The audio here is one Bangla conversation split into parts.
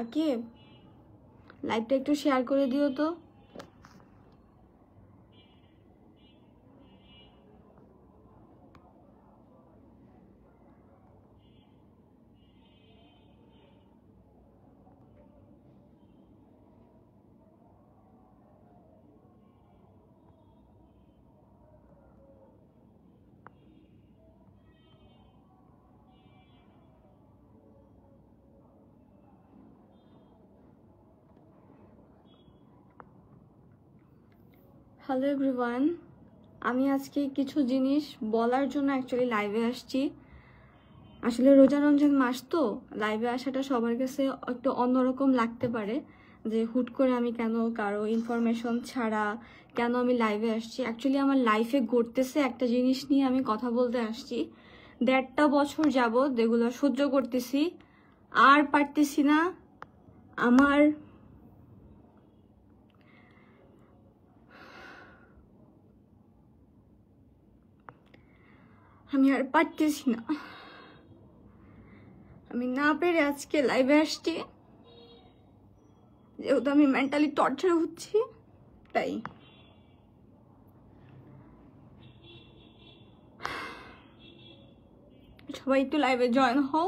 আকিব, লাইভটা একটু শেয়ার করে দিও তো। হ্যালো এভরিওয়ান, আমি আজকে কিছু জিনিস বলার জন্য অ্যাকচুয়ালি লাইভে আসছি। আসলে রোজা রমজান মাস তো লাইভে আসাটা সবার কাছে একটু অন্যরকম লাগতে পারে, যে হুট করে আমি কেন কারো ইনফরমেশন ছাড়া কেন আমি লাইভে আসছি। অ্যাকচুয়ালি আমার লাইফে ঘটতেছে একটা জিনিস নিয়ে আমি কথা বলতে আসছি। 1.5 বছর যাবত এগুলো সহ্য করতেছি, আর পারতেছি না। আমি আর পারতেছি না। আমি না পেরে আজকে লাইভে আসছি, যেহেতু আমি মেন্টালি টর্চার হচ্ছি। তাই সবাই একটু লাইভে জয়েন হও,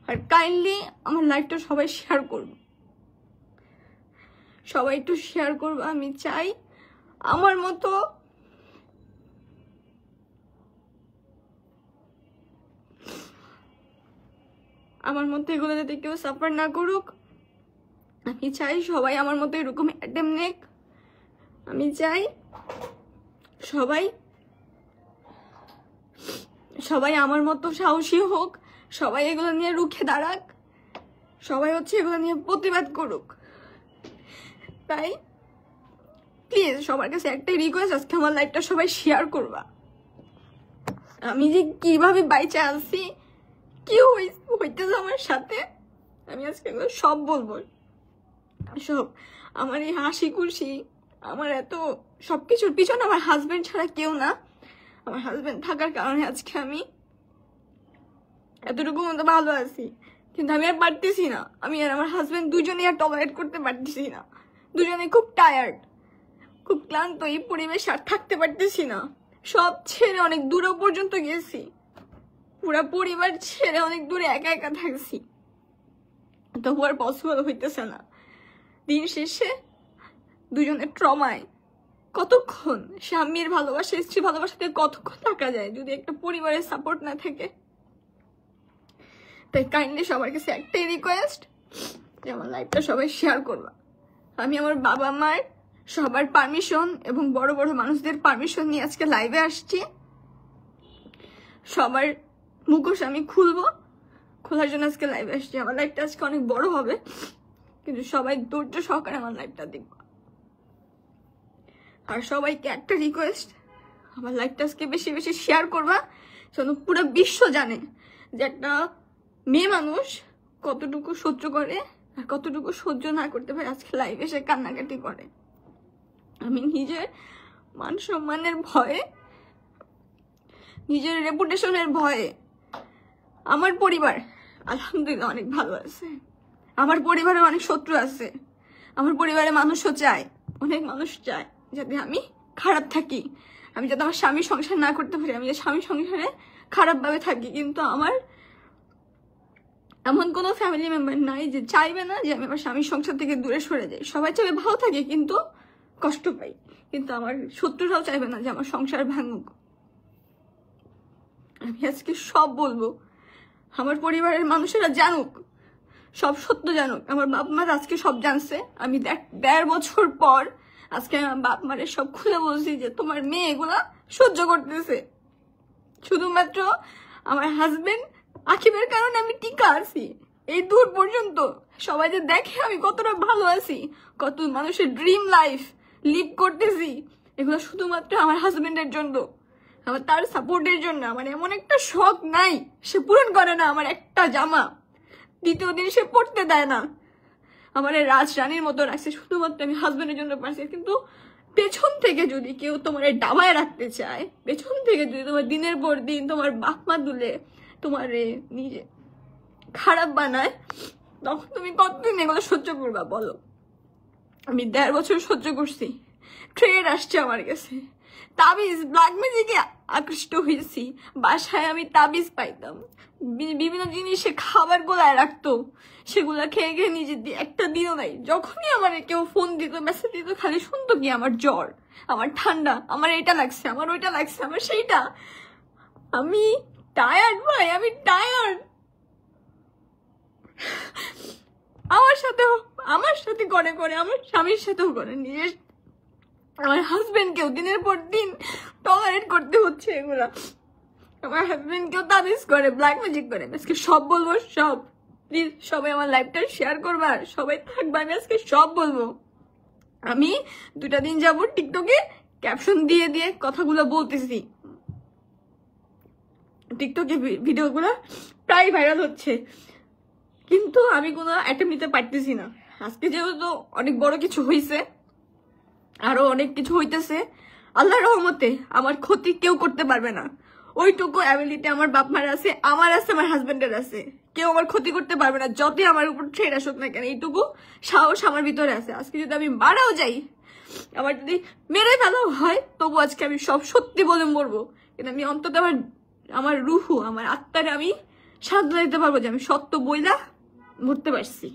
আর কাইন্ডলি আমার লাইভটা সবাই শেয়ার করবে। সবাই একটু শেয়ার করবে। আমি চাই আমার মতো এগুলো যাতে কেউ সাফার না করুক। আমি চাই সবাই আমার মতো এরকম অ্যাটেম্প নেক। আমি চাই সবাই আমার মতো সাহসী হোক, সবাই এগুলো নিয়ে রুখে দাঁড়াক, সবাই এগুলো নিয়ে প্রতিবাদ করুক। তাই প্লিজ সবার কাছে একটাই রিকোয়েস্ট, আজকে আমার লাইভটা সবাই শেয়ার করবা। আমি যে কিভাবে বাইচে আছি, কি হইতেছে আমার সাথে, আমি আজকে সব বলবো। সব আমার এই হাসি খুশি, আমার এত সবকিছুর পিছনে আমার হাজবেন্ড ছাড়া কেউ না। আমার হাজবেন্ড থাকার কারণে আজকে আমি এতটুকু মতো ভালো আছি, কিন্তু আমি আর পারতেছি না। আমি আর আমার হাজবেন্ড দুজনেই আর টলারেট করতে পারতেছি না। দুজনে খুব টায়ার্ড, খুব ক্লান্ত। এই পরিবেশে আর থাকতে পারতেছি না। সব ছেড়ে অনেক দূরে পর্যন্ত গেছি, পুরা পরিবার ছেড়ে অনেক দূরে একা একা থাকছি, তবু আর পসিবল হইতেছে না। দিন শেষে দুজনের ট্রমায় কতক্ষণ স্বামীর ভালোবাসা, স্ত্রী ভালোবাসাতে কতক্ষণ থাকা যায় যদি একটা পরিবারের সাপোর্ট না থাকে। তাই কাইন্ডলি সবার কাছে একটাই রিকোয়েস্ট, যে আমার লাইফটা সবাই শেয়ার করবা। আমি আমার বাবা মার সবার পারমিশন এবং বড় বড় মানুষদের পারমিশন নিয়ে আজকে লাইভে আসছি। সবার মুখোশ আমি খোলার জন্য আজকে লাইভে আসছি। আমার লাইফটা আজকে অনেক বড় হবে, কিন্তু সবাই ধৈর্য সহকারে আমার লাইফটা দেখবা। আর সবাইকে একটা রিকোয়েস্ট, আমার লাইফটা আজকে বেশি বেশি শেয়ার করবা, যেন পুরো বিশ্ব জানে যে একটা মেয়ে মানুষ কতটুকু সহ্য করে আর কতটুকু সহ্য না করতে পারে আজকে লাইভে এসে কান্নাকাটি করে। আমি নিজের মান সম্মানের ভয়ে, নিজের রেপুটেশনের ভয়ে, আমার পরিবার আলহামদুলিল্লাহ অনেক ভালো আছে, আমার পরিবারে অনেক শত্রু আছে, আমার পরিবারে মানুষও চায়, অনেক মানুষ চায় যাতে আমি খারাপ থাকি, আমি যাতে আমার স্বামী সংসার না করতে পারি, আমি যে স্বামী সংসারে খারাপভাবে থাকি। কিন্তু আমার এমন কোনো ফ্যামিলি মেম্বার নাই যে চাইবে না যে আমি আমার স্বামীর সংসার থেকে দূরে সরে যাই। সবাই চাইবে ভালো থাকে কিন্তু কষ্ট পাই, কিন্তু আমার শত্রুরাও চাইবে না যে আমার সংসার ভাঙুক। আমি আজকে সব বলবো, আমার পরিবারের মানুষেরা জানুক, সব সত্য জানুক। আমার বাপ মা আজকে সব জানছে। আমি 1.5 বছর পর আজকে আমার বাপ মারে সব খুলে বলছি যে তোমার মেয়ে এগুলা সহ্য করতেছে। শুধুমাত্র আমার হাজবেন্ড আকিবের কারণে আমি টিকা আছি এই দূর পর্যন্ত। সবাই যে দেখে আমি কতটা ভালো আছি, কত মানুষের ড্রিম লাইফ লিড করতেছি, এগুলো শুধুমাত্র আমার হাজবেন্ডের জন্য, আমার তার সাপোর্টের জন্য। আমার এমন একটা শখ নাই সে পূরণ করে না। আমার একটা জামা দ্বিতীয় দিন সে পড়তে দেয় না, আমার রাজরানীর মতো রাখছে, শুধুমাত্র আমি হাজবেন্ডের জন্য পারছি। কিন্তু পেছন থেকে যদি কেউ তোমার ডাবায় রাখতে চায়, পেছন থেকে যদি তোমার দিনের পর দিন তোমার বাপ মা দুলে তোমার নিজে খারাপ বানায়, তখন তুমি কতদিন এগুলো সহ্য করবা বলো? আমি 1.5 বছর সহ্য করছি। ট্রেড আসছে আমার কাছে, তাবিজ ব্ল্যাক ম্যাজিকে আকৃষ্ট হয়েছি। বাসায় আমি তাবিজ পাইতাম, বিভিন্ন জিনিসে খাবার গোলায় রাখতো, সেগুলা খেয়ে খেয়ে নিজে একটা দিনও নাই। যখনই আমার কেউ ফোন দিত, মেসেজ দিত, খালি শুনতো কি আমার জ্বর, আমার ঠান্ডা, আমার এটা লাগছে, আমার ওইটা লাগছে, আমার সেইটা। আমি টায়ার্ড ভাই, আমি টায়ার্ড। আমার সাথে করে আমার স্বামীর সাথেও করে, নিজের আমার হাজবেন্ডকেও দিনের পর দিন টলারেট করতে হচ্ছে এগুলা। আমার হাজবেন্ডকেও তাবিজ করে, ব্ল্যাক ম্যাজিক করে। আজকে সব বলবো, সব। প্লিজ সবাই আমার লাইভটা শেয়ার করবা, সবাই থাকবা, আমি আজকে সব বলবো। আমি 2টা দিন যাবো টিকটকে ক্যাপশন দিয়ে দিয়ে কথাগুলো বলতেছি। টিকটকে ভিডিওগুলো প্রায় ভাইরাল হচ্ছে, কিন্তু আমি কোনো অ্যাটেম্প নিতে পারতেছি না। আজকে যেহেতু অনেক বড় কিছু হয়েছে, আরো অনেক কিছু হইতেছে, আল্লাহর রহমতে আমার ক্ষতি কেউ করতে পারবে না। ওইটুকু অ্যাবিলিটি আমার বাপ মার আছে, আমার আছে, আমার হাজবেন্ডের আছে। কেউ আমার ক্ষতি করতে পারবে না, যতই আমার উপর ট্রেড আসুক না কেন। এইটুকু সাহস আমার ভিতরে আছে। আজকে যদি আমি মারাও যাই, আমার যদি মেরে ফেলাও হয়, তবু আজকে আমি সব সত্যি বলে মরবো। কিন্তু আমি অন্তত আমার রুহু, আমার আত্মারে আমি সান্ত্বনা দিতে পারবো যে আমি সত্য বইলা মরতে পারছি।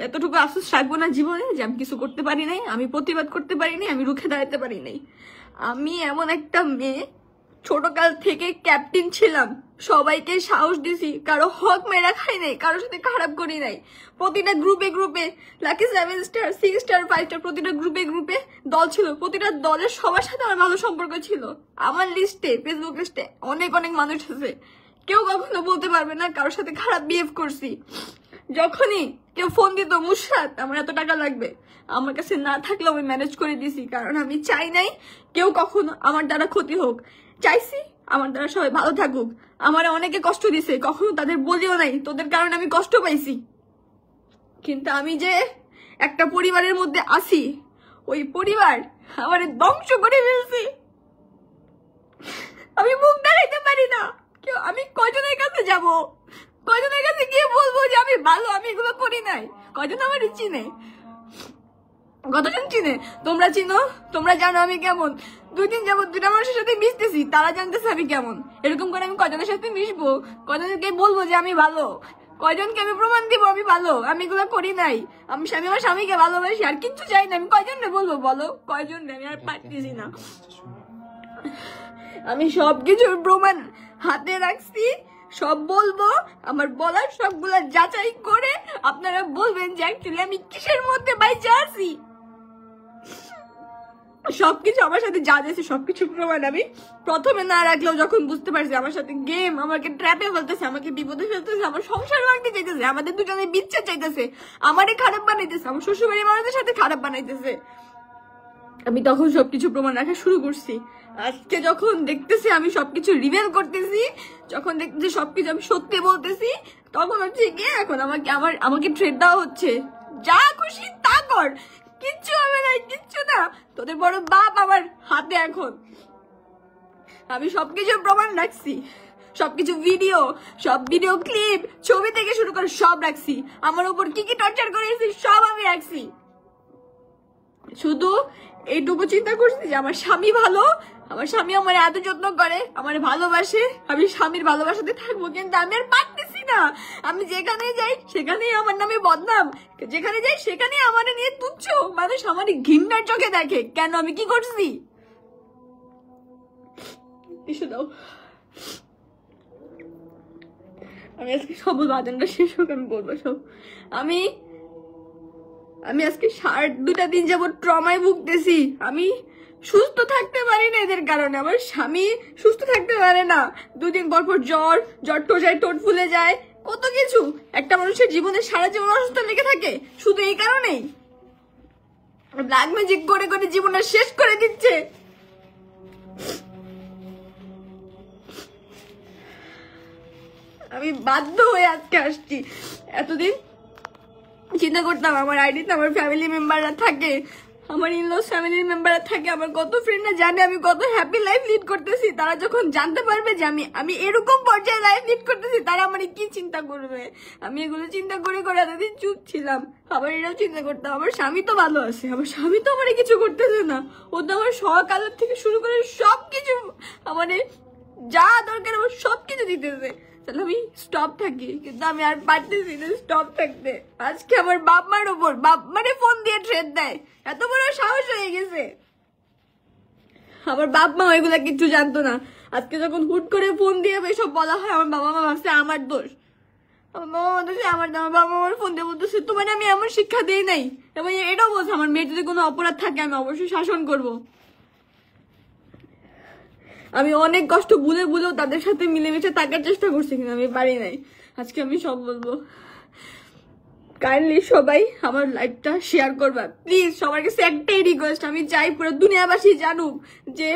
এতটুকু আফসোস রাখবো না জীবনে যে আমি কিছু করতে পারি নাই, আমি প্রতিবাদ করতে পারি নাই, আমি রুখে দাঁড়াতে পারি নাই। আমি এমন একটা মেয়ে, ছোটকাল থেকে ক্যাপ্টেন ছিলাম, সবাইকে সাহস দিছি, কারো হক মেরা খাই নাই, কারোর সাথে খারাপ করি নাই। প্রতিটা গ্রুপে লাকি 7 স্টার 6 স্টার 5 স্টার প্রতিটা গ্রুপে দল ছিল, প্রতিটা দলের সবার সাথে আমার ভালো সম্পর্ক ছিল। আমার লিস্টে, ফেসবুক লিস্টে অনেক মানুষ আছে, কেউ কখনো বলতে পারবে না কারোর সাথে খারাপ বিহেভ করছি। যখনই কেউ ফোন দিত, মুশরাত আমার এত টাকা লাগবে, আমার কাছে না থাকলেও আমি ম্যানেজ করে দিছি, কারণ আমি চাই নাই কেউ কখনো আমার দ্বারা ক্ষতি হোক। চাইছি আমার দ্বারা সবাই ভালো থাকুক। আমার অনেকে কষ্ট দিছে, কখনো তাদের বলিও নাই তোদের কারণে আমি কষ্ট পাইছি। কিন্তু আমি যে একটা পরিবারের মধ্যে আছি, ওই পরিবার আমার ধ্বংস করে ফেলছে। আমি মুখ দেখাইতে পারি না। আমি কয়জনের কাছে যাব, কয়জনের কাছে গিয়ে বলবো যে আমি ভালো, আমি এগুলো করি নাই? কয়জন আমার চিনে, কতজন চিনে? তোমরা চিনো, তোমরা জানো আমি কেমন। 2 দিন যাবত 2টা মানুষের সাথে মিশতেছি, তারা জানতেছে আমি কেমন। এরকম করে আমি কয়জনের সাথে মিশবো, কয়জনকে বলবো যে আমি ভালো, কয়জনকে আমি প্রমাণ দিব আমি ভালো, আমি এগুলো করি নাই। আমি আমার স্বামীকে ভালোবাসি, আর কিচ্ছু চাই না। আমি কয়জনকে বলবো বলো, কয়জনকে? আমি আর পারতেছি না। আমি সবকিছুর প্রমাণ হাতে রাখছি, সব বলবো। আমার বলার সবগুলা যাচাই করে আপনারা বলবেন যে অ্যাকচুয়ালি আমি কিসের মধ্যে বাইচে আছি। সবকিছু আমার সাথে যা যাচ্ছে সবকিছু প্রমাণ আমি প্রথমে না রাখলেও যখন বুঝতে পারছি আমার সাথে গেম, আমাকে ট্র্যাপে ফেলতেছে, আমাকে বিপদে ফেলতেছে, আমার সংসার ভাঙতে চাইতেছে, আমাদের দুজনের বিচ্ছেদ চাইতেছে, আমারে খারাপ বানাইতেছে, আমার শ্বশুরবাড়ির মানুষদের সাথে খারাপ বানাইতেছে, আমি তখন সবকিছু প্রমাণ রাখা শুরু করছি। আজকে যখন দেখতেছি আমি সবকিছু রিভিল করতেছি, যখন দেখতেছি সবকিছু আমি সত্যি বলতেছি, তখন হচ্ছে গিয়ে এখন আমাকে ট্রেড দেওয়া হচ্ছে। যা খুশি তা কর, কিচ্ছু হবে না, কিচ্ছু না। তোদের বড় বাপ আমার হাতে এখন। আমি সবকিছু প্রমাণ রাখছি, সবকিছু সব ভিডিও ক্লিপ, ছবি থেকে শুরু করে সব রাখছি। আমার উপর কি কি টর্চার করেছি সব আমি রাখছি। শুধু এইটুকু চিন্তা করছি যে আমার স্বামী ভালো, আমার স্বামী আমার এত যত্ন করে, আমার ভালোবাসে, আমি স্বামীর ভালোবাসাতে থাকবো। কিন্তু আমি আর পারতেছি না। আমি যেখানে যাই সেখানেই আমার নামে বদনাম, যেখানে যাই সেখানেই আমার নিয়ে তুচ্ছ, মানুষ আমার ঘৃণার চোখে দেখে। কেন? আমি কি করছি? দাও, আমি আজকে সব বাজানটা শেষ হোক, আমি বলবো সব। আমি আজকে 2টা দিন যাবত ট্রমায় ভুগতেছি। আমি সুস্থ থাকতে পারি না এদের কারণে। আমার স্বামী সুস্থ থাকতে পারে না, 2 দিন পর জ্বর টোজায়, টোট ফুলে যায়, কত কিছু। একটা মানুষের জীবনে সারা জীবন অসুস্থ লেগে থাকে শুধু এই কারণেই। ব্ল্যাক ম্যাজিক করে করে জীবনটা শেষ করে দিচ্ছে। আমি বাধ্য হয়ে আজকে আসছি। এতদিন চিন্তা করতাম আমার আইডিতে আমার ফ্যামিলি মেম্বাররা থাকে, আমার ইনলস ফ্যামিলির মেম্বাররা থাকে, আমার কত ফ্রেন্ডরা জানে আমি কত হ্যাপি লাইফ লিড করতেছি। তারা যখন জানতে পারবে যে আমি এরকম পর্যায়ে লাইফ লিড করতেছি, তারা আমার কি চিন্তা করবে। আমি এগুলো চিন্তা করে করে এতদিন চুপ ছিলাম। আবার এটাও চিন্তা করতাম আমার স্বামী তো ভালো আছে, আমার স্বামী তো আমার কিছু করতেছে না, ও তো আমার সকালের থেকে শুরু করে সবকিছু মানে যা দরকার আমার সবকিছু দিতেছে, তাহলে আমি স্টপ থাকি। কিন্তু আমি আর পারতেছি না স্টপ থাকতে। আজকে আমার বাপ মার ওপর বাপ মানে ফোন দিয়ে থ্রেট দেয়, এত বড় সাহস হয়ে গেছে। আমার বাপ মা এগুলা কিছু জানতো না, আজকে যখন হুট করে ফোন দিয়ে এসব বলা হয়, আমার বাবা মা ভাবছে আমার দোষ। আমার বাবা মা বলছে আমার বাবা আমার ফোন দিয়ে বলতেছে তোমার আমি এমন শিক্ষা দিই নাই। এবং এটাও বলছে আমার মেয়ের যদি কোনো অপরাধ থাকে আমি অবশ্যই শাসন করবো। আমি অনেক কষ্ট ভুলেও তাদের সাথে মিলেমিশে থাকার চেষ্টা করছি, কিন্তু আমি পারি নাই। আজকে আমি সব বলবো। কাইন্ডলি সবাই আমার লাইফটা শেয়ার করবা প্লিজ। সবার কাছে একটাই রিকোয়েস্ট, আমি চাই পুরো দুনিয়াবাসী জানুক যে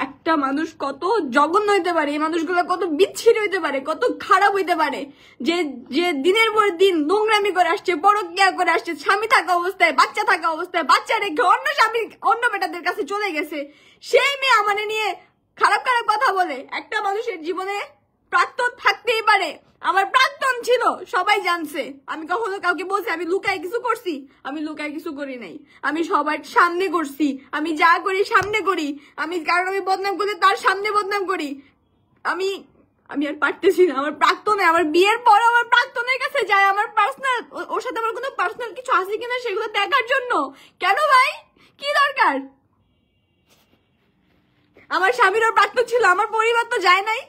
একটা মানুষ কত জঘন্য হইতে পারে, এই মানুষগুলো কত বিচ্ছিন্ন হইতে পারে, কত খারাপ হইতে পারে, যে যে দিনের পর দিন নোংরামি করে আসছে, পরক্রিয়া করে আসছে, স্বামী থাকা অবস্থায় বাচ্চা থাকা অবস্থায় বাচ্চা রেখে অন্য স্বামী অন্য বেটাদের কাছে চলে গেছে। সেই মেয়ে আমাদের নিয়ে খারাপ খারাপ কথা বলে। একটা মানুষের জীবনে প্রাক্তন থাকতেই পারে, আমার প্রাক্তন ছিল, সবাই জানছে। আমি কখনো কাউকে বলছি আমি লুকায় কিছু করছি? আমি লুকায় কিছু করি নাই, আমি সবার সামনে করছি। আমি যা করি সামনে করি, আমি কারণ আমি বদনাম করলে তার সামনে বদনাম করি। আমি আমি আর পারতেছি না। আমার প্রাক্তনে আমার বিয়ের পর আমার প্রাক্তনের কাছে যায়, আমার পার্সোনাল ওর সাথে আমার কোনো পার্সোনাল কিছু আছে কিনা সেগুলো দেখার জন্য। কেন ভাই, কি দরকার? আমার স্বামীর ওর প্রাক্তন ছিল, আমার পরিবার তো যায় নাই,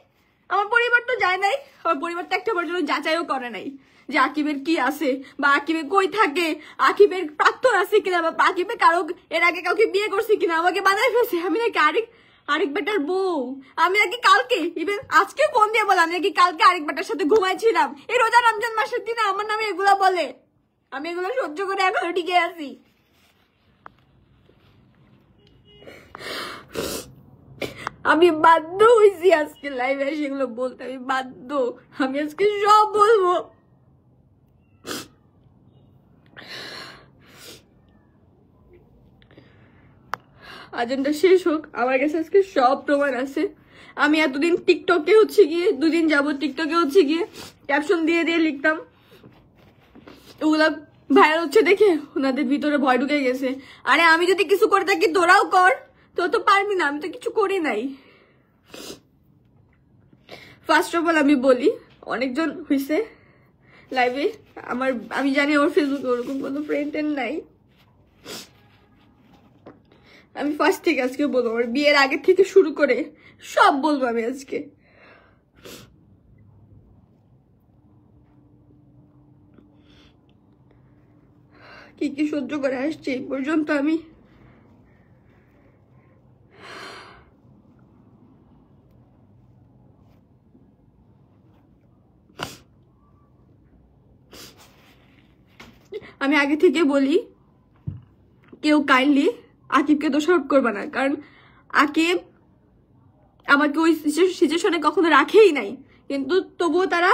আমার পরিবার তো যায় নাই, আমার পরিবার তো একটা পর্যন্ত যাচাইও করে নাই যে আকিবের কি আছে বা আকিবের কই থাকে, আকিবের প্রাক্তন আছে কিনা, বা আকিবের কারো এর আগে কাউকে বিয়ে করছে কিনা, আমাকে বানায় ফেলছে আমি নাকি আরেক বেটার বউ। আমি নাকি কালকে ইভেন আজকে ফোন দিয়ে বলে আমি নাকি কালকে আরেক বেটার সাথে ঘুমাইছিলাম। এই রোজা রমজান মাসের দিনে আমার নামে এগুলা বলে, আমি এগুলো সহ্য করে এখনো টিকে আছি। আমি বাধ্য হয়েছি আজকে লাইভে সেগুলো বলতে, আমি বাধ্য। আমি আজকে সব বলবো। আজেন্ডা শেষ হোক, আমার কাছে আজকে সব প্রমাণ আছে। আমি এতদিন টিকটকে হচ্ছে গিয়ে 2 দিন যাবো টিকটকে হচ্ছে গিয়ে ক্যাপশন দিয়ে দিয়ে লিখতাম, ওগুলা ভাইরাল হচ্ছে দেখে ওনাদের ভিতরে ভয় ঢুকে গেছে। আরে আমি যদি কিছু করে থাকি তোরাও কর, তো পারবি না, আমি তো কিছু করি নাই। ফার্স্ট অফ অল আমি বলি, অনেকজন হয়েছে লাইভে, আমি জানি আমার ফেসবুকে ওরকম কোনো ফ্রেন্ড নাই। আমি ফার্স্ট থেকে আজকে বলবো, আমার বিয়ের আগে থেকে শুরু করে সব বলবো আমি আজকে। কি কি সহ্য করে আসছে এই পর্যন্ত। আমি আগে থেকে বলি, কেউ কাইন্ডলি আকিবকে দোষারোপ করবে না, কারণ আকিব আমাকে ওই সিচুয়েশনে কখনো রাখেই নাই, কিন্তু তবুও তারা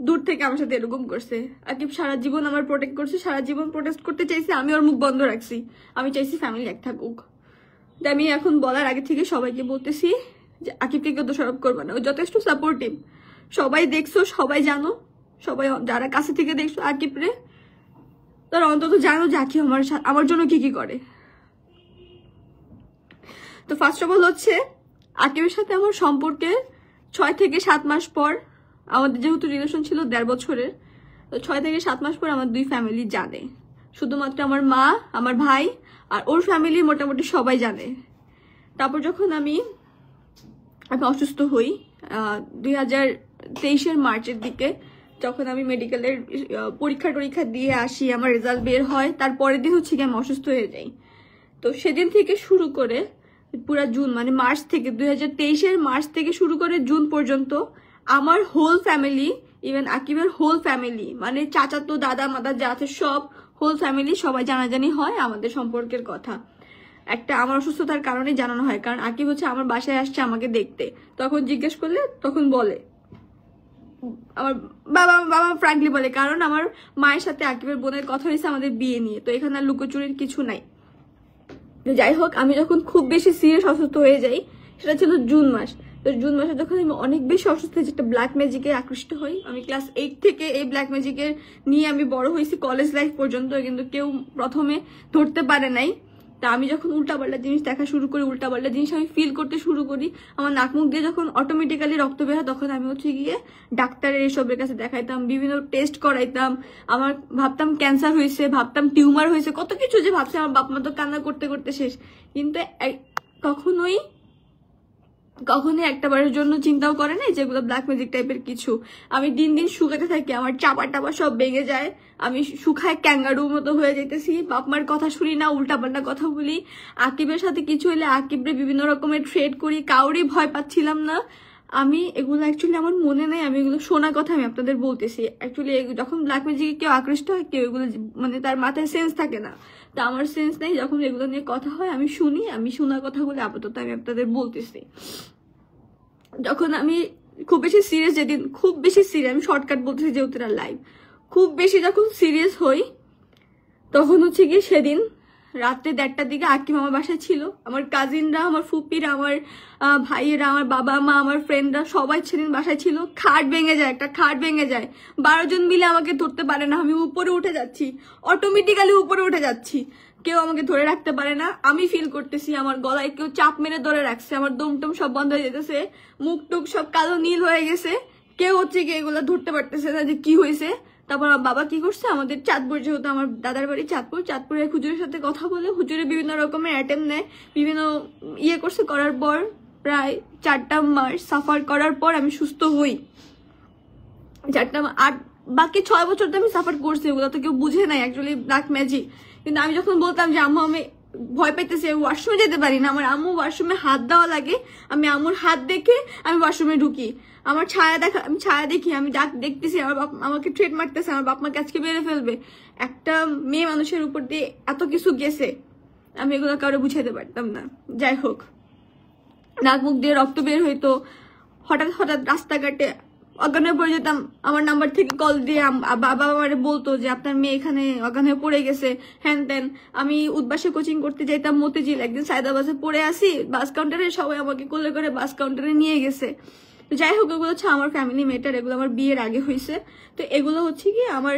দূর থেকে আমার সাথে এরকম করছে। আকিব সারা জীবন আমার প্রোটেক্ট করছে, সারা জীবন প্রোটেক্ট করতে চাইছে, আমি ওর মুখ বন্ধ রাখছি। আমি চাইছি ফ্যামিলি এক থাকুক। তাই আমি এখন বলার আগে থেকে সবাইকে বলতেছি যে আকিবকে কেউ দোষারোপ করবে না, ও যথেষ্ট সাপোর্টিভ। সবাই দেখছো, সবাই জানো, সবাই যারা কাছে থেকে দেখছো আকিবরে, তারা অন্তত জানো যে আকিব আমার জন্য কি কি করে। তো ফার্স্ট অফ অল হচ্ছে আকিবের সাথে আমার সম্পর্কে 6 থেকে 7 মাস পর, আমাদের যেহেতু রিলেশন ছিল 1.5 বছরের, তো 6 থেকে 7 মাস পর আমার 2 ফ্যামিলি জানে। শুধুমাত্র আমার মা, আমার ভাই আর ওর ফ্যামিলি মোটামুটি সবাই জানে। তারপর যখন আমি অসুস্থ হই 2023 মার্চের দিকে, যখন আমি মেডিকেলের পরীক্ষা দিয়ে আসি, আমার রেজাল্ট বের হয়, তারপরের দিন হচ্ছে কি আমি অসুস্থ হয়ে যাই। তো সেদিন থেকে শুরু করে পুরা জুন, মানে মার্চ থেকে 2023 মার্চ থেকে শুরু করে জুন পর্যন্ত আমার হোল ফ্যামিলি, ইভেন আকিবের হোল ফ্যামিলি, মানে চাচাতো দাদা মাদা যা আছে সব হোল ফ্যামিলি সবাই জানাজানি হয় আমাদের সম্পর্কের কথা। একটা আমার অসুস্থতার কারণে জানানো হয়, কারণ আকিব হচ্ছে আমার বাসায় আসছে আমাকে দেখতে, তখন জিজ্ঞেস করলে তখন বলে আমার বাবা ফ্র্যাঙ্কলি বলে, কারণ আমার মায়ের সাথে আকিবের বোনের কথা হয়েছে আমাদের বিয়ে নিয়ে, তো এখানে আর লুকোচুরির কিছু নাই। যাই হোক, আমি যখন খুব বেশি সিরিয়াস অসুস্থ হয়ে যাই, সেটা ছিল জুন মাস। তো জুন মাসে যখন আমি অনেক বেশি অসুস্থ হয়েছি, একটা ব্ল্যাক ম্যাজিকে আকৃষ্ট হই। আমি ক্লাস 8 থেকে এই ব্ল্যাক ম্যাজিকের নিয়ে আমি বড় হয়েছি কলেজ লাইফ পর্যন্ত, কিন্তু কেউ প্রথমে ধরতে পারে নাই। তা আমি যখন উল্টাপাল্টা জিনিস দেখা শুরু করি, উল্টাপাল্টা জিনিস আমি ফিল করতে শুরু করি, আমার নাক মুখ দিয়ে যখন অটোমেটিক্যালি রক্ত বের হয়, তখন আমি হচ্ছে গিয়ে ডাক্তারের এসবের কাছে দেখাইতাম, বিভিন্ন টেস্ট করাইতাম। আমার ভাবতাম ক্যান্সার হয়েছে, ভাবতাম টিউমার হয়েছে, কত কিছু যে ভাবছি। আমার বাপ মা তো কান্না করতে করতে শেষ। কিন্তু কখনোই একটাবারের জন্য চিন্তাও করে নাই যেগুলো ব্ল্যাক ম্যাজিক টাইপের কিছু। আমি দিন দিন শুকাতে থাকি, আমার চাপা টাপা সব ভেঙে যায়, আমি শুকায় ক্যাঙ্গারুর মতো হয়ে যাইতেছি। বাপ মার কথা শুনি না, উল্টাপাল্টা কথা বলি। আকিবের সাথে কিছু হলে আকিবরে বিভিন্ন রকমের ট্রেড করি, কাউরই ভয় পাচ্ছিলাম না আমি। এগুলো অ্যাকচুয়ালি আমার মনে নেই, আমি এগুলো শোনা কথা আমি আপনাদের বলতেছি। অ্যাকচুয়ালি যখন ব্ল্যাক ম্যাজিকে কেউ আকৃষ্ট হয়, কেউ এগুলো মানে তার মাথায় সেন্স থাকে না, তা আমার সেন্স নেই। যখন এগুলো নিয়ে কথা হয় আমি শুনি, আমি শোনা কথাগুলো আপাতত আমি আপনাদের বলতেছি। যখন আমি খুব বেশি সিরিয়াস, যেদিন খুব বেশি সিরিয়াস, আমি শর্টকাট বলতেছি যেহেতু এটা লাইভ, খুব বেশি যখন সিরিয়াস হই, তখন হচ্ছে গিয়ে সেদিন রাত্রে 1:30টার দিকে আকিম আমার বাসায় ছিল। আমার কাজিনরা, আমার ফুপিরা, আমার ভাইয়েরা, আমার বাবা মা, আমার ফ্রেন্ডরা সবাই সেদিন বাসায় ছিল। খাট ভেঙে যায়, একটা খাট ভেঙে যায়, 12 জন মিলে আমাকে ধরতে পারে না। আমি উপরে উঠে যাচ্ছি, অটোমেটিক্যালি উপরে উঠে যাচ্ছি, কেউ আমাকে ধরে রাখতে পারে না। আমি ফিল করতেছি আমার গলায় কেউ চাপ মেরে ধরে রাখছে, আমার দমটম সব বন্ধ হয়ে যেতেছে, মুখ টুক সব কালো নীল হয়ে গেছে। কেউ হচ্ছে কি এগুলো ধরতে পারতেছে না যে কি হয়েছে। তারপর আমার বাবা কি করছে, আমাদের চাঁদপুর, যেহেতু আমার দাদার বাড়ি চাঁদপুরের হুজুরের সাথে কথা বলে, হুজুরে বিভিন্ন রকমের অ্যাটেম্প নেয়, বিভিন্ন ইয়ে করছে। করার পর প্রায় 4টা মাস সাফার করার পর আমি সুস্থ হই। 8 বাকি 6 বছর তো আমি সাফার করছি, ওগুলো তো কেউ বুঝে নাই অ্যাকচুয়ালি ব্ল্যাক ম্যাজিক। কিন্তু আমি যখন বলতাম যে আম্মু আমি ভয় পাইতেছি, ওয়াশরুমে যেতে পারি না, আমার আম্মু ওয়াশরুমে হাত দেওয়া লাগে, আমি আম্মুর হাত দেখে আমি ওয়াশরুমে ঢুকি। আমার ছায়া দেখা, আমি ছায়া দেখি, আমি দেখতেছি আমার বাপ আমাকে ট্রেড মারতেছে, আমার বাপ মাকে আজকে মেরে ফেলবে। একটা মেয়ে মানুষের উপর দিয়ে এত কিছু গেছে, আমি এগুলো কারো বুঝাইতে পারতাম না। যাই হোক, নাক মুখ দিয়ে রক্ত বের হইতো, হঠাৎ হঠাৎ রাস্তাঘাটে অজ্ঞান হয়ে পড়ে যেতাম। আমার নাম্বার থেকে কল দিয়ে বাবা আমারে বলতো যে আপনার মেয়ে এখানে অজ্ঞান হয়ে পড়ে গেছে, হ্যান ত্যান। আমি উদ্বাসে কোচিং করতে যাইতাম মতিঝিল, একদিন সায়দাবাসে পড়ে আসি, বাস কাউন্টারে সবাই আমাকে কোলে করে বাস কাউন্টারে নিয়ে গেছে। তো যাই হোক, এগুলো হচ্ছে আমার ফ্যামিলি ম্যাটার, এগুলো আমার বিয়ের আগে হয়েছে। তো এগুলো হচ্ছে কি আমার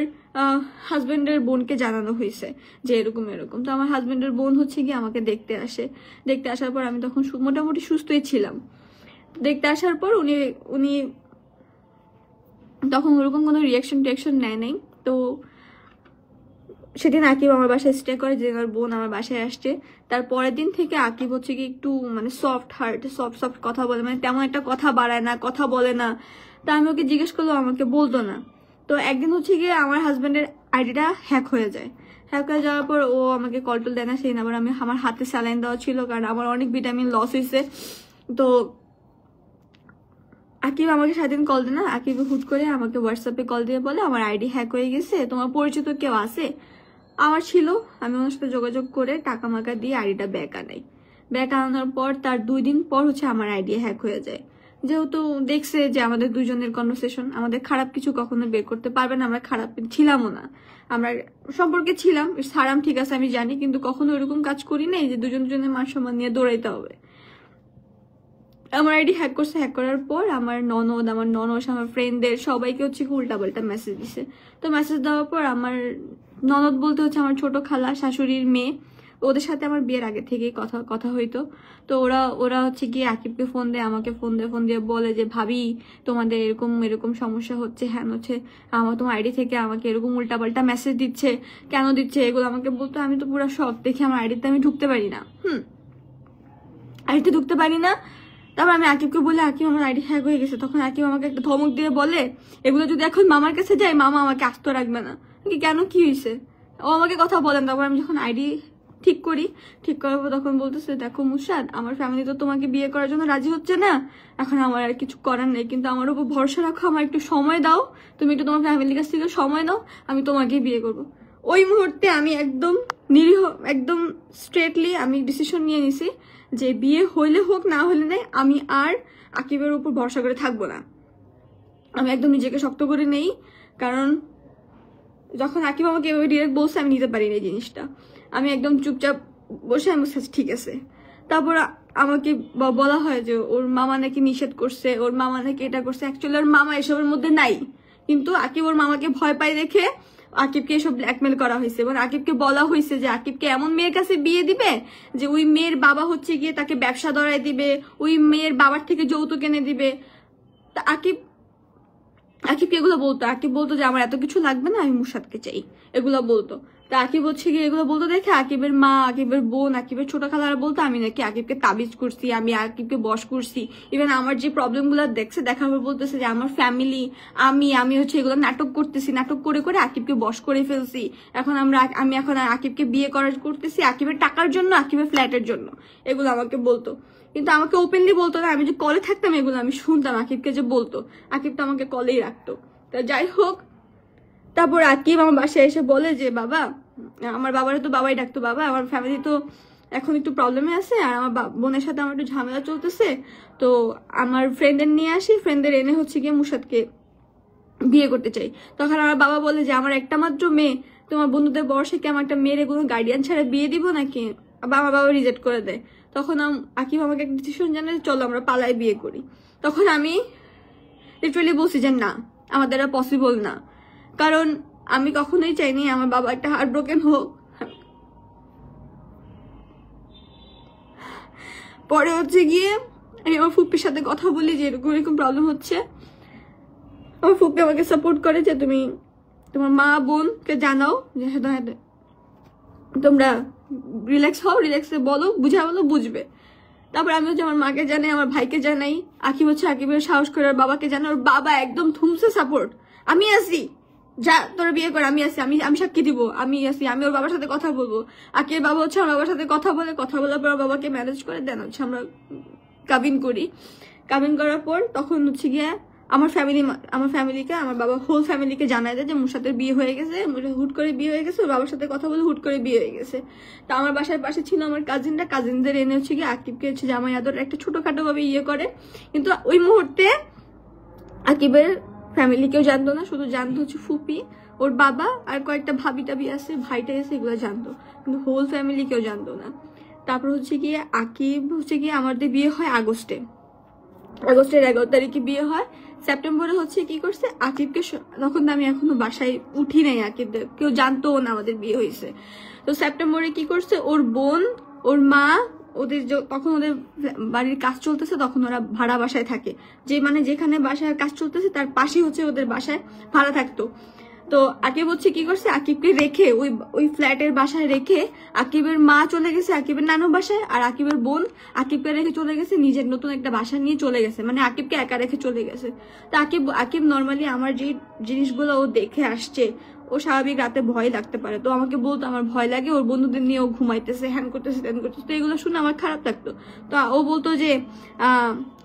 হাজবেন্ডের বোনকে জানানো হয়েছে যে এরকম এরকম। তো আমার হাজবেন্ডের বোন হচ্ছে কি আমাকে দেখতে আসে, দেখতে আসার পর আমি তখন মোটামুটি সুস্থই ছিলাম। দেখতে আসার পর উনি তখন ওরকম কোনো রিয়াকশন নেয় নাই। তো সেদিন আকিব আমার বাসায় স্টে করে, যে আমার বোন আমার বাসায় আসছে। তার পরের দিন থেকে আকিব হচ্ছে কি একটু মানে সফট হার্ট, সফট কথা বলে, মানে তেমন একটা কথা বাড়ায় না, কথা বলে না। তা আমি ওকে জিজ্ঞেস করলেও আমাকে বলতো না। তো একদিন হচ্ছে গিয়ে আমার হাজবেন্ডের আইডিটা হ্যাক হয়ে যায়। হ্যাক হয়ে যাওয়ার পর ও আমাকে কল টল দেয় না। সেই নাম্বার আমার হাতে স্যালাইন দেওয়া ছিল, কারণ আমার অনেক ভিটামিন লস হয়েছে। তো আকিব আমাকে সারাদিন কল দেয় না। আকিব হুট করে আমাকে হোয়াটসঅ্যাপে কল দিয়ে বলে আমার আইডি হ্যাক হয়ে গেছে, তোমার পরিচিত কেউ আছে? আমার ছিল, আমি ওনার সাথে যোগাযোগ করে টাকা মাকা দিয়ে আইডিটা ব্যাক আনাই। ব্যাক আনানোর পর তার 2 দিন পর হচ্ছে আমার আইডি হ্যাক হয়ে যায়। যেহেতু দেখছে যে আমাদের দুজনের কনভারসেশন, আমাদের খারাপ কিছু কখনো বের করতে পারবে না, আমরা খারাপ ছিলামও না, আমরা সম্পর্কে ছিলাম সারাম, ঠিক আছে আমি জানি, কিন্তু কখনো এরকম কাজ করি নাই যে দুজনের মান সম্মান নিয়ে দৌড়াইতে হবে। আমার আইডি হ্যাক করছে। হ্যাক করার পর আমার ননদ, আমার আমার ফ্রেন্ডদের সবাইকে হচ্ছে উল্টাপাল্টা মেসেজ দিছে। তো মেসেজ দেওয়ার পর আমার ননদ বলতে হচ্ছে আমার ছোট খালা শাশুড়ির মেয়ে, ওদের সাথে আমার বিয়ের আগে থেকেই কথা হইতো। তো ওরা হচ্ছে গিয়ে আকিবকে ফোন দেয়, আমাকে ফোন দিয়ে বলে যে ভাবি তোমাদের এরকম সমস্যা হচ্ছে, হ্যাঁ হচ্ছে, তোমার আইডি থেকে আমাকে এরকম উল্টাপাল্টা মেসেজ দিচ্ছে, কেন দিচ্ছে এগুলো আমাকে বলতো। আমি তো পুরো সব দেখি, আমার আইডিতে আমি ঢুকতে পারি না, আইডিতে ঢুকতে পারি না। তারপর আমি আকিবকে বলে আকিব আমার আইডি হ্যাক হয়ে গেছে। তখন আকিব আমাকে একটা ধমক দিয়ে বলে এগুলো যদি এখন মামার কাছে যায়, মামা আমাকে আস্ত রাখবে না। কেন, কি হয়েছে? ও আমাকে কথা বলেন। তারপর আমি যখন আইডি ঠিক করার পর তখন বলতেছে দেখো মুশাদ, আমার ফ্যামিলি তো তোমাকে বিয়ে করার জন্য রাজি হচ্ছে না, এখন আমার আর কিছু করার নেই, কিন্তু আমার উপর ভরসা রাখো, আমার একটু সময় দাও, তুমি একটু তোমার ফ্যামিলির কাছ থেকে সময় নাও, আমি তোমাকে বিয়ে করবো। ওই মুহূর্তে আমি একদম নিরীহ, একদম স্ট্রেটলি আমি ডিসিশন নিয়ে নিছি যে বিয়ে হইলে হোক, না হলে নেই, আমি আর আকিবের উপর ভরসা করে থাকবো না। আমি একদম নিজেকে শক্ত করে নেই, কারণ যখন আকিব আমাকে এভাবে ডিরেক্ট বলছে আমি নিতে পারি না এই জিনিসটা। আমি একদম চুপচাপ বসে আমি বলছি ঠিক আছে। তারপর আমাকে বলা হয় যে ওর মামা নাকি নিষেধ করছে, ওর মামা নাকি এটা করছে। অ্যাকচুয়ালি ওর মামা এসবের মধ্যে নাই, কিন্তু আকিব ওর মামাকে ভয় পাই দেখে আকিবকে এসব ব্ল্যাকমেল করা হয়েছে। এবং আকিবকে বলা হয়েছে যে আকিবকে এমন মেয়ের কাছে বিয়ে দিবে যে ওই মেয়ের বাবা হচ্ছে গিয়ে তাকে ব্যবসা ধরায় দিবে, ওই মেয়ের বাবার থেকে যৌতুক এনে দিবে। তা আকিবকে এগুলো বলতো, আকিব বলতো যে আমার এত কিছু লাগবে না, আমি মুশাদকে চাই, এগুলো বলতো। তা আকিব হচ্ছে গিয়ে এগুলো বলতো দেখে আকিবের মা, আকিবের বোন, আকিবের ছোট খালারা বলতো আমি নাকি আকিবকে তাবিজ করছি, আমি আকিবকে বশ করছি। ইভেন আমার যে প্রবলেম গুলো দেখছে, দেখার পর বলতেছে যে আমার ফ্যামিলি, আমি হচ্ছে এগুলো নাটক করতেছি, নাটক করে করে আকিবকে বশ করে ফেলছি। আমি এখন আকিবকে বিয়ে করতেছি আকিবের টাকার জন্য, আকিবের ফ্ল্যাটের জন্য, এগুলো আমাকে বলতো। কিন্তু আমাকে ওপেনলি বলতো না, আমি যে কলে থাকতাম এগুলো আমি শুনতাম আকিবকে যে বলতো। আকিব তো আমাকে কলেই রাখতো। তো যাই হোক, তারপর আকিব আমার বাসায় এসে বলে যে বাবা, আমার বাবারা তো বাবাই ডাকতো, বাবা আমার ফ্যামিলি তো এখন একটু প্রবলেমে আছে, আর আমার বোনের সাথে আমার একটু ঝামেলা চলতেছে, তো আমার ফ্রেন্ডের নিয়ে আসি, ফ্রেন্ডের এনে হচ্ছে গিয়ে মুশাদকে বিয়ে করতে চাই। তখন আমার বাবা বলে যে আমার একটা মাত্র মেয়ে, তোমার বন্ধুদের বর্ষে কি আমার একটা মেয়ের কোনো গার্ডিয়ান ছাড়া বিয়ে দিব নাকি? আমার বাবা রিজেক্ট করে দেয়। তখন আকিব আমাকে একটা ডিসিশন জানায়, চলো আমরা পালাই বিয়ে করি। তখন আমি লিটারালি বলছি যে না, আমার দ্বারা পসিবল না, কারণ আমি কখনোই চাইনি আমার বাবা একটা হার্ট ব্রোকেন হোক। পরে হচ্ছে গিয়ে আমি আমার ফুপ্পির সাথে কথা বলি যে এরকম এরকম প্রবলেম হচ্ছে। আমার ফুপ্পি আমাকে সাপোর্ট করে যে তুমি তোমার মা বোনকে জানাও যে হ্যাঁ তোমরা রিল্যাক্স হও, রিল্যাক্সে বলো, বলো, বুঝবে। তারপর আমি হচ্ছে আমার মাকে জানাই, আমার ভাইকে জানাই, আকিব হচ্ছে আকিবের সাহস করে ওর বাবাকে জানাই। ওর বাবা একদম থুমসে সাপোর্ট, আমি আসি, যা তোরা বিয়ে কর, আমি আসি, আমি সাক্ষী দিব, আমি আসি, আমি ওর বাবার সাথে কথা বলবো। আকিবের বাবা হচ্ছে আমার বাবার সাথে কথা বলার পর বাবাকে ম্যানেজ করে দেন হচ্ছে আমরা কাবিন করি। কাবিন করার পর তখন হচ্ছে গিয়ে আমার ফ্যামিলিকে, আমার বাবা হোল ফ্যামিলিকে জানাই দেয় যে মুশাদের বিয়ে হয়ে গেছে, হুট করে বিয়ে হয়ে গেছে, ওর বাবার সাথে কথা বলে হুট করে বিয়ে হয়ে গেছে। তো আমার বাসার পাশে ছিল আমার কাজিনদের এনে হচ্ছে গিয়ে আকিবকে হচ্ছে জামাই আদর একটা ছোটখাটো ভাবে ইয়ে করে। কিন্তু ওই মুহূর্তে আকিবের ফ্যামিলি কেউ জানতো না, শুধু জানতো হচ্ছে ফুপি, ওর বাবা আর কয়েকটা ভাবি টাবি আছে, ভাইটাই আছে, এগুলো জানতো, কিন্তু হোল ফ্যামিলি কেউ জানতো না। তারপর হচ্ছে গিয়ে আকিব হচ্ছে গিয়ে আমাদের বিয়ে হয় আগস্টের 11 তারিখে বিয়ে হয়। সেপ্টেম্বরে হচ্ছে কি করছে আকিবকে, তখন আমি এখনো বাসায় উঠি নাই, আকিবদের কেউ জানতো না আমাদের বিয়ে হয়েছে। তো সেপ্টেম্বরে কি করছে ওর বোন, ওর মা, ওদের তখন ওদের বাড়ির কাজ চলতেছে, তখন ওরা ভাড়া বাসায় থাকে, যেখানে বাসায় কাজ চলতেছে তার পাশে হচ্ছে ওদের বাসায় ভাড়া থাকতো। তো আকিব হচ্ছে কি করছে আকিবকে রেখে ওই ফ্ল্যাটের বাসায় রেখে আকিবের মা চলে গেছে আকিবের নানুর বাসায়, আর আকিবের বোন আকিবকে রেখে চলে গেছে নিজের নতুন একটা বাসা নিয়ে চলে গেছে, আকিবকে একা রেখে চলে গেছে। তো আকিব নর্মালি আমার যে জিনিসগুলো ও দেখে আসছে, ও স্বাভাবিক রাতে ভয় লাগতে পারে, তো আমাকে বলতো আমার ভয় লাগে, ওর বন্ধুদের নিয়ে ও ঘুমাইতেছে, হ্যান করতেছে, ত্যান করতেছে। তো এগুলো শুনে আমার খারাপ লাগতো। তো ও বলতো যে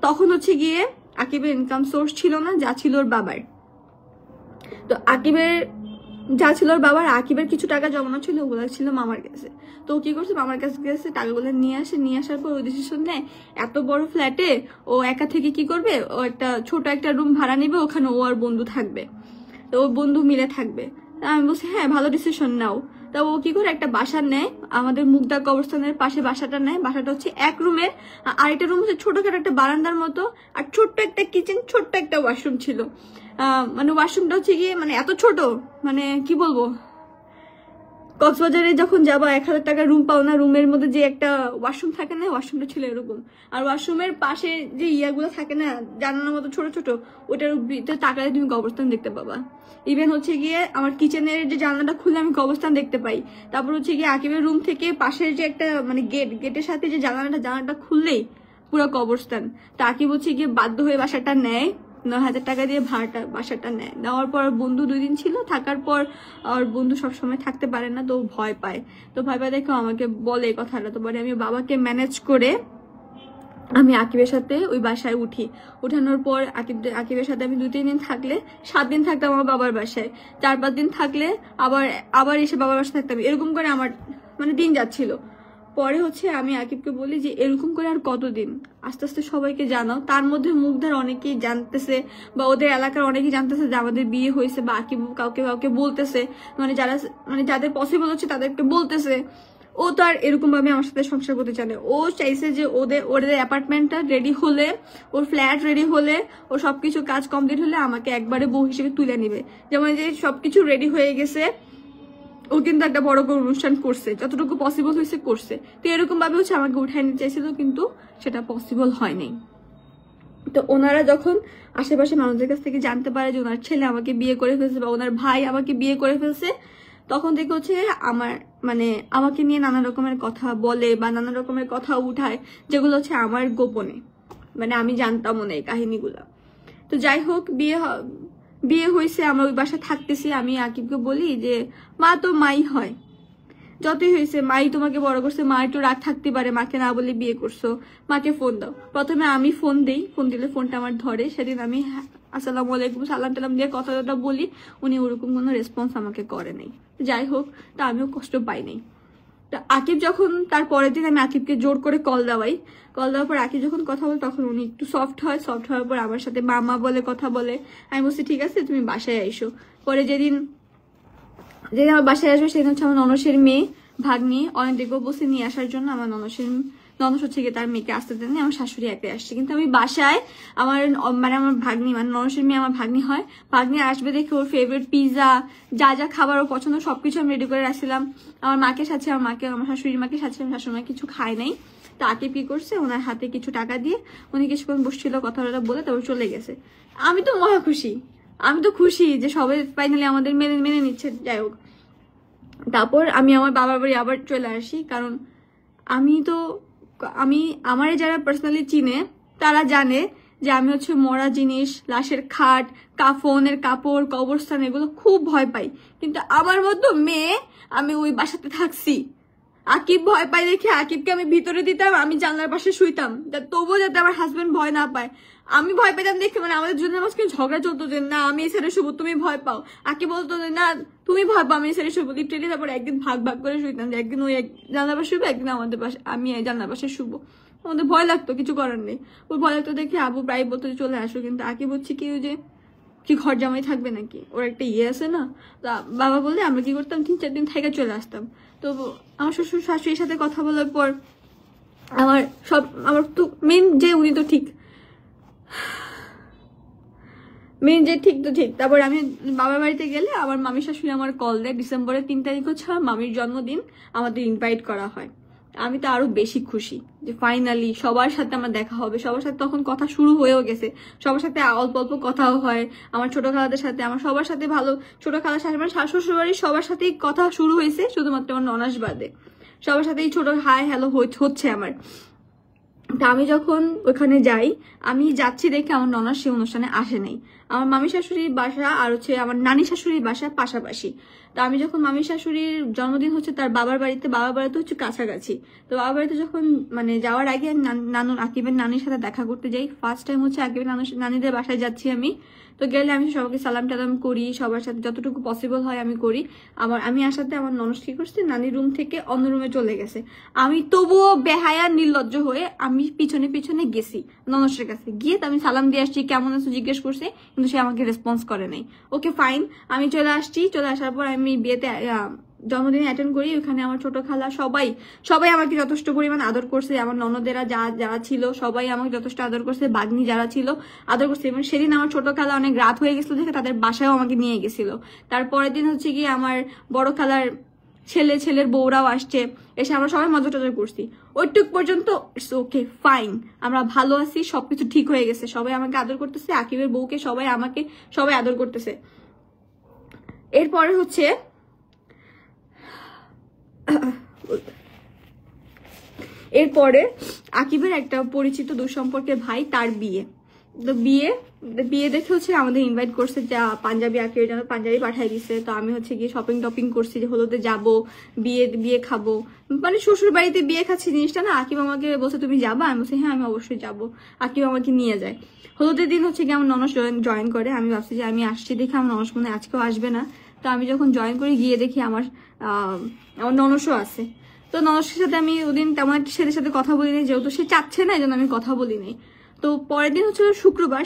তখন হচ্ছে গিয়ে আকিবের ইনকাম সোর্স ছিল না, যা ছিল ওর বাবার। তো আকিবের যা ছিল ওর বাবার, আকিবের কিছু টাকা জমানো ছিল, ওগুলো ছিল মামার কাছে। তো ও কি করছে মামার কাছে গেছে, টাকাগুলো নিয়ে আসার পর ওই ডিসিশন নেয় এত বড় ফ্ল্যাটে ও একা থেকে কি করবে, ও ছোট একটা রুম ভাড়া নিবে, ওখানে ও আর বন্ধু থাকবে, তো ও বন্ধু মিলে থাকবে। আমি বলছি হ্যাঁ ভালো ডিসিশন নাও। তা ও কি করে একটা বাসা নেয়, আমাদের মুগদা কবরস্থানের পাশে বাসাটা নেয়। বাসাটা হচ্ছে এক রুমের, আরেকটা রুম হচ্ছে ছোটখাটো একটা বারান্দার মতো, আর ছোট্ট একটা কিচেন, ছোট্ট একটা ওয়াশরুম ছিল। ওয়াশরুমটা হচ্ছে গিয়ে এত ছোট, কি বলবো, কক্সবাজারে যখন যাবা 1000 টাকা রুম পাও না, রুমের মধ্যে যে একটা ওয়াশরুম থাকে না, ওয়াশরুমটা ছিল এরকম। আর ওয়াশরুমের পাশে যে ইয়াগুলো থাকে না জানানোর মতো ছোট ছোট, ওটার ভিতরে তাকালে তুমি কবরস্থান দেখতে পাবা। ইভেন হচ্ছে গিয়ে আমার কিচেনের যে জানলাটা খুলে আমি কবরস্থান দেখতে পাই। তারপর হচ্ছে গিয়ে আকিবের রুম থেকে পাশের যে একটা গেটের সাথে যে জানালাটা খুললেই পুরো কবরস্থান। তা আকিব হচ্ছে গিয়ে বাধ্য হয়ে বাসাটা নেয়, 9000 টাকা দিয়ে ভাড়াটা বাসাটা নেয়। নেওয়ার পর বন্ধু 2 দিন ছিল, থাকার পর আর বন্ধু সবসময় থাকতে পারে না, তো ভয় পায়। তো ভয় পায় দেখো আমাকে বলে এই কথাটা। তো বলে আমি বাবাকে ম্যানেজ করে আমি আকিবের সাথে ওই বাসায় উঠি। উঠানোর পর আকিবের সাথে আমি 2-3 দিন থাকলে, 7 দিন থাকতাম আমার বাবার বাসায়, 4-5 দিন থাকলে আবার এসে বাবার বাসায় থাকতাম। এরকম করে আমার দিন যাচ্ছিল। পরে হচ্ছে আমি আকিবকে বলি যে এরকম করে আর কতদিন, আস্তে আস্তে সবাইকে জানাও। তার মধ্যে মুগ্ধার অনেকেই জানতেছে, বা ওদের এলাকার অনেকেই জানতেছে যে আমাদের বিয়ে হয়েছে, বা আকিব কাউকে কাউকে বলতেছে, যারা যাদের পসিবল হচ্ছে তাদেরকে বলতেছে। ও ও তো আর এরকম ভাবে আমার সাথে সংসার করতে চায় না। ও চাইছে যে ওদের অ্যাপার্টমেন্টটা রেডি হলে, ওর ফ্ল্যাট রেডি হলে, ওর সবকিছু কাজ কমপ্লিট হলে আমাকে একবারে বউ হিসেবে তুলে নিবে। যেমন যে সবকিছু রেডি হয়ে গেছে, ও কিন্তু একটা বড় করে অনুষ্ঠান করছে, যতটুকু পসিবল হয়েছে করছে। তো এরকম ভাবে হচ্ছে আমাকে উঠায় নিতে চাইছিল, কিন্তু সেটা পসিবল হয়নি। তো ওনারা যখন আশেপাশে মানুষদের কাছ থেকে জানতে পারে যে ওনার ছেলে আমাকে বিয়ে করে ফেলছে বা ওনার ভাই আমাকে বিয়ে করে ফেলছে, তখন থেকে হচ্ছে আমার মানে আমাকে নিয়ে নানা রকমের কথা বলে বা নানা রকমের কথা উঠায়, যেগুলো হচ্ছে আমার গোপনে, মানে আমি জানতামও না এই কাহিনীগুলো। তো যাই হোক, বিয়ে হয়েছে, আমরা ওই বাসায় থাকতেছি। আমি আকিবকে বলি যে মা তো মাই হয়, যতই হয়েছে মাই তোমাকে বড় করছে, মা একটু রাগ থাকতে পারে, মাকে না বলে বিয়ে করছো, মাকে ফোন দাও। প্রথমে আমি ফোন দিই, ফোন দিলে ফোনটা আমার ধরে। সেদিন আমি আসসালামু আলাইকুম সালাম টালাম দিয়ে কথা বলি, উনি ওরকম কোনো রেসপন্স আমাকে করে নাই। যাই হোক, তা আমিও কষ্ট পাই নাই। আকিব যখন তার পরের দিন আমি আকিবকে জোর করে কল দেওয়ার পর আকিব যখন কথা বলে তখন উনি একটু সফট হয়। সফট হওয়ার পর আমার সাথে মামা বলে কথা বলে। আমি বলছি ঠিক আছে, তুমি বাসায় আইসো। পরে যেদিন আমার বাসায় আসবে সেদিন হচ্ছে আমার ননসের মেয়ে ভাগ্নি অনেক দেখবো বসে নিয়ে আসার জন্য। আমার ননস হচ্ছে গিয়ে তার মেয়েকে আসতে দেননি, আমার শাশুড়ি একে আসছে। কিন্তু আমি বাসায় আমার ভাগ্নি মানে ননসের মেয়ে আমার ভাগ্নি হয়, ভাগ্নি আসবে দেখে ওর ফেভারিট পিৎজা যা যা খাবার ওর পছন্দ সবকিছু আমি রেডি করে রাখছিলাম। আমার মাকে সাথে আমার শাশুড়ির মাকে সাথে আমার শাশুড়ি মা কিছু খায় নাই। তো আকিব কি করছে, ওনার হাতে কিছু টাকা দিয়ে উনি কিছুক্ষণ বসছিল, কথা বলে তারপর চলে গেছে। আমি তো মহা খুশি, আমি তো খুশি যে সবাই ফাইনালি আমাদের মেনে নিচ্ছে। যাই হোক, তারপর আমি আমার বাবার বাড়ি আবার চলে আসি, কারণ আমার যারা পার্সোনালি চিনে তারা জানে যে আমি হচ্ছে মরা জিনিস, লাশের খাট, কাফনের কাপড়, কবরস্থান এগুলো খুব ভয় পাই। কিন্তু আমার মতো মেয়ে, আমি ওই বাসাতে থাকছি। আকিব ভয় পাই দেখে আকিবকে আমি ভিতরে দিতাম, আমি জানলার পাশে শুইতাম, তবুও যাতে আমার হাজবেন্ড ভয় না পায়। আমি ভয় পেতাম দেখে মানে আমাদের জন্য মাঝখানে ঝগড়া চলতো যে না আমি এই ছেড়ে শুবো, তুমি ভয় পাও। আকিব বলতো যে না তুমি ভয় পাও, আমি এই ছেড়ে শুবো। লিফটেলি তারপর একদিন ভাগ করে শুইতাম, যে একদিন ওই জানলার পাশে শুবো, একদিন আমাদের পাশে আমি জানলার পাশে শুবো। আমাদের ভয় লাগতো, কিছু করার নেই। ওর ভয় লাগতো দেখে আবু প্রায় বলতো যে চলে আসো। কিন্তু আকিব হচ্ছে কি যে কি ঘর জামাই থাকবে নাকি, ওর একটা আছে না। বাবা বললে আমরা কি করতাম, 3-4 দিন থেকে চলে আসতাম। তো আমার শ্বশুর শাশুড়ির সাথে কথা বলার পর আমার তো মেন যে উনি তো ঠিক, তারপর আমি বাবার বাড়িতে গেলে আমার মামির শাশুড়ি আমার কল দেয়। ডিসেম্বরের 3 তারিখ হচ্ছে আমার মামির জন্মদিন, আমাদের ইনভাইট করা হয়। আমি তো আরো বেশি খুশি যে ফাইনালি সবার সাথে আমার দেখা হবে। সবার সাথে তখন কথা শুরু হয়েও গেছে, সবার সাথে অল্প অল্প কথাও হয়। আমার ছোট খালাদের সাথে, আমার সবার সাথে ভালো, ছোট খালা শ্বশুর বাড়ির সবার সাথেই কথা শুরু হয়েছে, শুধুমাত্র আমার ননাস বাদে সবার সাথেই ছোট হাই হ্যালো হচ্ছে আমার। তা আমি যখন ওখানে যাই, আমি যাচ্ছি দেখে আমার ননাস সেই অনুষ্ঠানে আসে নাই। আমার মামি শাশুড়ির বাসা আর হচ্ছে আমার নানি শাশুড়ির বাসা পাশাপাশি। তো আমি যখন মামি শাশুড়ির জন্মদিন হচ্ছে তার বাবার বাড়িতে হচ্ছে কাছাকাছি। তো বাবার বাড়িতে যখন মানে যাওয়ার আগে আমি আকিবের নানির সাথে দেখা করতে যাই। ফার্স্ট টাইম হচ্ছে আকিবের নানিদের বাসায় যাচ্ছি আমি। তো গেলে আমি সবাইকে সালাম টালাম করি, সবার সাথে যতটুকু পসিবল হয় আমি করি। আমি আসাতে আমার ননস কি করছে, নানির রুম থেকে অন্য রুমে চলে গেছে। আমি তবুও বেহায়া নির্লজ্জ হয়ে আমি পিছনে পিছনে গেছি ননসের কাছে, গিয়ে আমি সালাম দিয়ে আসছি, কেমন আছো জিজ্ঞেস করছে, কিন্তু সে আমাকে রেসপন্স করে নাই। ওকে ফাইন, আমি চলে আসছি। চলে আসার পর আমি বিয়েতে জন্মদিনে অ্যাটেন্ড করি। ওখানে আমার ছোট খালা সবাই আমাকে যথেষ্ট পরিমাণ আদর করছে। আমার ননদেরা যারা ছিল সবাই আমাকে যথেষ্ট আদর করছে, ভাগ্নি যারা ছিল আদর করছে। এবং সেদিন আমার ছোট খালা অনেক রাত হয়ে গেছিল দেখে তাদের বাসায়ও আমাকে নিয়ে গেছিল। তারপরের দিন হচ্ছে কি আমার বড় খালার ছেলের বউরাও আসছে, এসে আমরা সবাই মজা টজা করছি। ওইটুক পর্যন্ত ইটস ওকে ফাইন, আমরা ভালো আছি, সবকিছু ঠিক হয়ে গেছে। সবাই আমাকে আদর করতেছে, আকিবের বউকে সবাই আদর করতেছে। এরপরে হচ্ছে আকিবের একটা পরিচিত দুঃসম্পর্কের ভাই, তার বিয়ে। তো বিয়ে দেখে হচ্ছে আমাদের ইনভাইট করছে, যা পাঞ্জাবি আকিবের জন্য পাঞ্জাবি পাঠাই দিছে। তো আমি হচ্ছে গিয়ে শপিং করছি যে হলুদে যাবো, বিয়ে খাবো, মানে শ্বশুর বাড়িতে বিয়ে খাচ্ছি জিনিসটা না। আকিব আমাকে বলছে তুমি যাবা, আমি বলছি হ্যাঁ আমি অবশ্যই যাবো। আকিব আমাকে নিয়ে যায়। হলুদের দিন হচ্ছে গিয়ে আমার ননস জয়েন করে। আমি ভাবছি যে আমি আসছি দেখে আমার ননস মনে আজকেও আসবে না। তো আমি যখন জয়েন করি, গিয়ে দেখি আমার ননসও আছে। তো ননসের সাথে আমি ওদিন তেমন একটা ছেলের সাথে কথা বলিনি, যেহেতু সে চাচ্ছে না, এই জন্য আমি কথা বলিনি। তো পরের দিন হচ্ছে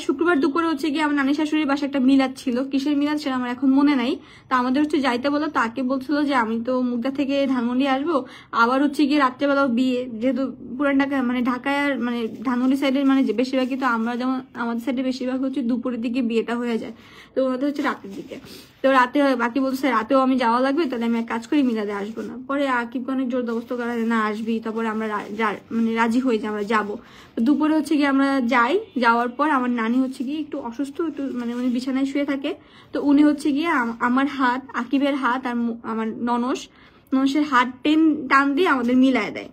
শুক্রবার দুপুরে হচ্ছে গিয়ে আমার নানি শাশুড়ির বাসায় একটা মিলাদ ছিল। কিসের মিলাদ সেটা আমার এখন মনে নাই। তো আমাদের হচ্ছে যাইতে বলো, তাকে বলছিল যে আমি তো মুগদা থেকে ধানমন্ডি আসবো, আবার হচ্ছে গিয়ে রাত্রেবেলাও বিয়ে, যেহেতু পুরান ঢাকা মানে ঢাকায় আর মানে ধানমন্ডি সাইডের মানে বেশিরভাগই তো আমরা যেমন আমাদের সাইডে বেশিরভাগ হচ্ছে দুপুরের দিকে বিয়েটা হয়ে যায়, তো ওনাদের হচ্ছে রাতের দিকে। তো রাতে বাকি বলছে রাতেও আমি যাওয়া লাগবে, তাহলে আমি এক কাজ করি মিলাদে আসবো না। পরে আকিবকে অনেক জোর দবস্ত করা না আসবি, তারপরে আমরা মানে রাজি হয়ে যে আমরা যাবো। দুপুরে হচ্ছে গিয়ে আমরা যাই, যাওয়ার পর আমার নানি হচ্ছে গিয়ে একটু অসুস্থ, একটু মানে উনি বিছানায় শুয়ে থাকে। তো উনি হচ্ছে গিয়ে আমার হাত, আকিবের হাত আর আমার ননসের হাত টান দিয়ে আমাদের মিলায় দেয়।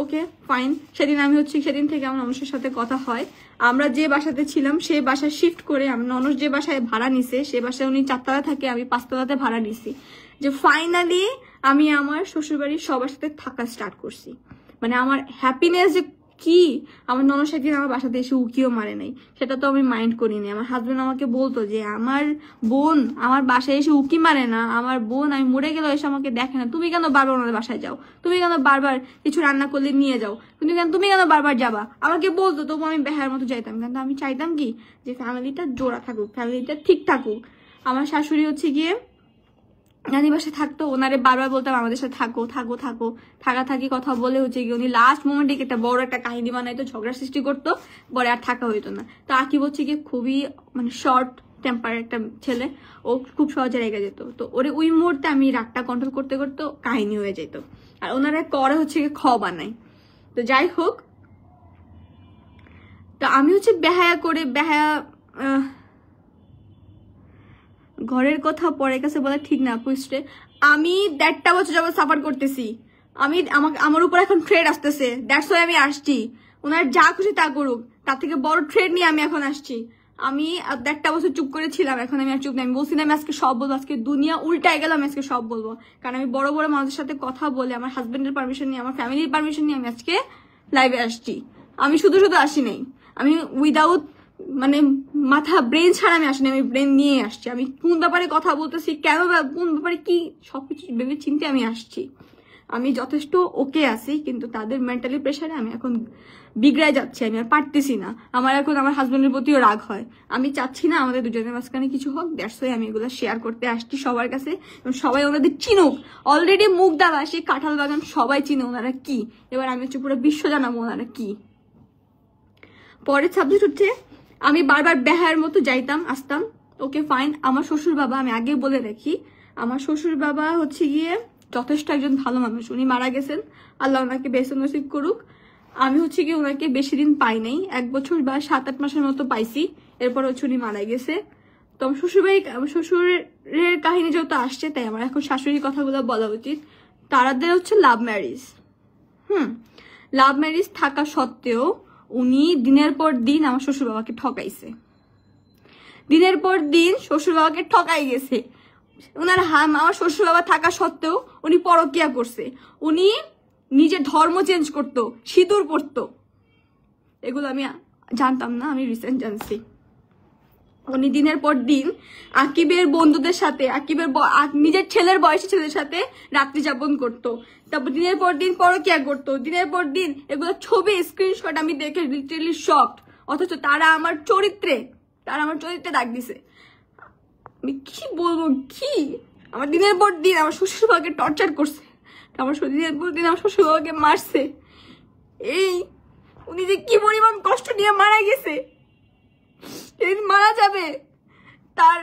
Okay fine. সেদিন থেকে আমার ননসের সাথে কথা হয়। আমরা যে বাসাতে ছিলাম সেই বাসা শিফট করে ননস যে বাসায় ভাড়া নিছে সে বাসায় উনি 4 তলা থাকে, আমি 5 তলাতে ভাড়া নিছি। যে ফাইনালি আমি আমার শ্বশুরবাড়ির সবার সাথে থাকা স্টার্ট করছি। মানে আমার হ্যাপিনেস যে কি, আমার ননস একদিন আমার বাসাতে এসে উকিও মারে নাই, সেটা তো আমি মাইন্ড করিনি। আমার হাজবেন্ড আমাকে বলতো যে আমার বোন আমার বাসায় এসে উকি মারে না, আমার বোন আমি মরে গেলেও এসে আমাকে দেখে না, তুমি কেন বারবার ওনাদের বাসায় যাও, তুমি কেন বারবার কিছু রান্না করলে নিয়ে যাও, তুমি কেন বারবার যাবা, আমাকে বলতো। তবু আমি বেহার মতো যাইতাম, কিন্তু আমি চাইতাম কি যে ফ্যামিলিটা জোড়া থাকুক, ফ্যামিলিটা ঠিক থাকুক। আমার শাশুড়ি হচ্ছে গিয়ে নানি বাসায় থাকতো, ওনারে বারবার বলতাম আমাদের সাথে থাকো থাকো থাকো, থাকি কথা বলে হচ্ছে কি উনি লাস্ট মোমেন্টে একটা বড় একটা কাহিনী বানাইতো, ঝগড়া সৃষ্টি করতো, পরে আর থাকা হইতো না। তো আকিব হচ্ছে গিয়ে খুবই মানে শর্ট টেম্পার একটা ছেলে, ও খুব সহজে রেগে যেত। তো ওরে ওই মুহূর্তে আমি রাগটা কন্ট্রোল করতে করতে কাহিনী হয়ে যেত। আর ওনারা করে হচ্ছে গিয়ে বানাই। তো যাই হোক, তো আমি হচ্ছে বেহায়া ঘরের কথা পরের কাছে বলা ঠিক না পুষ্টে। আমি 1.5 বছর যাবত সাফার করতেছি, আমার উপর এখন ট্রেড আসতেছে, দ্যাটস ওয়াই আমি আসছি। ওনার যা খুশি তা করুক, তার থেকে বড় ট্রেড নিয়ে আমি এখন আসছি। আমি 1.5 বছর চুপ করেছিলাম, এখন আমি আর চুপ নেই। আমি বলছি না আমি আজকে সব বলবো, আজকে দুনিয়া উল্টায় গেল, আমি আজকে সব বলবো। কারণ আমি বড় বড় মানুষের সাথে কথা বলে আমার হাজবেন্ডের পারমিশন নিয়ে, আমার ফ্যামিলির পারমিশন নিয়ে আমি আজকে লাইভে আসছি। আমি শুধু আসি নাই, আমি উইদাউট মানে মাথা ব্রেন ছাড়া আমি আসিনি, আমি ব্রেন নিয়ে আসছি। আমি কোন ব্যাপারে কথা বলতেছি, কেন কোন ব্যাপারে কি, সবকিছু ভেবে চিন্তে আমি আসছি। আমি যথেষ্ট ওকে আছি, কিন্তু তাদের মেন্টালি প্রেশারে আমি এখন বিগড়ায় যাচ্ছি, আমি আর পারতেছি না। আমার এখন আমার হাজবেন্ডের প্রতিও রাগ হয়। আমি চাচ্ছি না আমাদের দুজনের মাঝখানে কিছু হোক, দ্যাটস ওয়াই আমি এগুলো শেয়ার করতে আসছি সবার কাছে, এবং সবাই ওনাদের চিনুক। অলরেডি মুগদাবাসী, কাঁঠাল বাগান সবাই চিনে ওনারা কি। এবার আমি হচ্ছে পুরো বিশ্ব জানাবো ওনারা কি। পরের সাবজেক্ট হচ্ছে আমি বারবার বেহায়ের মতো যাইতাম আসতাম। Okay fine. আমার শ্বশুর বাবা, আমি আগে বলে রাখি, আমার শ্বশুর বাবা হচ্ছে গিয়ে যথেষ্ট একজন ভালো মানুষ। উনি মারা গেছেন, আল্লাহ ওনাকে বেঁচে নসিব করুক। আমি হচ্ছে গিয়ে ওনাকে বেশি দিন পাই নাই, 1 বছর বা 7-8 মাসের মতো পাইছি। এরপর হচ্ছে উনি মারা গেছে। তো আমার শ্বশুরের কাহিনী যেহেতু আসছে, তাই আমার এখন শাশুড়ির কথাগুলো বলা উচিত। তারাদের হচ্ছে লাভ ম্যারেজ। লাভ ম্যারেজ থাকা সত্ত্বেও উনি দিনের পর দিন আমার শ্বশুর বাবাকে ঠকাইছে, দিনের পর দিন শ্বশুর বাবাকে ঠকাই গেছে। ওনার আমার শ্বশুর বাবা থাকা সত্ত্বেও উনি পরকিয়া করছে, উনি নিজের ধর্ম চেঞ্জ করতো, সিঁদুর পরতো। এগুলো আমি জানতাম না, আমি রিসেন্ট জানছি। উনি দিনের পর দিন আকিবের বন্ধুদের সাথে, নিজের ছেলের বয়সী ছেলের সাথে রাত্রি যাপন করতো, তারপর দিনের পর দিন পরকিয়া করতো, দিনের পর দিন। এগুলো ছবি স্ক্রিনশট আমি দেখে লিটারালি শকড। অথচ তারা আমার চরিত্রে দাগ দিছে। আমি কি বলবো, কি আমার দিনের পর দিন আমার শ্বশুর বাবাকে টর্চার করছে, আমার দিনের পর দিন আমার শ্বশুর বাবাকে মারছে। উনি যে কি পরিমাণ কষ্ট নিয়ে মারা গেছে, যেদিন মারা যাবে তার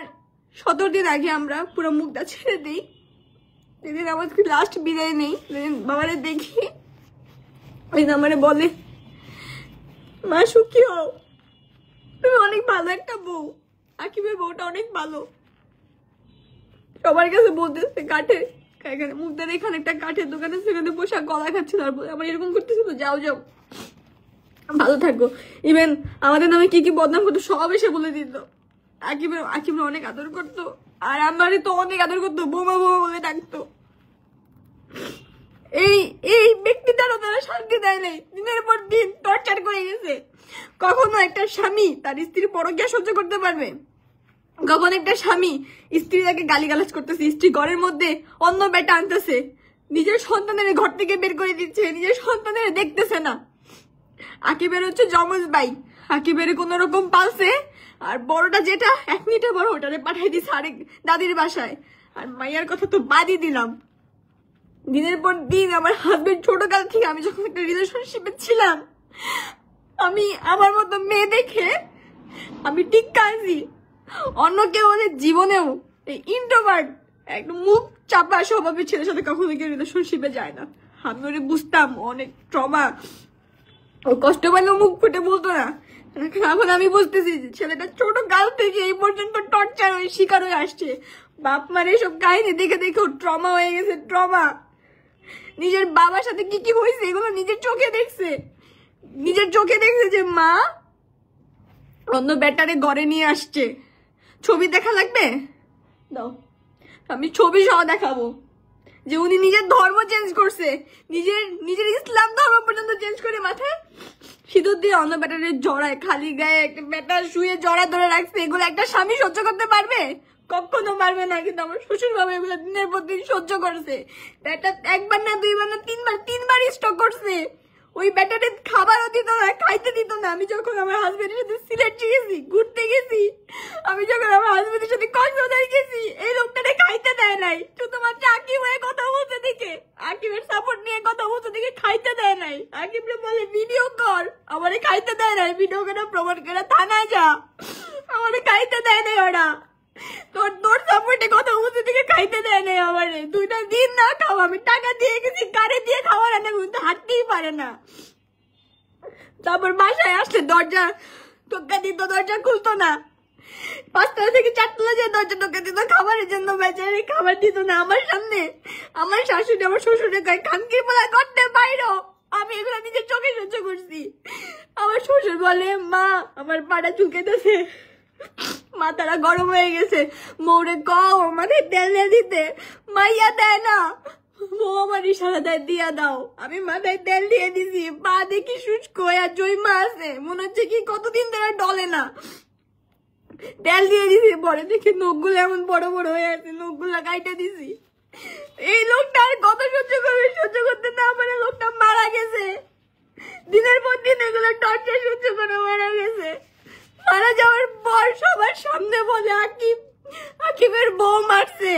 17 দিন আগে আমরা পুরো মুখটা ছেড়ে দিই। যেদিন আমাকে লাস্ট বিদায় নেই, যেদিন বাবারে দেখি, ওই আমারে বলে মা সুখী হও, তুমি অনেক ভালো একটা বউ। আকিবের বউটা অনেক ভালো, সবার কাছে বলতেছে। এখানে মুখদার এখানে একটা কাঠের দোকানে সেখানে বসে কলা খাচ্ছে, তারপরে আমার এরকম করতেছিল, যাও ভালো থাকো। ইভেন আমাদের নামে কি কি বদনাম করতো সব এসে বলে দিত। আকিবের অনেক আদর করতো, আর আমারই তো অনেক আদর করতো, বোমা বলে ডাকতো। এই ব্যক্তিটারও তারা শান্তি দেয় নাই, দিনের পর দিন টর্চার করে গেছে। কখনো একটা স্বামী তার স্ত্রী পরকিয়া সহ্য করতে পারবে? কখন একটা স্বামী স্ত্রীটাকে গালিগালাজ করতেছে, স্ত্রী ঘরের মধ্যে অন্য বেটা আনতেছে, নিজের সন্তানের ঘর থেকে বের করে দিচ্ছে, নিজের সন্তানের দেখতেছে না। আকিবের হচ্ছে যমজ ভাই, আকিবের কোন রকম পালছে, আর বড়টা যেটা 1 মিনিটের বড় ওটারে পাঠাই দিছে আরেক দাদির বাসায়। আর মাইয়ার কথা তো বাদই দিলাম। দিনের পর দিন আমার হাজবেন্ড ছোটকাল থেকে, আমি যখন একটা রিলেশনশিপে ছিলাম, আমি আমার মতো মেয়ে দেখে আমি টিক্কা আছি। অন্য কেউ ওদের জীবনেও এই ইন্ট্রোভার্ট একদম মুখ চাপা স্বভাবের ছেলের সাথে কখনো কেউ রিলেশনশিপে যায় না। আমি ওরে বুঝতাম অনেক ট্রমা, ও কষ্ট পাইলেও মুখ ফুটে বলতো না। এখন আমি বুঝতেছি ছেলেটা ছোট কাল থেকে এই পর্যন্ত টর্চার হয়ে শিকার হয়ে আসছে। বাপ মার এসব কাহিনী দেখে দেখে ট্রমা হয়ে গেছে, ট্রমা। নিজের বাবার সাথে কি কি হয়েছে এগুলো নিজের চোখে দেখছে, নিজের চোখে দেখছে যে মা অন্য ব্যাটারে ঘরে নিয়ে আসছে। ছবি দেখা লাগবে দাও, আমি ছবি সহ দেখাবো যে উনি নিজের ধর্ম চেঞ্জ করছে, নিজের ইসলাম ধর্ম পর্যন্ত চেঞ্জ করে মাথায় সিঁদুর দিয়ে অন্য ব্যাটারে জড়ায়, খালি গায়ে একটা ব্যাটা শুয়ে জড়া ধরে রাখছে। এগুলো একটা স্বামী সহ্য করতে পারবে? কখনো পারবে না। কিন্তু আমার শ্বশুর বাবা এগুলো দিনের পর দিন সহ্য করছে। ব্যাটা একবার না, দুইবার না, তিনবার স্টক করছে। ওই ব্যাটারে খাবারও দিত না, খাইতে দিত না। আমি যখন আমার হাজবেন্ডের সাথে সিলেট গেছি, ঘুরতে গেছি, আমি যখন আমার হাজবেন্ডের সাথে কক্সবাজার গেছি, এই লোকটারে খাইতে দেয় নাই। শুধুমাত্র আকিব হয়ে কথা বলতে দেখে, আকিবের সাপোর্ট নিয়ে কথা বলতে দেখে খাইতে দেয় নাই। আকিবরে বলে ভিডিও কর, আমারে খাইতে দেয় নাই। ভিডিও করে প্রমাণ করে থানায় যা, আমারে খাইতে দেয় নাই ওরা। তোর সাপোর্টে কথা বলতে দেখে খাইতে দেয় নাই আমারে। 2টা দিন না খাও, আমি টাকা দিয়ে গেছি, গাড়ি দিয়ে খাওয়ার আনে, কিন্তু হাঁটতেই পারে না। তারপর বাসায় আসলে দরজা টোকা দিত, দরজা খুলতো না। 5তলা থেকে 4তলা যে দরজা টোকা দিত খাবারের জন্য, বেচারি খাবার দিত না আমার সামনে। আমার শাশুড়ি আমার শ্বশুরে কয় খানকি বলা করতে বাইরো। আমি এগুলো নিজের চোখে সহ্য করছি। আমার শ্বশুর বলে মা আমার পাটা চুলকেতেছে, মাথাটা গরম হয়ে গেছে, মৌরে কও মাথায় তেল দিয়ে দিতে। মাইয়া দেয় না, ও আমার ইশারা দেয় দিয়া দাও। আমি মাথায় তেল দিয়ে দিছি, পা দেখি শুষ্ক আর জৈমা আছে, মনে হচ্ছে কি কতদিন ধরে ডলে না। তেল দিয়ে দিছি, পরে দেখি নখগুলো এমন বড় বড় হয়ে আছে, নখগুলো কাইটে দিছি। এই লোকটা আর কত সহ্য করবে, সহ্য করতে না পারে লোকটা মারা গেছে। দিনের পর দিন এগুলো টর্চার সহ্য করে মারা গেছে। মারা যাওয়ার পর সবার সামনে বলে আকিবের বউ মারছে,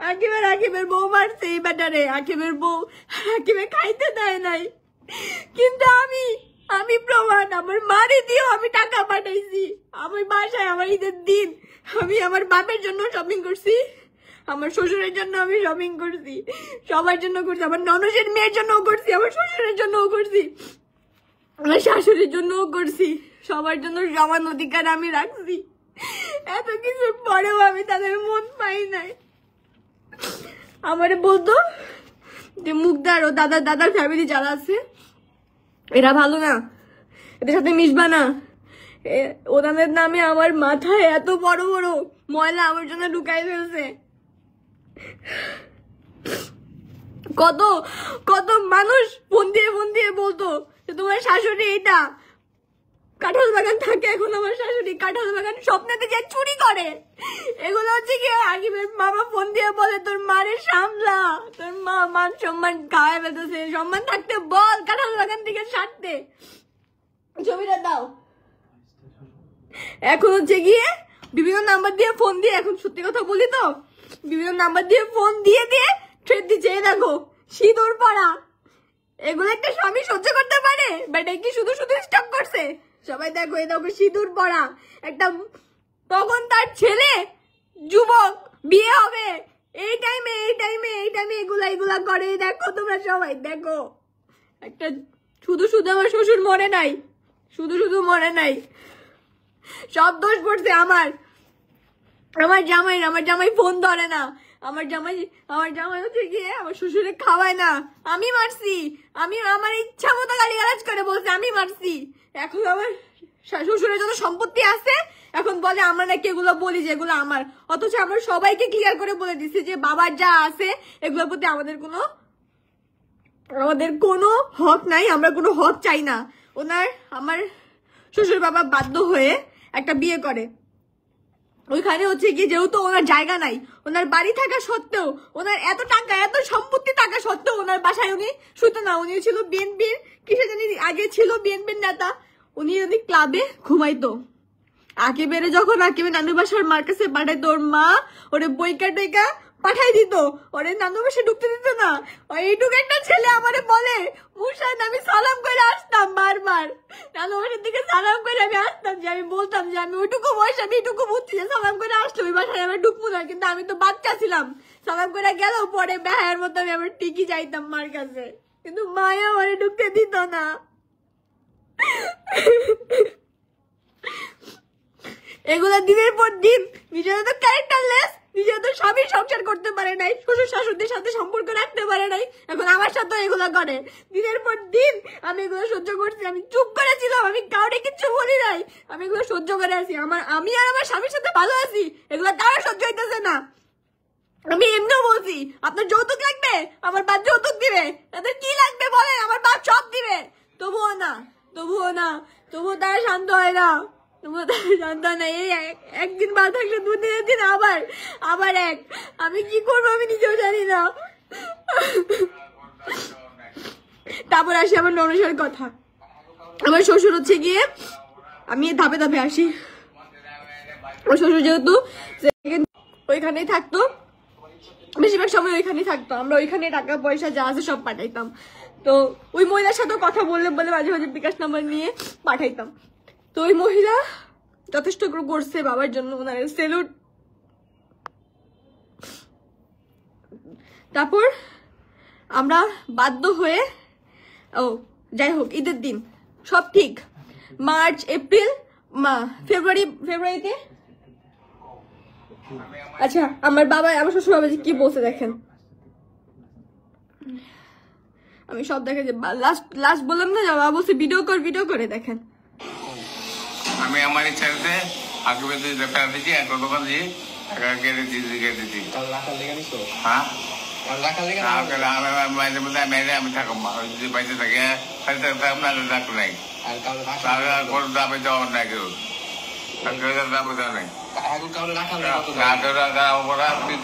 আকিবের বউ মারছে এই ব্যাটারে। আকিবের বউ আকিবে খাইতে দেয় নাই। কিন্তু আমি প্রমাণ, আমার মারে দিয়েও আমি টাকা পাঠাইছি। আমার বাসায় আমার ঈদের দিন আমি আমার বাপের জন্য শপিং করছি, আমার শ্বশুরের জন্য আমি শপিং করছি, সবার জন্য করছি, আমার ননসের মেয়ের জন্যও করছি, আমার শ্বশুরের জন্যও করছি, আমার শাশুড়ির জন্যও করছি। সবার জন্য সমান অধিকার আমি রাখছি। এত কিছুর পরেও আমি তাদের মন পাই নাই। আমারে বলতো যে মুখদার ও দাদার ফ্যামিলি যারা আছে এরা ভালো না, এদের সাথে মিশবা না। ওদের নামে আমার মাথায় এত বড় বড় ময়লা আবর্জনা ঢুকাই ফেলছে। কত কত মানুষ ফোন দিয়ে বলতো যে তোমার শাশুড়ি এটা কাঁঠাল বাগান থাকে, এখন আমার শাশুড়ি কাঁঠাল বাগান স্বপ্নেতে যে চুরি করে। এগুলো হচ্ছে কি আকিবের বাবা ফোন দিয়ে বলে তোর মারে সামলা, তোর মা মান সম্মান খাওয়াই ফেলতেছে, সম্মান থাকতে বল কাঁঠাল বাগান থেকে ছাড়তে। ছবিটা দাও। এখন হচ্ছে গিয়ে বিভিন্ন নাম্বার দিয়ে ফোন দিয়ে, এখন সত্যি কথা বলি তো, বিভিন্ন নাম্বার দিয়ে ফোন দিয়ে থ্রেড দিচ্ছে, দেখো সিঁদুর পড়া। এগুলো একটা স্বামী সহ্য করতে পারে? বাট কি শুধু স্টক করছে? সবাই দেখো এই দেখো সিঁদুর পড়া একটা, তখন তার ছেলে যুবক বিয়ে হবে এই টাইমে এগুলা করে। দেখো তোমরা সবাই দেখো, একটা শুধু আমার শ্বশুর মরে নাই, শুধু মরে নাই, সব দোষ পড়ছে আমার জামাই ফোন ধরে না, আমার জামাই হচ্ছে গিয়ে আমার শ্বশুরে খাওয়ায় না, আমি মারছি, আমার ইচ্ছা মতো গালিগালাজ করে বলছে আমি মারছি। এখন আমার শ্বশুরের যত সম্পত্তি আছে এখন বলে আমরা নাকি এগুলো বলি যে এগুলো আমার, অথচ আমরা সবাইকে ক্লিয়ার করে বলে দিচ্ছি যে বাবার যা আছে এগুলোর প্রতি আমাদের কোনো হক নাই, আমরা কোনো হক চাই না। আমার শ্বশুর বাবা বাধ্য হয়ে একটা বিয়ে করে, ওইখানে হচ্ছে কি যেহেতু ওনার জায়গা নাই, ওনার বাড়ি থাকা সত্ত্বেও, ওনার এত টাকা এত সম্পত্তি থাকা সত্ত্বেও ওনার বাসায় উনি শুতো না। উনি ছিল বিএনপির কিসে জানি আগে ছিল বিএনপির নেতা, উনি যদি ক্লাবে ঘুমাইতো, আকিবের যখন আকিবের নানু বাসার মার কাছে পাঠাইতো, ওর মা ওরে বইকা টেকা পাঠাই দিত, ওরে নানু বাসা ঢুকতে দিত না। এইটুকু একটা ছেলে আমারে বলে মুশান, আমি সালাম করে আসতাম বারবার, নানু বাসার দিকে সালাম করে আমি আসতাম, যে আমি বলতাম যে আমি ওইটুকু বয়স, আমি এইটুকু বুঝছি যে সালাম করে আসলে ওই বাসায় আমি ঢুকবো না, কিন্তু আমি তো বাচ্চা ছিলাম। সালাম করে গেল, পরে বেহায়ের মতো আমি আবার ঠিকই যাইতাম মার কাছে, কিন্তু মায়া আমারে ঢুকতে দিত না। এগুলা দিনের পর দিন নিজেরা তো ক্যারেক্টারলেস, নিজেরা তো সবই সংসার করতে পারে নাই, শ্বশুর শাশুড়ির সাথে সম্পর্ক রাখতে পারে নাই, এখন আমার সাথে এগুলা করে। দিনের পর দিন আমি এগুলো সহ্য করছি, আমি চুপ করেছিলাম, আমি কাউরে কিচ্ছু বলি নাই, আমি এগুলো সহ্য করে আছি। আমি আর আমার স্বামীর সাথে ভালো আছি, এগুলো কারো সহ্য হইতেছে না। আমি এমনিও বলছি, আপনার যৌতুক লাগবে, আমার বাপ যৌতুক দিবে, তাদের কি লাগবে বলেন, আমার বাপ সব দিবে, তবুও না, তবুও তারা শান্ত হয় না, এই একদিন ভালো থাকলে দুদিনের দিন আবার এক। আমি কি করবো আমি নিজেও জানি না। তারপর আসি আমার ননসের কথা। আমার শ্বশুর হচ্ছে গিয়ে, আমি ধাপে ধাপে আসি। আমার শ্বশুর যেহেতু ওইখানেই থাকতো, বেশিরভাগ সময় ওইখানেই থাকতো, আমরা ওইখানে টাকা পয়সা যা আছে সব পাঠাইতাম। তো ওই মহিলার সাথে কথা বলে মাঝে মাঝে বিকাশ নাম্বার নিয়ে পাঠাইতাম। তো ওই মহিলা যথেষ্ট করছে বাবার জন্য, ওনার সেলুট। তারপর আমরা বাধ্য হয়ে, যাই হোক, ঈদের দিন সব ঠিক, মার্চ এপ্রিল ফেব্রুয়ারিতে, আচ্ছা আমার শ্বশুর বাবা কি বলছে দেখেন, আমি সব দেখে যে লাস্ট বললাম না, বাবা বলছে ভিডিও করে দেখেন। আমি আমার ইচ্ছাতে আগে দোকান দিচ্ছি, এক দোকান দিয়ে দিচ্ছি। হ্যাঁ, মাঝে মধ্যে আমি থাকবো, যদি বাড়িতে থাকে আপনার ডাক্তার নাই, কোনো দামে দেওয়ার নাই, কেউ দামে দেওয়া নাই।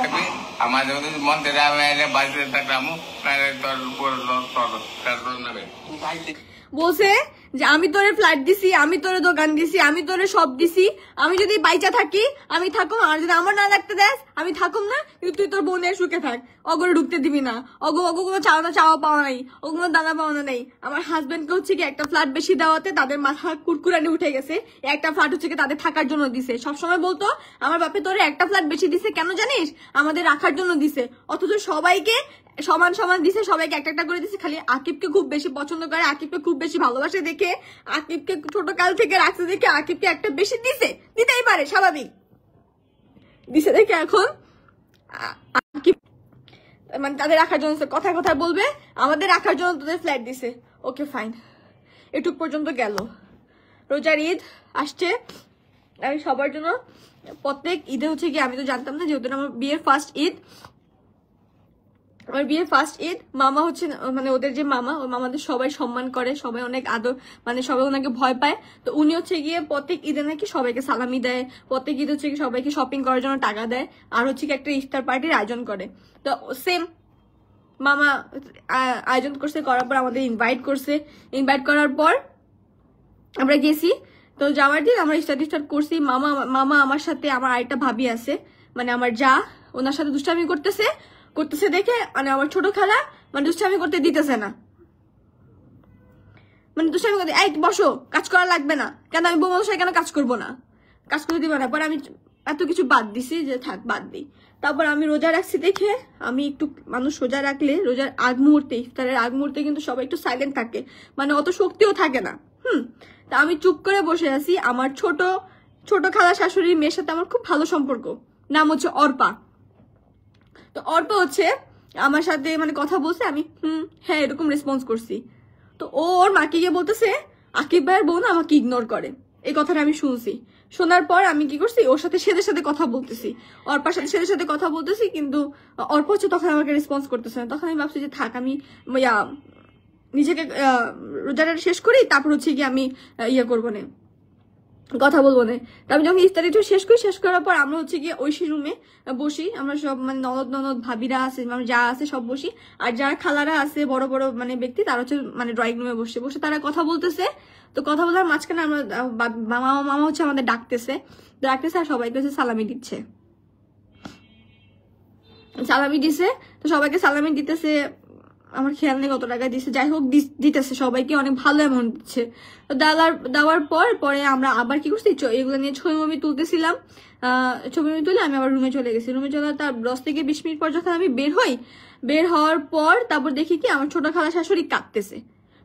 থাকবি আমার মন্দিরে আমি বাড়িতে থাকলাম, বলছে যে আমি তোরে ফ্ল্যাট দিছি, আমি তোরে দোকান দিছি, আমি তোরে সব দিছি, আমি যদি বাইচা থাকি আমি থাকুম, আর যদি আমার না লাগতে দেয় আমি থাকুম না, কিন্তু তুই তোর বোনের সুখে থাক, অগরে ঢুকতে দিবি না, কোনো চাওয়া পাওয়া নাই, ওগুলো দানা পাওয়া নাই। আমার হাজবেন্ডকে হচ্ছে কি একটা ফ্ল্যাট বেশি দেওয়াতে তাদের মাথা কুরকুরানি উঠে গেছে, একটা ফ্ল্যাট হচ্ছে কি তাদের থাকার জন্য দিছে। সবসময় বলতো আমার বাপে তোরে একটা ফ্ল্যাট বেশি দিছে কেন জানিস, আমাদের রাখার জন্য দিছে, অথচ সবাইকে সমান সমান দিছে, সবাইকে একটা একটা করে দিছে, খালি আকিবকে খুব বেশি পছন্দ করে, আকিবকে খুব বেশি ভালোবাসে দেখে, আকিবকে ছোট কাল থেকে রাখছে দেখে আকিবকে একটা বেশি দিছে, দিতেই পারে স্বাভাবিক, দিছে দেখে এখন আকিব মানে তাদের রাখার জন্য কথা বলবে, আমাদের রাখার জন্য তোদের ফ্ল্যাট দিছে। ওকে ফাইন, এটুক পর্যন্ত গেল। রোজার ঈদ আসছে, আমি সবার জন্য প্রত্যেক ঈদে হচ্ছে কি, আমি তো জানতাম না যেহেতু আমার বিয়ের ফার্স্ট ঈদ, মামা হচ্ছে মানে ওদের যে মামা, ওই মামাদের সবাই সম্মান করে, সবাই অনেক আদর, মানে সবাই ওনাকে ভয় পায়। তো উনি হচ্ছে গিয়ে প্রত্যেক ঈদে নাকি সবাইকে সালামি দেয়, প্রত্যেক ঈদ হচ্ছে কি সবাইকে শপিং করার জন্য টাকা দেয়, আর হচ্ছে কি একটা ইফতার পার্টির আয়োজন করে। তো সেম মামা আয়োজন করছে, করার পর আমাদের ইনভাইট করার পর আমরা গেছি। তো যাওয়ার দিন আমরা স্টার্ট করছি, মামা আমার সাথে, আমার আরেকটা ভাবি আছে মানে আমার যা, ওনার সাথে দুষ্টামি করতেছে দেখে মানে আমার ছোট খালা মানে দুষ্টামি করতে দিতেছে না, মানে দুষ্টামি করতে, এই বসো, কাজ করা লাগবে না, কেন আমি বউ কেন কাজ করবো না, কাজ করে দিবে না। পরে আমি এত কিছু বাদ দিছি যে থাক বাদ দিই। তারপর আমি রোজা রাখছি দেখে, আমি একটু, মানুষ রোজা রাখলে রোজার আগ মুহূর্তে, ইফতারের আগ মুহূর্তে কিন্তু সবাই একটু সাইলেন্ট থাকে, মানে অত শক্তিও থাকে না। তা আমি চুপ করে বসে আছি। আমার ছোট খালা শাশুড়ির মেয়ের সাথে আমার খুব ভালো সম্পর্ক, নাম হচ্ছে অর্পা। তো অর্পা হচ্ছে আমার সাথে মানে কথা বলছে, আমি হ্যাঁ এরকম রেসপন্স করছি। তো ওর মাকে গিয়ে বলতেছে আকিব ভাইয়ের বোন আমাকে ইগনোর করে, এই কথাটা আমি শুনছি। শোনার পর আমি কি করছি, ওর সাথে সাথে কথা বলতেছি, অর্পার সাথে কথা বলতেছি, কিন্তু অর্পা হচ্ছে তখন আমাকে রেসপন্স করতেছে না। তখন আমি ভাবছি যে থাক, আমি নিজেকে রোজাটা শেষ করি, তারপর হচ্ছে কি আমি করবো না, কথা বলবো না। আমি যখন ইফতারিটা শেষ করার পর আমরা হচ্ছে গিয়ে ঐশী রুমে বসি, আমরা সব মানে ননদ ভাবিরা আছে, মানে যা আছে সব বসি, আর যারা খালারা আছে বড় বড় মানে ব্যক্তি, তারা হচ্ছে মানে ড্রয়িং রুমে বসে তারা কথা বলতেছে। তো কথা বলার মাঝখানে আমরা মামা হচ্ছে আমাদের ডাকতেছে আর সবাইকে হচ্ছে সালামি দিচ্ছে, তো সবাইকে সালামি দিতেছে। আমার খেয়াল নেই কত টাকা দিচ্ছে, যাই হোক দিতেছে সবাইকে, অনেক ভালো অ্যামাউন্ট দিচ্ছে। তো দেওয়ার পরে আমরা আবার কি করছি, এগুলো নিয়ে ছবি তুলতেছিলাম। ছবি তুলে আমি আবার রুমে চলে গেছি। রুমে চলে তার 10 থেকে 20 মিনিট পর যখন আমি বের হওয়ার পর তারপর দেখি কি আমার ছোট খালা শাশুড়ি কাঁদতেছে।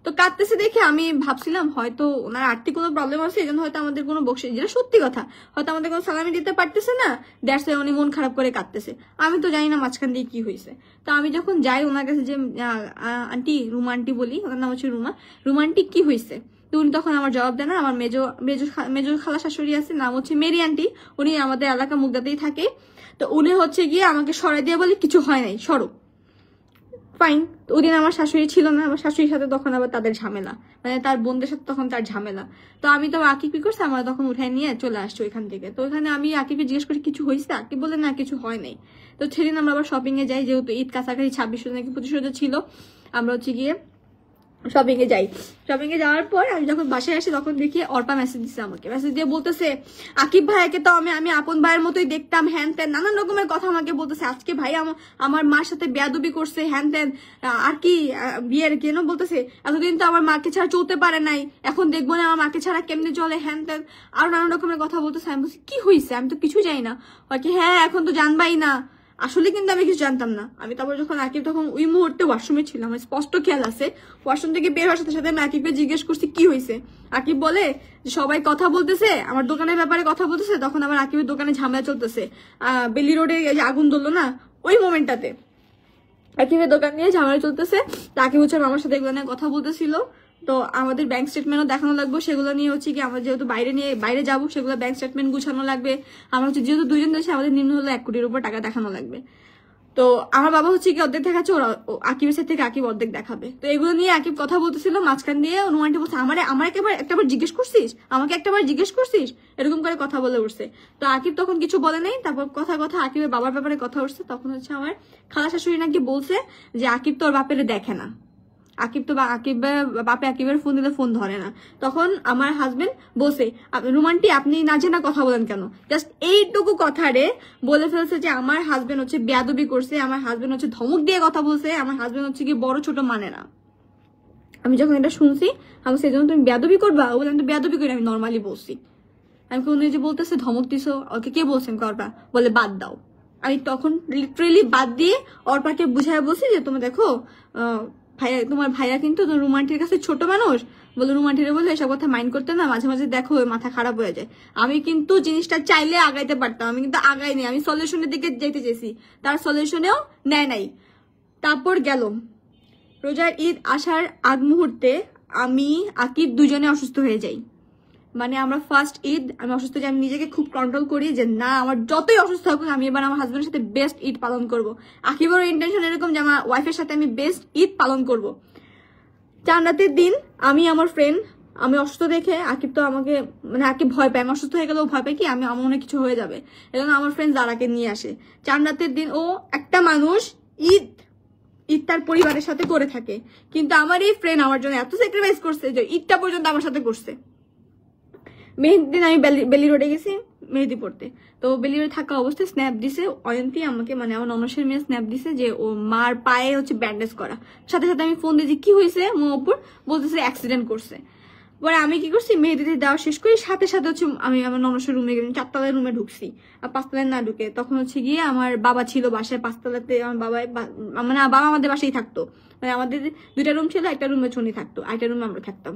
তো কাঁদতেছে দেখে আমি ভাবছিলাম হয়তো ওনার আর্থিক কোনো প্রবলেম আছে, এই জন্য হয়তো আমাদের কোনো বকশিশ, যেটা সত্যি কথা, হয়তো আমাদের কোনো সালামি দিতে পারতেছে না, দ্যাটস ওয়াই উনি মন খারাপ করে কাঁদতেছে। আমি তো জানি না মাঝখান দিয়ে কি হয়েছে। তো আমি যখন যাই ওনার কাছে, যে আন্টি, রুমা আন্টি বলি, ওনার নাম হচ্ছে রুমা আন্টি কি হয়েছে, তো উনি তখন আমার জবাব দেন না। আমার মেজো খালা শাশুড়ি আছে, নাম হচ্ছে মেরি আন্টি, উনি আমাদের এলাকা মুগদাতেই থাকে। তো উনি হচ্ছে গিয়ে আমাকে সরাই দিয়ে বলে কিছু হয় নাই, সরো। ফাইন। ওদিন আমার শাশুড়ি ছিল না, আমার শাশুড়ির সাথে তখন আবার তাদের ঝামেলা, মানে তার বোনদের সাথে তখন তার ঝামেলা। তো আমি তো আকিব কি করছে, আমার তখন উঠাই নিয়ে চলে আসছি ওইখান থেকে। তো ওইখানে আমি আকিবকে জিজ্ঞেস করি কিছু হয়েছে, আকিব বলে না কিছু হয় নাই। তো সেদিন আমরা আবার শপিং এ যাই, যেহেতু ঈদ কাছাকাছি 26 নাকি 25 ছিল, আমরা হচ্ছে গিয়ে শপিং এ যাই। শপিং এ যাওয়ার পর আমি যখন বাসায় আসি তখন দেখি অর্পা মেসেজ দিচ্ছে আমাকে, মেসেজ দিয়ে বলতেছে আকিব ভাইকে তো আমি আপন ভাইয়ের মতোই দেখতাম, হ্যান ত্যান নানান রকমের কথা আমাকে বলতেছে। আজকে ভাই আমার মার সাথে বেয়াদবি করছে, হ্যান ত্যান, আর কি বিয়ের কেন বলতেছে, এতদিন তো আমার মাকে ছাড়া চলতে পারে নাই, এখন দেখবো না আমার মাকে ছাড়া কেমনি চলে, হ্যান ত্যান আরো নানান রকমের কথা বলতেছে। আমি বলছি কি হয়েছে, আমি তো কিছু জানি না। আর কি হ্যাঁ এখন তো জানবাই না। আসলে কিন্তু আমি কিছু জানতাম না। আমি তারপর যখন আকিব তখন ওই মুহূর্তে ওয়াশরুমে ছিলাম, আমার স্পষ্ট খেয়াল আছে, ওয়াশরুম থেকে বের হওয়ার সাথে সাথে আমি আকিবকে জিজ্ঞেস করছি কি হয়েছে। আকিব বলে যে সবাই কথা বলতেছে, আমার দোকানের ব্যাপারে কথা বলতেছে। তখন আমার আকিবের দোকানে ঝামেলা চলতেছে, বেলি রোডে যে আগুন ধরলো না, ওই মোমেন্টটাতে আকিবের দোকান নিয়ে ঝামেলা চলতেছে। আকিব হচ্ছে আমার সাথে এগুলো নিয়ে কথা বলতেছিল। তো আমাদের ব্যাংক স্টেটমেন্টও দেখানো লাগবে, সেগুলো নিয়ে হচ্ছে কি আমরা যেহেতু বাইরে যাবো, সেগুলো ব্যাংক স্টেটমেন্ট গুছানো লাগবে। আমরা হচ্ছে যেহেতু দুইজন দেশে, আমাদের নিম্ন হলো 1 কোটির উপর টাকা দেখানো লাগবে। তো আমার বাবা হচ্ছে কি অর্ধেক দেখাচ্ছে, ওরা আকিবের সাথে থেকে আকিব অর্ধেক দেখাবে। তো এগুলো নিয়ে আকিব কথা বলতেছিল, মাঝখান দিয়ে অনুমানটি বলছে আমার একটাবার জিজ্ঞেস করছিস, আমাকে একটাবার জিজ্ঞেস করছিস, এরকম করে কথা বলে উঠছে। তো আকিব তখন কিছু বলে নাই। তারপর কথা আকিবের বাবার ব্যাপারে কথা উঠছে। তখন হচ্ছে আমার খালা শাশুড়ি নাকি বলছে যে আকিব তোর বাপের দেখে না, আকিবের ফোন দিলে ফোন ধরে না। তখন আমার হাজবেন্ড বলছে রুমান্টি আপনি না জেনে কথা বলেন কেন, জাস্ট এইটুকু কথারে বলে ফেলছে যে আমার হাজবেন্ড হচ্ছে বেয়াদবি করছে, আমার হাজবেন্ড হচ্ছে ধমক দিয়ে কথা বলছে, আমার হাজবেন্ড হচ্ছে কি বড় ছোট মানে না। আমি যখন এটা শুনছি আমি সেই জন্য তুমি বেয়াদবি করবা, ও বলে আমি তো বেয়াদবি করি, আমি নর্মালি বলছি। আমি কোন যে বলতেছে ধমক দিছো, ওকে কে বলছেন করবা, বলে বাদ দাও। আমি তখন লিটারেলি বাদ দিয়ে অর্পাকে বুঝায় বলছি যে তুমি দেখো ভাইয়া, তোমার ভাইয়া কিন্তু রুমান্টির কাছে ছোট মানুষ, বলে রুমান্টিরে বলে এসব কথা মাইন্ড করতে না, মাঝে মাঝে দেখো মাথা খারাপ হয়ে যায়। আমি কিন্তু জিনিসটা চাইলে আগাইতে পারতাম, আমি কিন্তু আগাইনি, আমি সলিউশনের দিকে যেতে চেয়েছি, তার সলিউশনেও নেয় নাই। তারপর গেল রোজার ঈদ আসার আগ মুহূর্তে আমি আকিব দুজনে অসুস্থ হয়ে যাই। মানে আমরা ফার্স্ট ঈদ আমি অসুস্থ, যে আমি নিজেকে খুব কন্ট্রোল করি যে না আমার যতই অসুস্থ হোক আমি এবার আমার হাজবেন্ডের সাথে বেস্ট ঈদ পালন করবো। আকিবের ইন্টেনশন এরকম যে আমার ওয়াইফের সাথে আমি বেস্ট ঈদ পালন করবো। 4 রাতের দিন আমি আমার ফ্রেন্ড, আমি অসুস্থ দেখে আকিব তো আমাকে মানে আকিব ভয় পায়, আমি অসুস্থ হয়ে গেলেও ভয় পায় কি আমার মনে কিছু হয়ে যাবে, এজন্য আমার ফ্রেন্ড যারাকে নিয়ে আসে। 4 রাতের দিন ও একটা মানুষ ঈদ তার পরিবারের সাথে করে থাকে, কিন্তু আমার এই ফ্রেন্ড আমার জন্য এত স্যাক্রিফাইস করছে যে ঈদটা পর্যন্ত আমার সাথে করছে। মেহেদির দিন আমি বেলি রোডে গেছি মেহেদি পড়তে। তো বেলি রোডে থাকা অবস্থায় স্ন্যাপ দিছে অয়ন্তী আমাকে, মানে আমার ননসের মেয়ে স্ন্যাপ দিছে যে ও মার পায়ে হচ্ছে ব্যান্ডেজ করা। সাথে সাথে আমি ফোন দিয়েছি কি হয়েছে মোর, বলতেছে অ্যাক্সিডেন্ট করছে। পরে আমি কি করছি মেহেদিতে দেওয়া শেষ করি, সাথে সাথে হচ্ছে আমি আমার ননসের রুমে গেলাম, 4 তলার রুমে ঢুকছি, আর 5 তলায় না ঢুকে। তখন হচ্ছে গিয়ে আমার বাবা ছিল বাসায় 5 তলাতে, আমার বাবা আমাদের বাসায় থাকতো, মানে আমাদের 2টা রুম ছিল, একটা রুমে চুনি থাকতো, আরেকটা রুমে আমরা থাকতাম।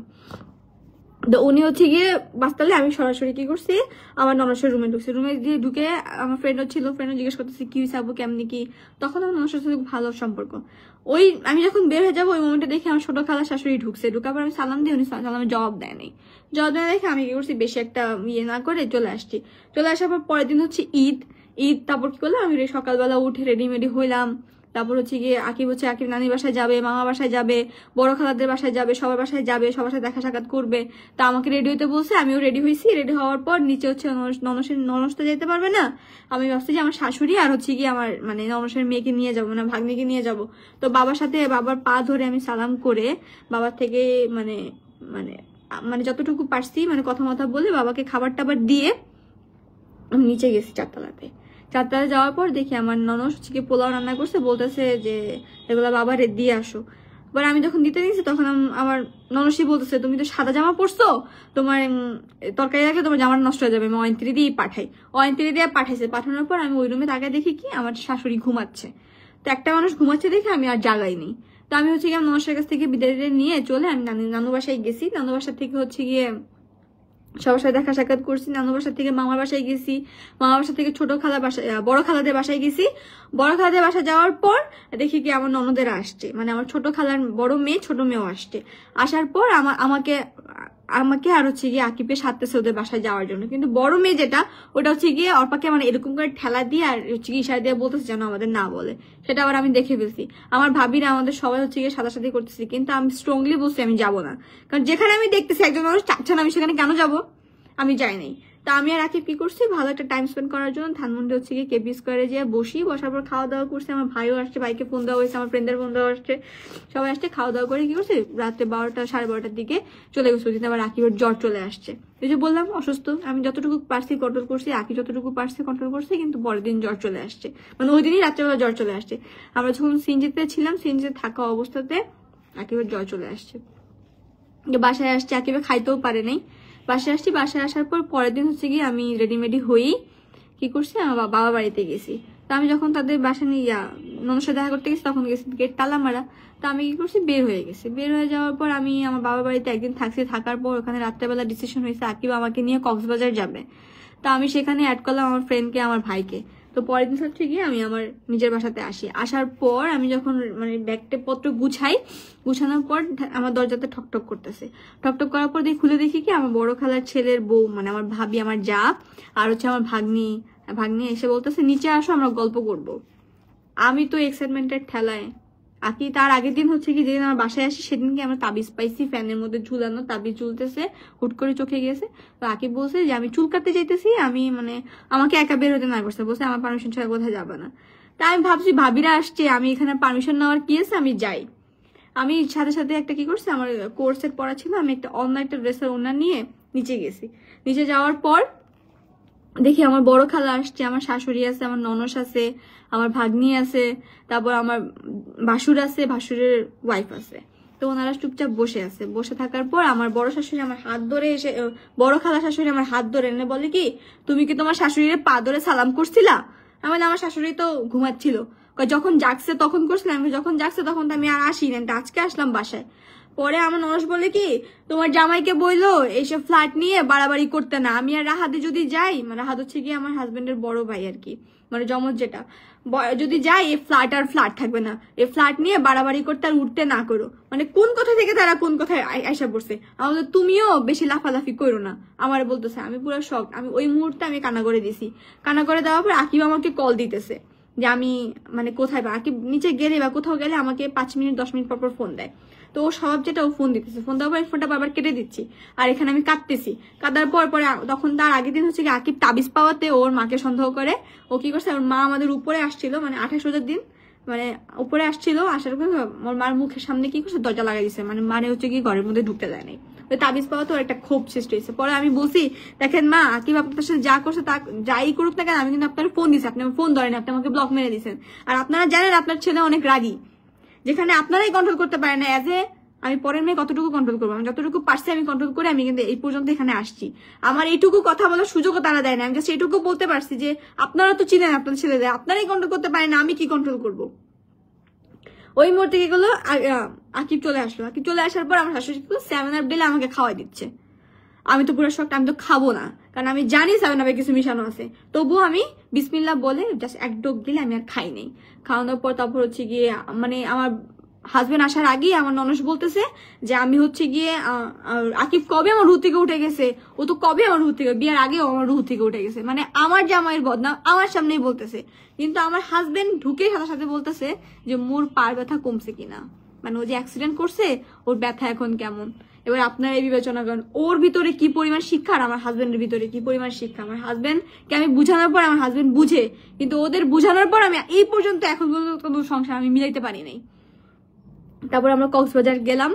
তো উনি হচ্ছে গিয়ে বাস্তালে, আমি সরাসরি কি করছি আমার ননসের রুমে ঢুকছি। রুমে দিয়ে ঢুকে আমার ফ্রেন্ডও ছিল, ফ্রেন্ডও জিজ্ঞেস করতেছি কি হয়েছে আবু কেমনি কি। তখন আমার ননসের সাথে ভালো সম্পর্ক। ওই আমি যখন বের হয়ে যাবো ওই মোমেন্টে দেখে আমার ছোট খালা শাশুড়ি ঢুকছে, ঢুকার পর আমি সালাম দিয়ে উনি সালামে জবাব দেয় নাই। জবাব দেয় দেখে আমি কি করছি বেশি একটা ইয়ে না করে চলে আসছি। চলে আসার পর পরের দিন হচ্ছে ঈদ। তারপর কি করলাম আমি সকালবেলা উঠে রেডিমেডি হইলাম। তারপর হচ্ছে গিয়ে আকিব নানির বাসায় যাবে, মামা বাসায় যাবে, বড় খালাদের বাসায় যাবে, সবার বাসায় যাবে, সবার সাথে দেখা সাক্ষাৎ করবে। তা আমাকে রেডি হইতে বলছে, আমিও রেডি হয়েছি। রেডি হওয়ার পর নিচে হচ্ছে ননস তো যেতে পারবে না, আমি ভাবছি যে আমার শাশুড়ি আর হচ্ছে গিয়ে আমার মানে ননসের মেয়েকে নিয়ে যাবো, মানে ভাগ্নিকে নিয়ে যাব। তো বাবার সাথে বাবার পা ধরে আমি সালাম করে বাবার থেকে মানে মানে যতটুকু পারছি মানে কথা মতো বলে বাবাকে খাবার টাবার দিয়ে আমি নিচে গেছি 4তলাতে। 4তলায় যাওয়ার পর দেখি আমার ননদ হচ্ছে কি পোলাও রান্না করছে, বলতেছে যে এগুলা বাবারে দিয়ে আসো। এবার আমি যখন দিতে গেছি তখন আমার ননসী বলতেছে তুমি তো সাদা জামা পরছো, তোমার তরকারি রাখলে তোমার জামা নষ্ট হয়ে যাবে, আমি অয়ন্ত্রী দিয়ে পাঠাই। অয়ন্ত্রী দিয়ে পাঠাইছে। পাঠানোর পর আমি ওই রুমে তাকায় দেখি কি আমার শাশুড়ি ঘুমাচ্ছে। তো একটা মানুষ ঘুমাচ্ছে দেখে আমি আর জাগাইনি। তো আমি হচ্ছে গিয়ে ননসের কাছ থেকে বিদায় নিয়ে চলে আমি নানু বাসায় গেছি। নানু বাসা থেকে হচ্ছে গিয়ে সবার সাথে দেখা সাক্ষাৎ করছি। নানু বাসা থেকে মামার বাসায় গেছি, মামার বাসা থেকে ছোট খালা বাসায়, বড় খালাদের বাসায় গেছি। বড় খালাদের বাসায় যাওয়ার পর দেখি কি আমার ননদেরা আসছে, মানে আমার ছোট খালার বড় মেয়ে ছোট মেয়েও আসছে। আসার পর আমাকে আর হচ্ছে গিয়ে আকিবকে সাথে ওদের বাসায় যাওয়ার জন্য। কিন্তু বড় মেয়ে যেটা ওটা হচ্ছে গিয়ে অর্পাকে মানে এরকম করে ঠেলা দিয়ে আর হচ্ছে গিয়ে ইশারা দিয়ে বলতেছে যেন আমাদের না বলে। সেটা আবার আমি দেখে ফেলছি। আমার ভাবিরা আমাদের সবাই হচ্ছে গিয়ে সাদাসাদি করতেছি, কিন্তু আমি স্ট্রংলি বলছি আমি যাবো না। কারণ যেখানে আমি দেখতেছি একজন মানুষ চাচ্ছে না আমি সেখানে কেন যাবো, আমি যাই নাই। তা আমি আর আকিব কি করছি, ভালো একটা টাইম স্পেন্ড করার জন্য ধানমন্ডি হচ্ছে গিয়ে কেপি স্কোয়ারে যেয়ে বসার পর খাওয়া দাওয়া করছি। আমার ভাইও আসছে, ভাইকে ফোন দেওয়া হয়েছে, আমার ফ্রেন্ডের ফোন দেওয়া আসছে, সবাই আসছে। খাওয়া দাওয়া করে কি করছি রাতে 12টা 12:30 দিকে চলে গেছি। কিন্তু আবার আকিবের জ্বর চলে আসছে। এই যে বললাম অসুস্থ, আমি যতটুকু পারছি কন্ট্রোল করছি, আকি যতটুকু পারছি কন্ট্রোল করছি, কিন্তু পরের দিন জ্বর চলে আসছে, মানে ওই দিনই রাত্রেবেলা জ্বর চলে আসছে। আমরা যখন সিএনজিতে ছিলাম, সিএনজিতে থাকা অবস্থাতে আকিবের জ্বর চলে আসছে। বাসায় আসছে, আকিবে খাইতেও পারে নাই। বাসায় আসছি, বাসায় আসার পর পরের দিন হচ্ছে গিয়ে আমি রেডিমেডি হয়েই কি করছি আমার বাবা বাড়িতে গেছি। তো আমি যখন তাদের বাসা নিয়ে ননদের সাথে দেখা করতে গেছি তখন গেছি গেট তালা মারা। তো আমি কি করছি বের হয়ে গেছি। বের হয়ে যাওয়ার পর আমি আমার বাবার বাড়িতে একদিন থাকছি। থাকার পর ওখানে রাত্রেবেলা ডিসিশন হয়েছে আকিব আমাকে নিয়ে কক্সবাজার যাবে। তো আমি সেখানে অ্যাড করলাম আমার ফ্রেন্ডকে, আমার ভাইকে। তো পরের দিন হচ্ছে গিয়ে আমি আমার নিজের বাসাতে আসি। আসার পর আমি যখন মানে ব্যাগটা পত্র গুছানোর পর আমার দরজাতে ঠকঠক করতেছে। ঠকঠক করার পর খুলে দেখি কি আমার বড় খালার ছেলের বউ, মানে আমার ভাবি, আমার যা আর হচ্ছে আমার ভাগ্নি এসে বলতেছে নিচে আসো আমরা গল্প করব। আমি তো এক্সাইটমেন্টের ঠেলায় আকি তার আগের দিন হচ্ছে কি যেদিন আমার বাসায় আসি সেদিনকে আমরা তাবিজ পাইছি, ফ্যানের মধ্যে ঝুলানো তাবিজ ঝুলতেছে, হুট করে চোখে গেছে। তো আকি বলছে যে আমি চুল কাটতে যাইতেছি, আমি মানে আমাকে একা বের হতে না করছে, বলছে আমার পারমিশন ছাড়া কোথায় যাবে না। তাই আমি ভাবছি ভাবিরা আসছে, আমি এখানে পারমিশন নেওয়ার কি আছে, আমি যাই। আমি সাথে সাথে একটা কি করছি, আমার কোর্সের পড়া ছিল, আমি একটা একটা ড্রেসের ওড়না নিয়ে নিচে গেছি। নিচে যাওয়ার পর দেখি আমার বড় খালা আসছে, আমার শাশুড়ি আছে, আমার ননস আছে, আমার ভাগ্নি আছে, তারপর আমার ভাসুর আছে, ভাসুরের ওয়াইফ আছে। তো ওনারা চুপচাপ বসে আছে। বসে থাকার পর আমার বড় শাশুড়ি আমার হাত ধরে এসে, বড় খালা শাশুড়ি আমার হাত ধরে এনে বলে কি তুমি কি তোমার শাশুড়ির পা ধরে সালাম করছিলা? আমার শাশুড়ি তো ঘুমাচ্ছিল, যখন জাগছে তখন করছিলাম, যখন জাগছে তখন তো আমি আর আসি না, আজকে আসলাম বাসায়। পরে আমার ননস বলে কি তোমার জামাইকে বললো এইসব ফ্ল্যাট নিয়ে বাড়াবাড়ি করতে না। আমি আর রাহাতে যদি যাই, মানে রাহাত হচ্ছে কি আমার হাজবেন্ডের বড় ভাই আর কি, মানে জমজ যেটা, যদি যাই এই ফ্ল্যাট আর ফ্ল্যাট থাকবে না, এই ফ্ল্যাট নিয়ে বাড়াবাড়ি করতে আর উঠতে না করো। মানে কোন কথা থেকে তারা কোন কথায় আইসা পড়ছে। আমাদের তুমিও বেশি লাফালাফি করো না আমার বলতেছে। আমি পুরো শক, আমি ওই মুহূর্তে আমি কান্না করে দিছি। কান্না করে দেওয়ার পর আকিব আমাকে কল দিতেছে যে আমি মানে কোথায়, বা আকিব নিচে গেলে বা কোথাও গেলে আমাকে 5 মিনিট 10 মিনিট পর ফোন দেয়। তো ও স্বভাব যেটা, ও ফোন দিতেছে, ফোন দেওয়ার পর ফোনটা বারবার কেটে দিচ্ছি। আর এখানে আমি কাঁদতেছি। কাঁদার পরে তখন তার আগের দিন হচ্ছে কি আকিব তাবিজ পাওয়াতে ওর মাকে সন্দেহ করে। ও কি করছে, ওর মা আমাদের উপরে আসছিল, মানে 28 রোজার দিন মানে উপরে আসছিল, আসার পর ওর মার মুখের সামনে কি করছে দরজা লাগাই দিচ্ছে, মানে হচ্ছে কি ঘরের মধ্যে ঢুকতে দেয় নাই। ওই তাবিজ পাওয়াতে ওর একটা ক্ষোভ সৃষ্টি হয়েছে। পরে আমি বলছি দেখেন মা, আকিব আপনার সাথে যা করছে তা যাই করুক না কেন, আমি কিন্তু আপনার ফোন দিচ্ছি, আপনি আমার ফোন ধরেন, আপনি আমাকে ব্লক মেরে দিচ্ছেন। আর আপনারা জানেন আপনার ছেলে অনেক রাগী, যেখানে আপনারাই কন্ট্রোল করতে পারেন না। আমি পরের মেয়ে কতটুকু কন্ট্রোল করবো, আমি যতটুকু পারছি আমি কন্ট্রোল করে আমি কিন্তু এই পর্যন্ত এখানে আসছি। আমার এইটুকু কথা বলার সুযোগও তারা দেয় না। আমি জাস্ট এইটুকু বলতে পারছি যে আপনারা তো চিনেন আপনার ছেলেদের, আপনারাই কন্ট্রোল করতে পারেন না, আমি কি কন্ট্রোল করবো। ওই মুহূর্তে কি করলো, আকিব চলে আসলো। আকিব চলে আসার পর আমার শাশুড়ি 7 আপ দিলে আমাকে খাওয়াই দিচ্ছে। আমি তো পুরো শক্ত, আমি তো খাবো না, কারণ আমি জানি 7 আপে কিছু মিশানো আছে। তবুও আমি বিসমিল্লাহ বলে জাস্ট এক ডোক দিলে আমি আর খাই নাই। খাওয়ানোর পর তারপর হচ্ছে গিয়ে মানে আমার হাজবেন্ড আসার আগেই আমার ননস বলতেছে যে আমি হচ্ছে গিয়ে আকিব কবে আমার রুহ থেকে উঠে গেছে, ও তো কবে আমার রুহ থেকে, বিয়ার আগেও আমার রুহ থেকে উঠে গেছে। মানে আমার জামাইয়ের বদনাম আমার সামনেই বলতেছে, কিন্তু আমার হাজবেন্ড ঢুকে সাথে সাথে বলতেছে যে মোর পার ব্যথা কমছে কিনা, মানে ও যে অ্যাক্সিডেন্ট করছে ওর ব্যথা এখন কেমন। এবার আপনারা এই বিবেচনা করেন ওর ভিতরে কি পরিমাণ শিক্ষা আর আমার হাজবেন্ডের ভিতরে কি পরিমাণ শিক্ষা। আমার হাজবেন্ডকে আমি বুঝানোর পর আমার হাজবেন্ড বুঝে, কিন্তু ওদের বুঝানোর পর আমি এই পর্যন্ত এখন পর্যন্ত সংসার আমি মিলাইতে পারি নাই। তারপর আমরা কক্সবাজার গেলাম।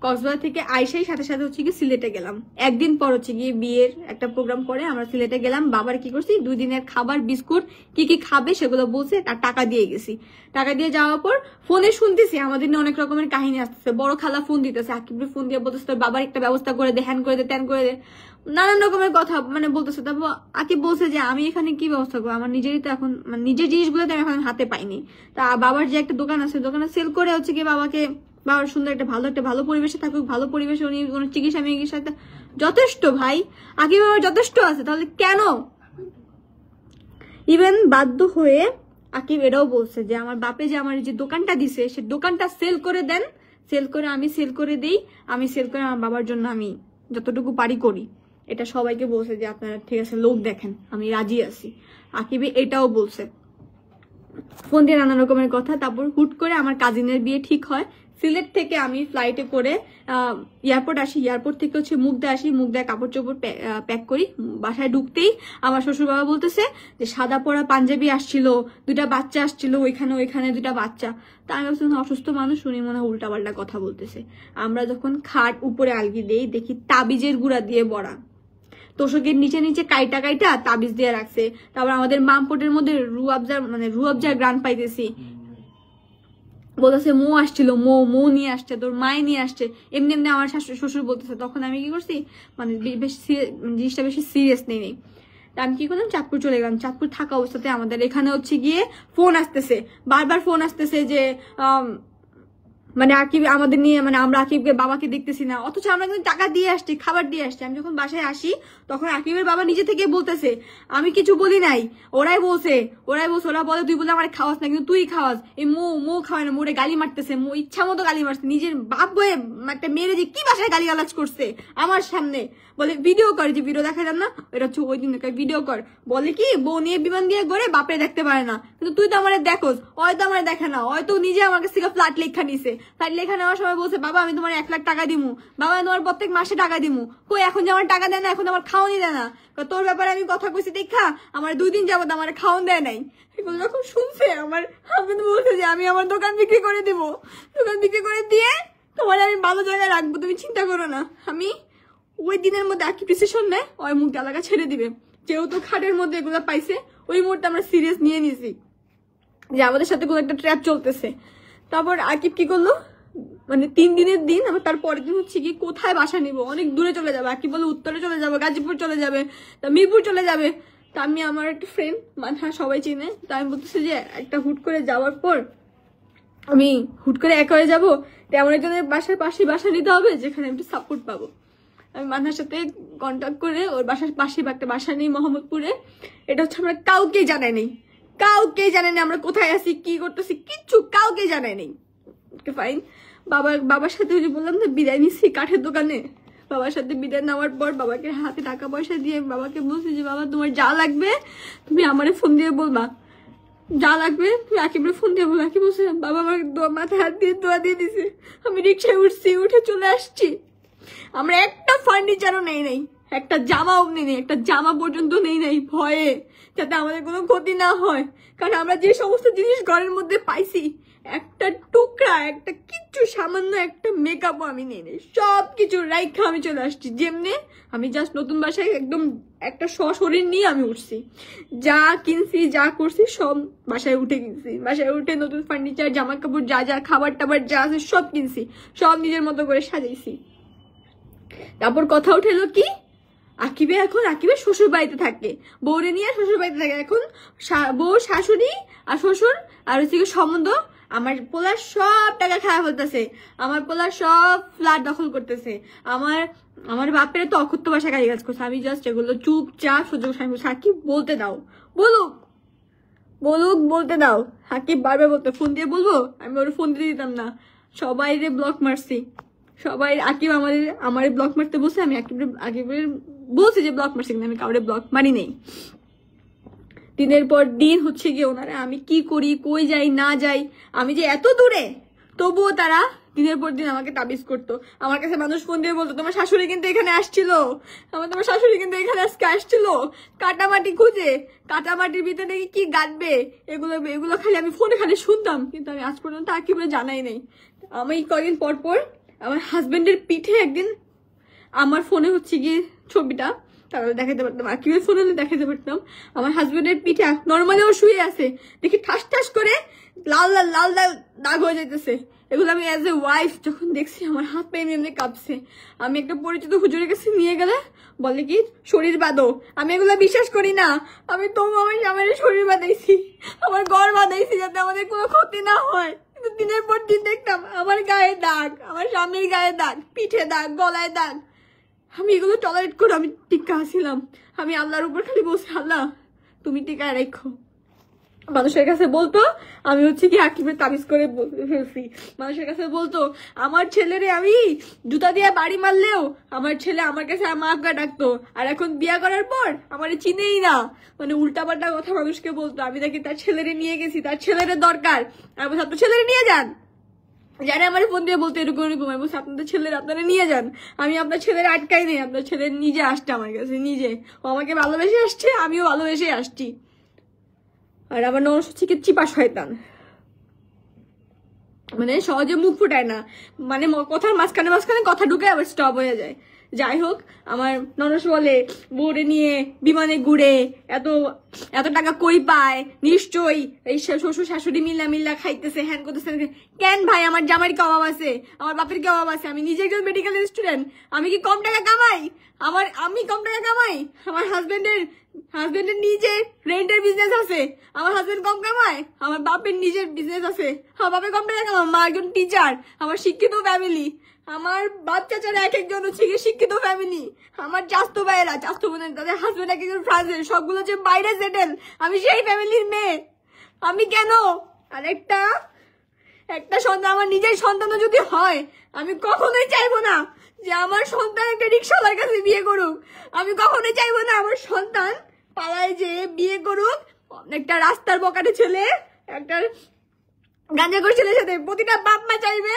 কক্সবাজার থেকে আইসাই সাথে সাথে হচ্ছে কি সিলেটে গেলাম। একদিন পর হচ্ছে গিয়ে বিয়ের একটা প্রোগ্রাম করে আমরা সিলেটে গেলাম। বাবার কি করছি 2 দিনের খাবার বিস্কুট কি কি খাবে সেগুলো বলছে, তার টাকা দিয়ে গেছি। টাকা দিয়ে যাওয়ার পর ফোনে শুনতেছি আমাদের নিয়ে অনেক রকমের কাহিনী আসতেছে। বড় খালা ফোন দিতেছে, আকিবের ফোন দিয়ে বলতেছে তোর বাবার একটা ব্যবস্থা করে দে, হ্যান করে দে, ত্যান করে দে, নানান রকমের কথা মানে বলতেছে। তারপর আকিব বলছে যে আমি এখানে কি ব্যবস্থা করবো, আমার নিজেরই তো এখন মানে নিজের জিনিসগুলো তো আমি এখন হাতে পাইনি। তা বাবার যে একটা দোকান আছে, দোকানে সেল করে হচ্ছে কি বাবাকে, বাবার সুন্দর একটা ভালো পরিবেশে থাকুক, ভালো পরিবেশে উনি কোনো চিকিৎসা মিকিৎসা যথেষ্ট। ভাই আকিব বাবার যথেষ্ট আছে, তাহলে কেন? ইভেন বাধ্য হয়ে আকিব এটাও বলছে যে আমার বাপে যে আমার যে দোকানটা দিছে সে দোকানটা সেল করে দেন, সেল করে আমি সেল করে দিই, আমি সেল করে আমার বাবার জন্য আমি যতটুকু পারি করি। এটা সবাইকে বলছে যে আপনারা ঠিক আছে লোক দেখেন, আমি রাজি আছি। আকিবে এটাও বলছে ফোন দিয়ে নানা রকমের কথা। তারপর হুট করে আমার কাজিনের বিয়ে ঠিক হয়। সিলেট থেকে আমি ফ্লাইটে করে এয়ারপোর্ট আসি, এয়ারপোর্ট থেকে হচ্ছে মুগদা আসি, মুগদায় কাপড় চোপড় প্যাক করি। বাসায় ঢুকতেই আমার শ্বশুর বাবা বলতেছে যে সাদা পরা পাঞ্জাবি আসছিল, 2টা বাচ্চা আসছিল, ওইখানে 2টা বাচ্চা। তা আমি ভাবছিলাম অসুস্থ মানুষ, উনি মনে হয় উল্টাপাল্টা কথা বলতেছে। আমরা যখন খাট উপরে আলগি দেই দেখি তাবিজের গুঁড়া দিয়ে বড়া, তোষকের নিচে কাইটা তাবিজ দিয়ে রাখছে। তারপর আমাদের মামপটের মধ্যে রুয়াবজার গ্রান পাইতেছি। বলতেছে মৌ আসছিল, মৌ নিয়ে আসছে, তোর মায়ে নিয়ে আসছে, এমনি আমার শ্বশুর বলতেছে। তখন আমি কি করছি মানে জিনিসটা বেশি সিরিয়াস নেই। আমি কি করলাম, চাঁদপুর চলে গেলাম। চাঁদপুর থাকা অবস্থাতে আমাদের এখানে হচ্ছে গিয়ে ফোন আসতেছে, বারবার ফোন আসতেছে যে মানে আকিব আমাদের নিয়ে, মানে আমরা আকিবকে বাবাকে দেখতেছি না, অথচ আমরা কিন্তু টাকা দিয়ে আসছি, খাবার দিয়ে আসছি। আমি যখন বাসায় আসি তখন আকিবের বাবা নিজে থেকে বলতেছে আমি কিছু বলি নাই, ওরা বলে তুই বলে আমার খাওয়াস না, কিন্তু তুই খাওয়াস। এই মৌ খাওয়ায় না, মোরে গালি মারতেছে, মৌ ইচ্ছা মতো গালি মারছে। নিজের বাপ বয়ে একটা মেয়েরে যে কি বাসায় গালি গালাজ করছে আমার সামনে, বলে ভিডিও কর, যে ভিডিও দেখা যান না, এটা হচ্ছে ওই দিন ভিডিও কর। বলে কি বউ নিয়ে বিমান দিয়ে গড়ে বাপরে দেখতে পারে না, কিন্তু তুই তো আমার দেখোস, হয়তো আমার দেখে না, হয়তো নিজে আমার কাছ থেকে ফ্ল্যাট লেখা নিছে। ফ্ল্যাট লেখা নেওয়ার সময় বলছে বাবা আমি তোমার 1 লাখ টাকা দিমু, বাবা আমি তোমার প্রত্যেক মাসে টাকা দিমু। কই এখন যে আমার টাকা দেয় না, এখন আমার খাওয়ানি দেয় না। তোর ব্যাপারে আমি কথা কইছি দেখা আমার 2 দিন যাবত আমার খাওয়ান দেয় নাই। এগুলো যখন শুনছে আমার হাজবেন্ড বলছে যে আমি আমার দোকান বিক্রি করে দিব, দোকান বিক্রি করে দিয়ে তোমার আমি ভালো জায়গায় রাখবো, তুমি চিন্তা করো না। আমি ওই দিনের মধ্যে আকিব ডিসিশন নেয় ওই মুখ এলাকা ছেড়ে দিবে, যেহেতু খাটের মধ্যে এগুলো পাইছে। ওই মুহূর্তে আমরা সিরিয়াস নিয়ে নিছি যে আমাদের সাথে কোনো একটা ট্র্যাপ চলতেছে। তারপর আকিব কি করলো, মানে 3 দিনের দিন, আমার তারপরের দিন হচ্ছে কি কোথায় বাসা নিব, অনেক দূরে চলে যাবে। আকিব বলে উত্তরে চলে যাবে, গাজীপুর চলে যাবে, তা মিরপুর চলে যাবে। তা আমি আমার একটা ফ্রেন্ড হ্যাঁ সবাই চিনে, তা আমি বলতেছি যে একটা হুট করে যাওয়ার পর আমি হুট করে একা হয়ে যাবো, তেমন একজনের বাসার পাশে বাসা নিতে হবে যেখানে আমি একটু সাপোর্ট পাবো। আমি মানহার সাথে কন্ট্যাক্ট করে ওর বাসার পাশে একটা বাসা নেই মোহাম্মদপুরে। এটা হচ্ছে আমরা কাউকে জানাই নেই, আমরা কোথায় আছি কি করতেছি কিচ্ছু কাউকে জানাই নেই। ফাইন, বাবার সাথে বললাম না বিদায় নিচ্ছি কাঠের দোকানে। বাবার সাথে বিদায় নেওয়ার পর বাবাকে হাতে টাকা পয়সা দিয়ে বাবাকে বলছি যে বাবা তোমার যা লাগবে তুমি আমারে ফোন দিয়ে বলবা, যা লাগবে তুমি আকিবের ফোন দিয়ে বলো। আকিব বলছে বাবা আমার মাথায় হাত দিয়ে দোয়া দিয়ে দিছে। আমি রিক্সায় উঠে চলে আসছি। আমরা একটা ফার্নিচারও নেই, একটা জামাও নেই, একটা জামা পর্যন্ত নেই ভয়ে যাতে আমাদের কোনো ক্ষতি না হয়। কারণ আমরা যে সমস্ত জিনিস ঘরের মধ্যে পাইছি, একটা টুকরা একটা কিচ্ছু সামান্য একটা মেকআপও আমি নেই, সব কিছু রাইখা আমি চলে আসছি। যেমনি আমি জাস্ট নতুন বাসায় একদম একটা শরীর নিয়ে আমি উঠছি, যা কিনছি যা করছি সব বাসায় উঠে কিনছি। বাসায় উঠে নতুন ফার্নিচার, জামা কাপড়, যা খাবার টাবার যা আছে সব কিনছি, সব নিজের মতো করে সাজাইছি। তারপর কথা উঠেলো কি আকিবের শ্বশুর বাড়িতে থাকে, বউরে নিয়ে শ্বশুর বাড়িতে থাকে। এখন বউ, শাশুড়ি আর শ্বশুর আর হচ্ছে সম্বন্ধ আমার পোলার সব টাকা খাওয়া ফেলতেছে, আমার পোলার সব ফ্ল্যাট দখল করতেছে। আমার বাপের তো অকথ্য ভাষা গালি গাছ করছে। আমি জাস্ট এগুলো চুপচাপ সহ্য করছি। সাকিব বলতে দাও, বলতে দাও। সাকিব বারবার বলতো ফোন দিয়ে বলবো, আমি ওর ফোন দিয়ে দিতাম না। সবাই ব্লক মারছি, সবাই। আকিব আমার ব্লক মারতে বসে, আমি আকিবের বলছি যে ব্লক মারছি, কিন্তু আমি কাউরে ব্লক মারি নেই। দিনের পর দিন হচ্ছে গিয়ে ওনারা আমি কি করি, কই যাই না যাই, আমি যে এত দূরে, তবুও তারা দিনের পর দিন আমাকে তাবিজ করতো। আমার কাছে মানুষ ফোন দিয়ে বলতো তোমার শাশুড়ি কিন্তু এখানে আসছিল, তোমার শাশুড়ি কিন্তু এখানে আজকে আসছিল, কাটামাটি খুঁজে, কাটামাটির ভিতরে কি গাঁটবে, এগুলো খালি আমি ফোনে খালি শুনতাম, কিন্তু আমি আজ পর্যন্ত আকিবরে জানাই নেই। আমি কয়েকদিন পর আমার হাজবেন্ডের পিঠে একদিন আমার ফোনে হচ্ছে গিয়ে ছবিটা তাহলে দেখাতে পারতাম, আর কিউ ফোন হলে দেখাতে পারতাম। আমার হাজবেন্ডের পিঠে নর্মালি ও শুয়ে আছে, দেখি ঠাস ঠাস করে লাল লাল লাল লাল দাগ হয়ে যাইতেছে। এগুলো আমি অ্যাজ এ ওয়াইফ যখন দেখছি আমার হাত পা এমনি কাঁপছে। আমি একটা পরিচিত হুজুরের কাছে নিয়ে গেলে বলে কি শরীর বাঁধো, আমি এগুলো বিশ্বাস করি না। আমি আমার স্বামীর শরীর বাঁধাইছি, আমার ঘর বাঁধাইছি যাতে আমাদের কোনো ক্ষতি না হয়। কিন্তু দিনের পর দিন দেখতাম আমার গায়ে দাগ, আমার স্বামীর গায়ে দাগ, পিঠে দাগ, গলায় দাগ। আমি এগুলো টলারেট করে আমি টিকা আসছিলাম। আমি আল্লাহর উপর খালি বলছি, আল্লাহ তুমি টিকায় রেখো। মানুষের কাছে বলতো আমি হচ্ছে কি হাকিমের তাবিজ করে ফেলছি। মানুষের কাছে বলতো আমার ছেলেরে আমি জুতা দিয়ে বাড়ি মারলেও আমার ছেলে আমার কাছে আমাকে ডাকতো, আর এখন বিয়া করার পর আমার চিনেই না। মানে উল্টাপাল্টা কথা মানুষকে বলতো। আমি নাকি তার ছেলেরে নিয়ে গেছি, তার ছেলেরে দরকার। আমি বলছি আপনার ছেলেরে নিয়ে যান। যারা আমার ফোন দিয়ে বলতো এরকম এরকম, আমি বলছি আপনাদের ছেলের আপনারা নিয়ে যান। আমি আপনার ছেলের আটকাই নেই, আপনার ছেলের নিজে আসছে আমার কাছে, নিজে। ও আমাকে ভালোবেসে আসছে, আমিও ভালোবেসে আসছি। আর আমার ননদ হচ্ছে কি চিপা শয়তান, মানে সহজে মুখ ফুটায় না, মানে কথার মাঝখানে মাঝখানে কথা ঢুকে আবার স্টপ হয়ে যায়। যাই হোক, আমার ননদ বলে বউরে নিয়ে বিমানে ঘুরে এত এত টাকা কই পায়, নিশ্চয়ই এই শ্বশুর শাশুড়ি মিল্লা খাইতেছে, হ্যান করতেছে। কেন ভাই, আমার জামাইয়ের কি অভাব আছে, আমার বাপের কি অভাব আছে? আমি নিজে একজন মেডিকেল স্টুডেন্ট, আমি কি কম টাকা কামাই? আমি কম টাকা কামাই? আমার হাজবেন্ডের নিজে রেন্টের বিজনেস আছে, আমার হাজবেন্ড কম কামায়? আমার বাপের নিজের বিজনেস আছে, আমার বাপের কম টাকা কামায়? মা একজন টিচার, আমার শিক্ষিত ফ্যামিলি, আমার বাপ চাচারা এক একজন হচ্ছে শিক্ষিত ফ্যামিলি, আমার চাস্তো ভাইয়েরা চাস্তো বোনের তাদের হাজবেন্ড এক একজন ফ্রান্সের, সবগুলো যে বাইরে সেটেল, আমি সেই ফ্যামিলির মেয়ে। আমি কেন? আর একটা সন্তান, আমার নিজের সন্তানও যদি হয়, আমি কখনোই চাইবো না যে আমার সন্তান একটা রিক্সাওয়ালার কাছে বিয়ে করুক। আমি কখনোই চাইবো না আমার সন্তান পাড়ায় যে বিয়ে করুক একটা রাস্তার বকাটে ছেলে, একটা গাঁজাখোর ছেলের সাথে। প্রতিটা বাপ মা চাইবে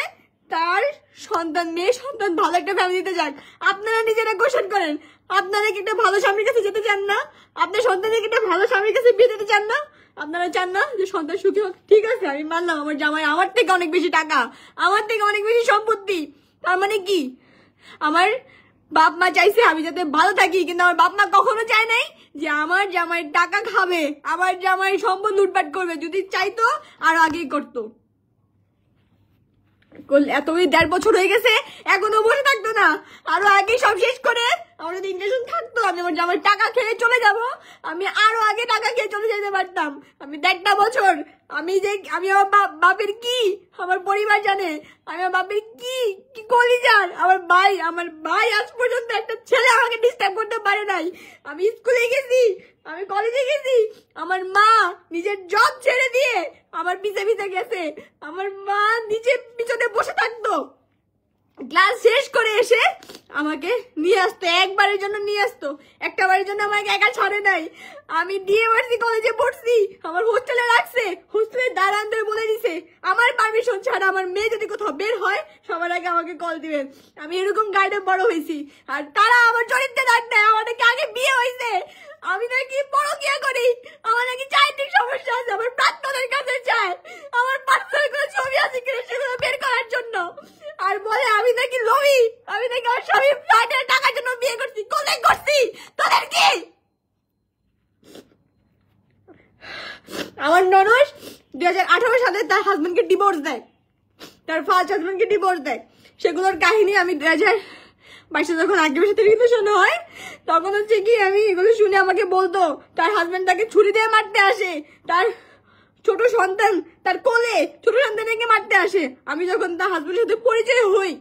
তার সন্তান, মেয়ে সন্তান ভালো একটা ফ্যামিলিতে যাক। আপনারা নিজেরা কোশ্চেন করেন, আপনারা কি একটা ভালো স্বামীর কাছে যেতে চান না? আপনার সন্তানকে একটা ভালো স্বামীর কাছে বিয়ে দিতে চান না? আপনারা চান না যে সন্তান সুখী হোক? ঠিক আছে, আমি মানলাম আমার জামাই আমার থেকে অনেক বেশি টাকা, আমার থেকে অনেক বেশি সম্পত্তি। তার মানে কি আমার বাপ মা চাইছে আমি যাতে ভালো থাকি, কিন্তু আমার বাপ মা কখনো চায় নাই যে আমার জামাই টাকা খাবে, আমার জামাই সম্পদ লুটপাট করবে। যদি চাইতো আর আগেই করতো। এত 1.5 বছর হয়ে গেছে, এখনো বসে থাকতো না, আরো আগে সব শেষ করে আমার যদি ইনভেশন থাকতো, আমি আমার জামাই টাকা খেয়ে চলে যাব, আমি আরো আগে টাকা খেয়ে চলে যেতে পারতাম। আমি 1.5 বছর আমি আমার বাপের কি আমার পরিবার জানে, আমি আমার বাপের কি কলিজার। আমার ভাই আজ পর্যন্ত একটা ছেলে আমাকে ডিস্টার্ব করতে পারে নাই। আমি স্কুলে গেছি, আমি কলেজে গেছি, আমার মা নিজের জব ছেড়ে দিয়ে আমার পিছে গেছে। আমার মা নিজে পিছনে বসে থাকতো, ক্লাস শেষ করে এসে আমাকে নিয়ে আসতো, একবারের জন্য নিয়ে আসতো, একটা বারের জন্য আমাকে একা ছাড়ে নাই। আমি ডিএমআরসি কলেজে পড়ছি, আমার হোস্টেলে রাখছে, হোস্টেলের দাঁড়ানদের বলে দিছে আমার পারমিশন ছাড়া আমার মেয়ে যদি কোথাও বের হয় সবার আগে আমাকে কল দিবেন। আমি এরকম গাইডে বড় হয়েছি, আর তারা আমার চরিত্রে দাঁড় দেয়। আমাদের আগে বিয়ে হয়েছে, আমি নাকি পরকিয়া করি, আমার নাকি চারিত্রিক সমস্যা আছে, আমার প্রাক্তনের কাছে চায়, আমার পার্সোনাল কোনো ছবি আছে কিনা সেগুলো বের করার জন্য, আর বলে আমি নাকি লোভী, আমি নাকি আমার স্বামী ফ্লাইটের টাকার জন্য বিয়ে করছি। কোথায় করছি? তোদের কি? আমার ননদ 2018 সালে তার হাজবেন্ডকে ডিভোর্স দেয়, তার ফার্স্ট হাজবেন্ডকে ডিভোর্স দেয়। সেগুলোর কাহিনী আমি 2022 যখন আগের সাথে রিলেশন হয় তখন হচ্ছে কি আমি এগুলো শুনে আমাকে বলতো তার হাজবেন্ড তাকে ছুরি দিয়ে মারতে আসে, তার ছোট সন্তান তার কোলে ছোট সন্তানকে মারতে আসে। আমি যখন তার হাজবেন্ডের সাথে পরিচয় হই,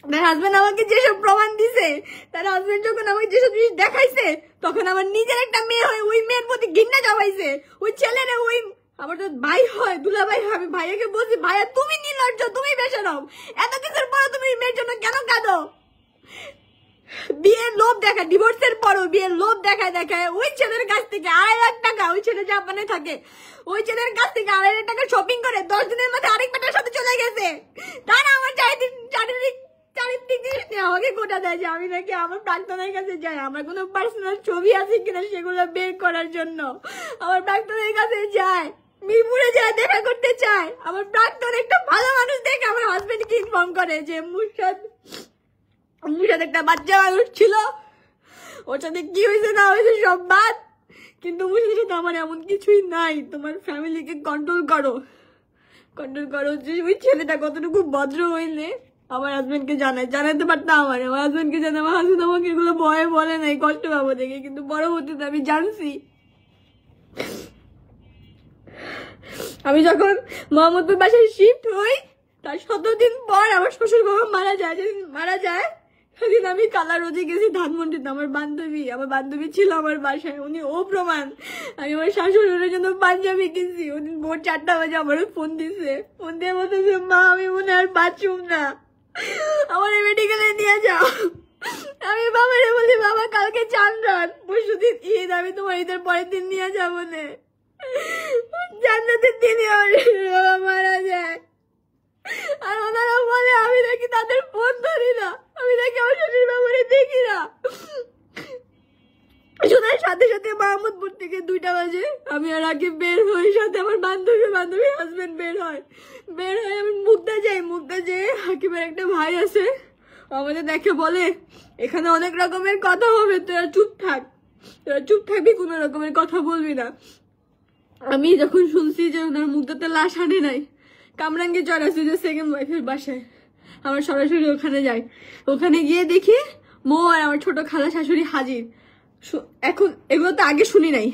তার হাজবেন্ড আমাকে যেসব প্রমাণ দিছে, তার হাজবেন্ড যখন আমাকে যেসব জিনিস দেখাইছে, তখন আমার নিজের একটা মেয়ে হয় ওই মেয়ের প্রতি ঘৃণা জমাইছে। ওই ছেলেরে ওই আমার তো ভাই হয়, দুলা ভাই হয়, আমি ভাইয়াকে বলছি ভাইয়া তুমি নির্লজ্জ, তুমি বেশরম, এত কিছুর পরও তুমি মেয়ের জন্য কেন কাঁদো? বিয়ের লোভ দেখায়, ডিভোর্সের পরও বিয়ের লোভ দেখায় ওই ছেলের কাছ থেকে 2.5 লাখ টাকা, ওই ছেলে জাপানে থাকে, ওই ছেলের কাছ থেকে 2.5 লাখ টাকা শপিং করে 10 দিনের মধ্যে আরেক বেটার সাথে চলে গেছে। তারা আমার চারিত্রিক জিনিস নিয়ে আমাকে গোটা দেয় যে আমি নাকি আমার প্রাক্তনের কাছে যাই, আমার কোনো পার্সোনাল ছবি আছে কিনা সেগুলো বের করার জন্য আমার প্রাক্তনের কাছে যায়। মিরপুরে যা দেখা করতে চায়, আমার প্রাক্তন একটা ভালো মানুষ দেখে আমার হাজবেন্ডকে ইনফর্ম করে যে মুর্শাদ একটা বাচ্চা মানুষ ছিল, ওর সাথে কি হয়েছে না হয়েছে সব বাদ, কিন্তু মুর্শাদের সাথে আমার এমন কিছুই নাই, তোমার ফ্যামিলিকে কন্ট্রোল করো যে ওই ছেলেটা কতটুকু ভদ্র হইলে আমার হাজবেন্ডকে জানাতে পারতাম। আমার হাজবেন্ডকে জানে, আমার হাজবেন্ড আমাকে এগুলো ভয়ে বলে নাই, কষ্ট পাবো দেখে, কিন্তু পরবর্তীতে আমি জানছি। আমি যখন মোহাম্মদপুর বাসায় শিফট হই তার 17 দিন পর আমার শ্বশুর বাবা মারা যায়। যেদিন মারা যায় সেদিন আমি কালা রোজে গেছি ধানমন্ডিতে, আমার বান্ধবী ছিল আমার বাসায়, উনি ও প্রমাণ। আমি আমার শাশুড়ির জন্য পাঞ্জাবি কিনছি, ওদিন ভোর 4টা বাজে আমার ফোন দিছে, ফোন দিয়ে বলতেছে মা আমি মনে আর বাঁচুম না, আমার মেডিকেলে নিয়ে যাও। আমি বাবারে বলি বাবা কালকে চাঁদ রাত, পরশুদিন ঈদ, আমি তোমার ঈদের পরের দিন নিয়ে যাবো না। জান্নাতের দিনে আমার বাবা মারা যায়, আর ওনারা বলে আমি নাকি তাদের ফোন ধরি না, আমি নাকি আমার শ্বশুর বাবারে দেখি না। শোনার সাথে সাথে মোহাম্মদপুর থেকে 2টা বাজে আমি আর আগে বের হই, সাথে আমার বান্ধবী হাজবেন্ড বের হয়। আমি মুগ্ধা যাই, হাকিমের একটা ভাই আছে, আমাদের দেখে বলে এখানে অনেক রকমের কথা হবে, তোরা চুপ থাকবি, কোনো রকমের কথা বলবি না। আমি যখন শুনছি যে ওনার মুগ্ধাতে লাশ আনে নাই, কামরাঙ্গি চর আছে যে সেকেন্ড ওয়াইফের বাসায়, আমার সরাসরি ওখানে যাই, ওখানে গিয়ে দেখি মো আর আমার ছোট খালা শাশুড়ি হাজির। এখন এগুলো তো আগে শুনি নাই,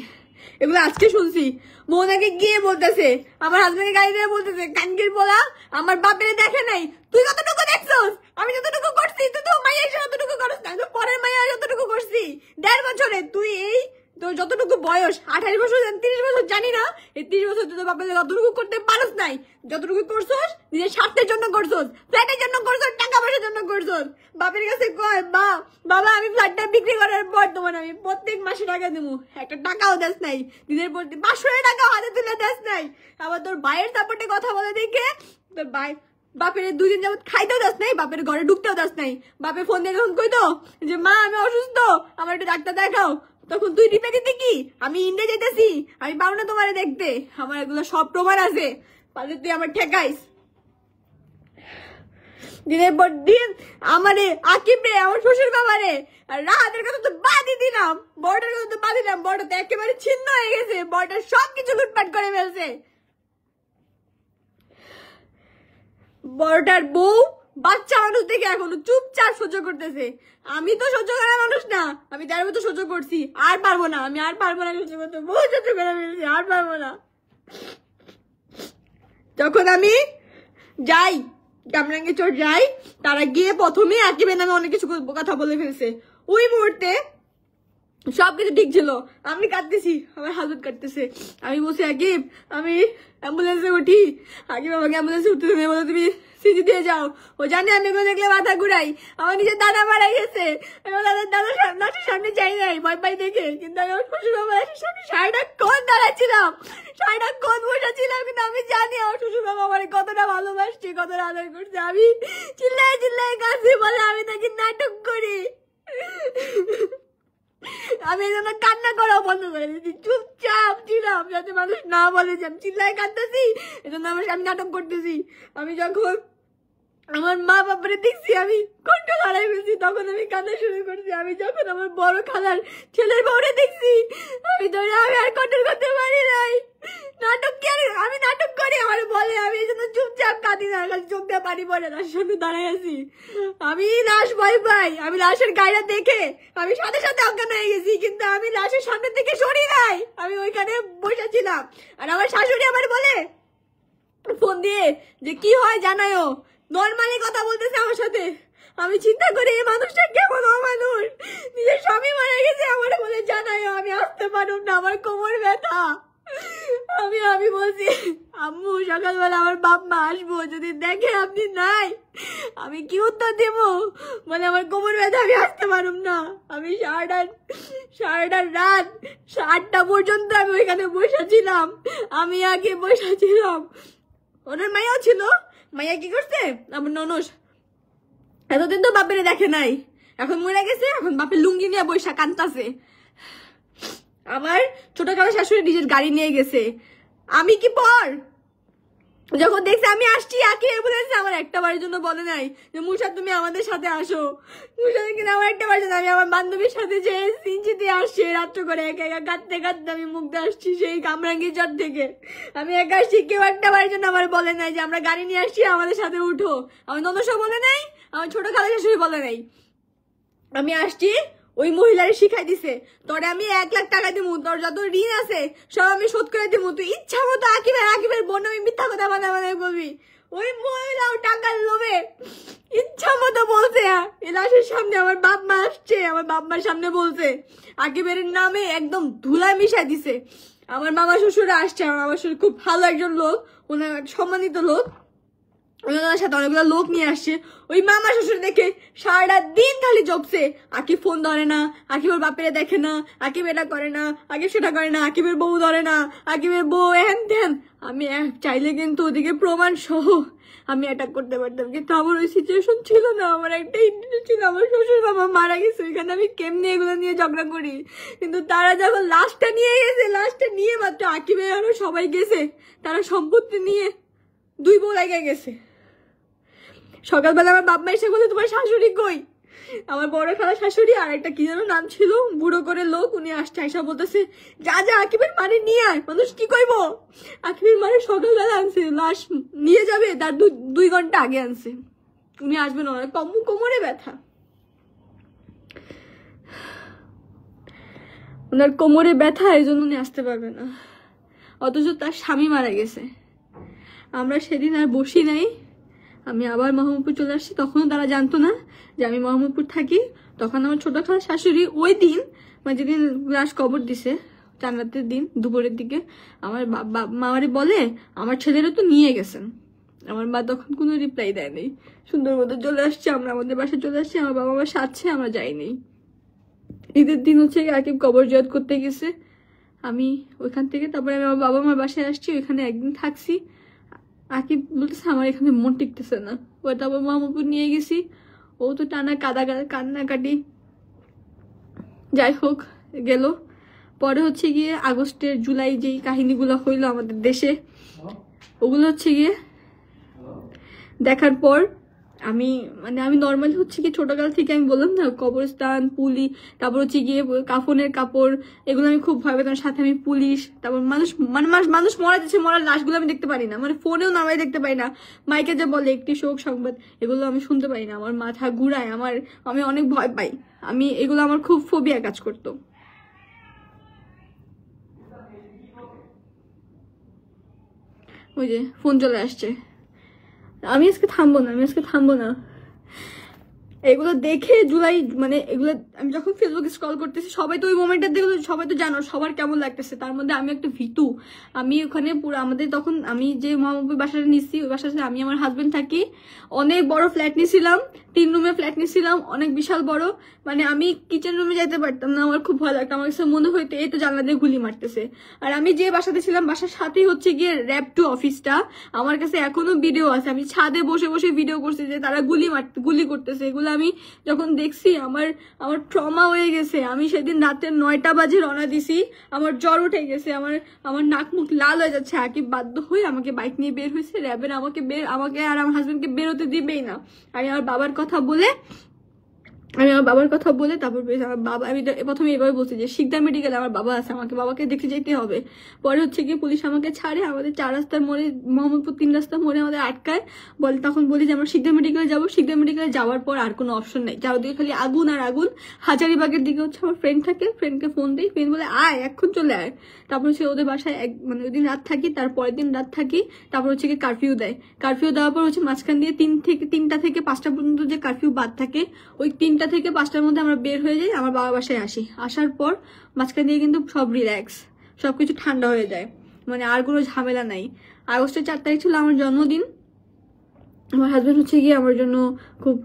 এগুলো আজকে শুনছি। মৌনাকে গিয়ে বলতেছে, আমার হাজবেন্ডের গাড়ি দিয়ে বলতেছে, কানকির বলা আমার বাপের দেখে নাই, তুই কতটুকু দেখছস, আমি যতটুকু করছি তুই তো মাইয়া এসে যতটুকু করস না, তো পরের মাইয়া যতটুকু করছি 1.5 বছরে, তুই এই তোর যতটুকু বয়স 28 বছর 30 বছর জানি না, এই 30 বছর তুই তো বাপের যতটুকু করতে পারস নাই, যতটুকু করছস নিজের স্বার্থের জন্য করছস, ফ্ল্যাটের জন্য করছস, টাকা পয়সার জন্য করছস। বাপের কাছে কয় বাবা আমি ফ্ল্যাটটা বিক্রি করার পর তোমার আমি প্রত্যেক মাসে টাকা দেবো, একটা টাকাও দেস নাই, দিনের পর 500 টাকা হাতে তুলে দেস নাই। আবার তোর ভাইয়ের সাপোর্টে কথা বলে দেখে তোর ভাই বাপের 2 দিন যাবত খাইতেও দাস নাই, বাপের ঘরে ঢুকতেও দাস নাই। বাপে ফোন দিয়ে যখন কইতো যে মা আমি অসুস্থ, আমার একটু ডাক্তার দেখাও, তখন তুই রিপে দিতে কি আমি ইন্ডিয়া যেতেছি, আমি পাবো না তোমারে দেখতে, আমার এগুলো সব প্রমাণ আছে, পারলে তুই আমার ঠেকাইস। দিনের পর দিন আমারে আকিবে আমার শ্বশুর বাবারে আর রাহাতের কথা তো বাদই দিলাম, বড়টার কথা তো বাদ দিলাম, বড়টা তো একেবারে ছিন্ন হয়ে গেছে, বড়টা সবকিছু লুটপাট করে ফেলছে। বড়টার বউ বাচ্চা মানুষ দেখে এখনো চুপচাপ সহ্য করতেছে, আমি তো সহ্য করার মানুষ না, আমি তার মতো সহ্য করছি, আর পারবো না, আমি আর পারবো না সহ্য করতে, বহু সহ্য করে ফেলছি, আর পারবো না। যখন আমি যাই কামরাঙ্গি চর যাই, তারা গিয়ে প্রথমে আকিবের নামে অনেক কিছু কথা বলে ফেলছে, ওই মুহূর্তে সবকিছু ঠিক ছিল, আমি কাঁদতেছি, আমার হাজত কাটতেছে, আমি বলছি আকিব আমি অ্যাম্বুলেন্সে উঠি, আকিব আমাকে অ্যাম্বুলেন্সে উঠতে তুমি বলো তুমি সিজি দিয়ে যাও, ও জানে আমি এগুলো দেখলে মাথা ঘুরাই, আমার নিজের দাদা মারা গেছে, দাদার সামনে যাই নাই ভয় পাই দেখে, কিন্তু আমি আমার শ্বশুর বাবা সামনে সারাক্ষণ দাঁড়াচ্ছিলাম, সারাক্ষণ বসেছিলাম, কিন্তু আমি জানি আমার শ্বশুর বাবা আমার কতটা ভালোবাসছে, কতটা আদর করছে, আমি চিল্লাই কাঁদছি বলে আমি তাকে নাটক করি, আমি এই জন্য কান্না করা বন্ধ করে দিচ্ছি, চুপচাপ ছিলাম যাতে মানুষ না বলে যে আমি চিল্লায় কাঁদতেছি, এই জন্য আমি নাটক করতেছি। আমি যখন আমার মা বাবারে দেখছি আমি কন্ট্রোল হারাই ফেলছি, তখন আমি কান্না শুরু করছি। আমি যখন আমার বড় খালার ছেলের বউরে দেখছি আমি আর কন্ট্রোল করতে পারি নাই, আমি নাটক করি, আমার বলে আমি এই জন্য চুপচাপ কাঁদি না, চোখ দিয়ে পানি পড়ে, লাশের সামনে দাঁড়াই আছি, আমি লাশ ভয় পাই, আমি লাশের গায়েটা দেখে আমি সাথে সাথে অজ্ঞান হয়ে গেছি, কিন্তু আমি লাশের সামনে থেকে সরি নাই, আমি ওইখানে বসেছিলাম। আর আমার শাশুড়ি আমার বলে ফোন দিয়ে যে কি হয় জানায়ও, নর্মালি কথা বলতেছে আমার সাথে, আমি চিন্তা করি এই মানুষটা কেমন অমানুষ, নিজের স্বামী মারা গেছে, আমার বলে জানায়ও, আমি আসতে পারুম না, আমার কোমর ব্যথা, আমি বলছি আম্মু সকালবেলা আমার বাপ মা আসবো, যদি দেখে আপনি নাই আমি কি উত্তর দেব, বলে আমার কোমর ব্যথা আমি আসতে পারুম না। আমি সারাটা রাত 8টা পর্যন্ত আমি ওইখানে বসেছিলাম, আমি আগে বসেছিলাম, ওনার মাইয়াও ছিল, মাইয়া কি করছে আমার ননস এতদিন তো বাপের দেখে নাই, এখন মরে গেছে, এখন বাপের লুঙ্গি নিয়ে বৈশা কান্তাছে। আমার ছোট কালো শাশুড়ি নিজের গাড়ি নিয়ে গেছে, আমি কি পর যখন দেখছি আমি আসছি আঁকি বলেছে, আমার একটা বারের জন্য বলে নাই যে মুশা তুমি আমাদের সাথে আসো। মুশা কিনা আমার একটা বারের জন্য, আমি আমার বান্ধবীর সাথে যে সিনচি দিয়ে আসছি রাত্র করে একা একা কাঁদতে কাঁদতে আমি মুগ্ধ আসছি সেই কামরাঙ্গি চর থেকে, আমি একা আসছি। কেউ একটা বারের জন্য আমার বলে নাই যে আমরা গাড়ি নিয়ে আসছি আমাদের সাথে উঠো। আমার ননসও বলে নাই, আমার ছোট খালা শাশুড়ি বলে নাই। আমি আসছি, ওই মহিলারে শিখাই দিছে তোরে আমি 1 লাখ টাকা দিব, তোর যত ঋণ আছে সব আমি শোধ করে দিব, তুই ইচ্ছা মতো আকিবের বোন আমি মিথ্যা কথা বানায় বলবি। ওই মহিলাও টাকার লোভে ইচ্ছা মতো বলছে। এলাশের সামনে আমার বাপ মা আসছে, আমার বাপ মার সামনে বলছে, আকিবের নামে একদম ধুলা মিশাই দিছে। আমার মামা শ্বশুরা আসছে, আমার মামা শ্বশুর খুব ভালো একজন লোক, ওনার সম্মানিত লোক, ওনার সাথে অনেকগুলো লোক নিয়ে আসছে। ওই মামা শ্বশুর দেখে সারাটা দিন খালি জপছে, আকিব ফোন ধরে না, আকিবের বাপেরে দেখে না, আকিব এটা করে না, আকিব সেটা করে না, আকিবের বউ ধরে না, আকিবের বউ হ্যান ত্যান। আমি চাইলে কিন্তু ওদিকে প্রমাণ সহ আমি অ্যাটাক করতে পারতাম, কিন্তু আমার ওই সিচুয়েশন ছিল না। আমার একটা ইন্টারেস্ট ছিল, আমার শ্বশুর বাবা মারা গেছে, ওইখানে আমি কেমনি এগুলো নিয়ে ঝগড়া করি। কিন্তু তারা যখন লাশটা নিয়ে গেছে, লাশটা নিয়ে মাত্র আকিবের আরো সবাই গেছে, তারা সম্পত্তি নিয়ে 2 বউ লাগে গেছে। সকালবেলা আমার বাপ মা এসে বলে তোমার শাশুড়ি কই, আমার বড় খালা শাশুড়ি আর একটা কি যেন নাম ছিল বুড়ো করে লোক, উনি আসছে, আইসা বলতেছে যা যা আকিবের মারে নিয়ে আয়। মানুষ কি কইব, আকিবের মারে সকালবেলা আনছে, লাশ নিয়ে যাবে তার 2 ঘন্টা আগে আনছে, উনি আসবেন অনেক কোমরে ব্যথা, ওনার কোমরে ব্যথা, এই জন্য উনি আসতে পারবে না। অথচ তার স্বামী মারা গেছে। আমরা সেদিন আর বসি নাই, আমি আবার মোহাম্মদপুর চলে আসছি। তখনও তারা জানতো না যে আমি মোহাম্মদপুর থাকি। তখন আমার ছোট খালা শাশুড়ি ওই দিন, মানে যেদিন লাশ কবর দিছে, চাঁদাতের দিন দুপুরের দিকে, আমার মামারে বলে আমার ছেলেরা তো নিয়ে গেছেন। আমার মা তখন কোনো রিপ্লাই দেয়নি, সুন্দর মতো চলে আসছে, আমরা আমাদের বাসায় চলে আসছি, আমার বাবা মা সাথে, আমরা যাইনি। ঈদের দিন হচ্ছে আকিব কবর জিয়ারত করতে গেছে, আমি ওইখান থেকে তারপরে আমি আমার বাবা মার বাসায় আসছি, ওইখানে একদিন থাকছি। আকিব বলতেছে আমার এখানে মন টিকতেছে না, ওই তারপর মোহাম্মদপুর নিয়ে গেছি, ও তো টানা কান্নাকাটি, যাই হোক গেল। পরে হচ্ছে গিয়ে আগস্টের জুলাই যেই কাহিনীগুলো হইলো আমাদের দেশে, ওগুলো হচ্ছে গিয়ে দেখার পর আমি নর্মালি হচ্ছে কি ছোটকাল থেকে আমি বললাম না কবরস্থান, পুলিশ, তারপর হচ্ছে গিয়ে কাফনের কাপড়, এগুলো আমি খুব ভয় পেতাম। সাথে আমি পুলিশ, তারপর মানুষ মারা যাচ্ছে, মরার লাশগুলো আমি দেখতে পারি না, মানে ফোনেও নামাই দেখতে পাই না, মাইকে যে বলে একটি শোক সংবাদ, এগুলো আমি শুনতে পারি না, আমার মাথা ঘুরায়, আমি অনেক ভয় পাই, এগুলো আমার খুব ফোবিয়া কাজ করতো। ওই যে ফোন চলে আসছে, আমি আজকে থামবো না। এগুলো দেখে জুলাই, মানে এগুলো আমি যখন ফেসবুকে স্ক্রল করতেছি, সবাই তো ওই মোমেন্টটা দেখলো, সবাই তো জানো সবার কেমন লাগতেছে। তার মধ্যে আমি একটা ভীতু, আমি ওখানে পুরো আমাদের তখন আমি যে মোহাম্মদপুর বাসাটা নিচ্ছি, ওই বাসাতে আমি আমার হাজবেন্ড থাকি, অনেক বড় ফ্ল্যাট নিয়েছিলাম, 3 রুমের ফ্ল্যাট নিয়েছিলাম, অনেক বিশাল বড়, মানে আমি কিচেন রুমে যাইতে পারতাম না, আমার খুব ভয় লাগতো, আমার কাছে মনে হইতো এই তো জানলা দিয়ে গুলি মারতেছে। আর আমি যে বাসাতে ছিলাম, বাসার সাথেই হচ্ছে গিয়ে র‍্যাব 2 অফিসটা, আমার কাছে এখনো ভিডিও আছে, আমি ছাদে বসে বসে ভিডিও করছি যে তারা গুলি করতেছে। এগুলো আমি যখন দেখছি আমার ট্রমা হয়ে গেছে। আমি সেদিন রাতে 9টা বাজে রওনা দিছি, আমার জ্বর উঠে গেছে, আমার নাক মুখ লাল হয়ে যাচ্ছে। আকিব বাধ্য হয়ে আমাকে বাইক নিয়ে বের হয়েছে, র‍্যাবের আমাকে আর আমার হাজবেন্ডকে বেরোতে দিবেই না। আমি আমার বাবার কথা বলে তারপর আমার বাবা, আমি প্রথমে এভাবে বলছি যে শিকদার মেডিকেলে আমার বাবা আছে, বাবাকে দেখতে যেতে হবে। পরে হচ্ছে কি পুলিশ আমাকে ছাড়ে, আমাদের 4 রাস্তার মোড়ে, মোহাম্মদপুর 3 রাস্তার মোড়ে আমাদের আটকায়, বলে তখন বলি যে আমরা শিকদার মেডিকেলে যাবো। শিকদার মেডিকেলে যাওয়ার পর আর কোনো অপশন নেই, চারদিকে খালি আগুন আর আগুন। হাজারিবাগের দিকে হচ্ছে আমার ফ্রেন্ড থাকে, ফ্রেন্ডকে ফোন দিই, ফ্রেন্ড বলে আয় এখন চলে আয়। তারপর হচ্ছে ওদের বাসায় ওই দিন রাত থাকি, তারপরের দিন রাত থাকি। তারপর হচ্ছে কি কারফিউ দেয়, কারফিউ দেওয়ার পর হচ্ছে মাঝখান দিয়ে 3টা থেকে 5টা পর্যন্ত যে কারফিউ বাদ থাকে, ওই 3টা থেকে 5টার মধ্যে আমরা বের হয়ে যাই, আমার বাবার বাসায় আসি। আসার পর মাঝখান দিয়ে কিন্তু সব রিল্যাক্স, সবকিছু ঠান্ডা হয়ে যায়, মানে আর কোনো ঝামেলা নাই। আগস্টের 4 তারিখ ছিল আমার জন্মদিন। আমার হাজবেন্ড হচ্ছে গিয়ে আমার জন্য খুব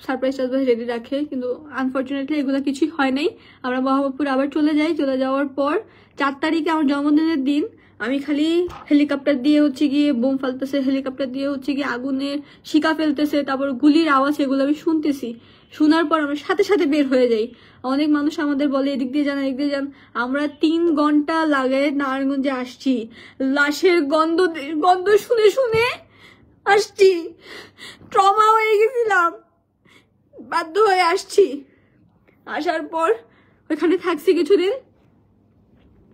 সারপ্রাইজ রেডি রাখে, কিন্তু আনফর্চুনেটলি এগুলো কিছুই হয় নাই। আমরা মোহাম্মদপুর আবার চলে যাই। চলে যাওয়ার পর 4 তারিখে আমার জন্মদিনের দিন আমি খালি হেলিকপ্টার দিয়ে হচ্ছে গিয়ে বোম ফেলতেছে, হেলিকপ্টার দিয়ে হচ্ছে গিয়ে আগুনের শিকা ফেলতেছে, তারপর গুলির আওয়াজ, এগুলো আমি শুনতেছি। শোনার পর আমরা সাথে সাথে বের হয়ে যাই। অনেক মানুষ আমাদের বলে এদিক দিয়ে যান, এদিক দিয়ে যান। আমরা 3 ঘন্টা লাগে নারায়ণগঞ্জে আসছি, লাশের গন্ধ শুনে শুনে আসছি। ট্রমা হয়ে গেছিলাম, বাধ্য হয়ে আসছি। আসার পর ওইখানে থাকছি কিছুদিন,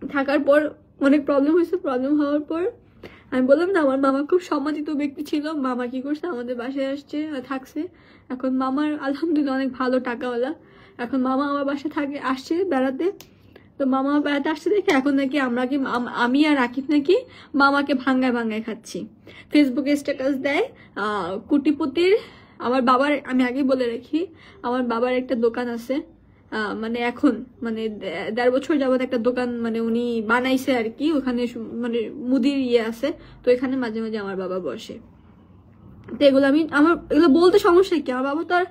থাকার পর অনেক প্রবলেম হয়েছে। প্রবলেম হওয়ার পর আমি বললাম না, আমার মামা খুব সম্মানিত ব্যক্তি ছিল। মামা কি করছে, আমাদের বাসায় আসছে, থাকছে। এখন মামার আলহামদুলিল্লাহ অনেক ভালো টাকাওয়ালা। এখন মামা আমার বাসায় আসছে বেড়াতে। তো মামা বেড়াতে আসছে দেখে এখন নাকি আমি আর আকিব নাকি মামাকে ভাঙ্গায় খাচ্ছি। ফেসবুকে স্ট্যাটাস দেয় কুটিপতির। আমার বাবার, আমি আগেই বলে রাখি, আমার বাবার একটা দোকান আছে, মানে এখন মানে 1.5 বছর যাবত একটা দোকান মানে উনি বানাইছে আর কি। ওখানে মানে মুদির আছে, তো এখানে মাঝে মাঝে আমার বাবা বসে। তো এগুলো এগুলো বলতে সমস্যা কি? আমার বাবা তো আর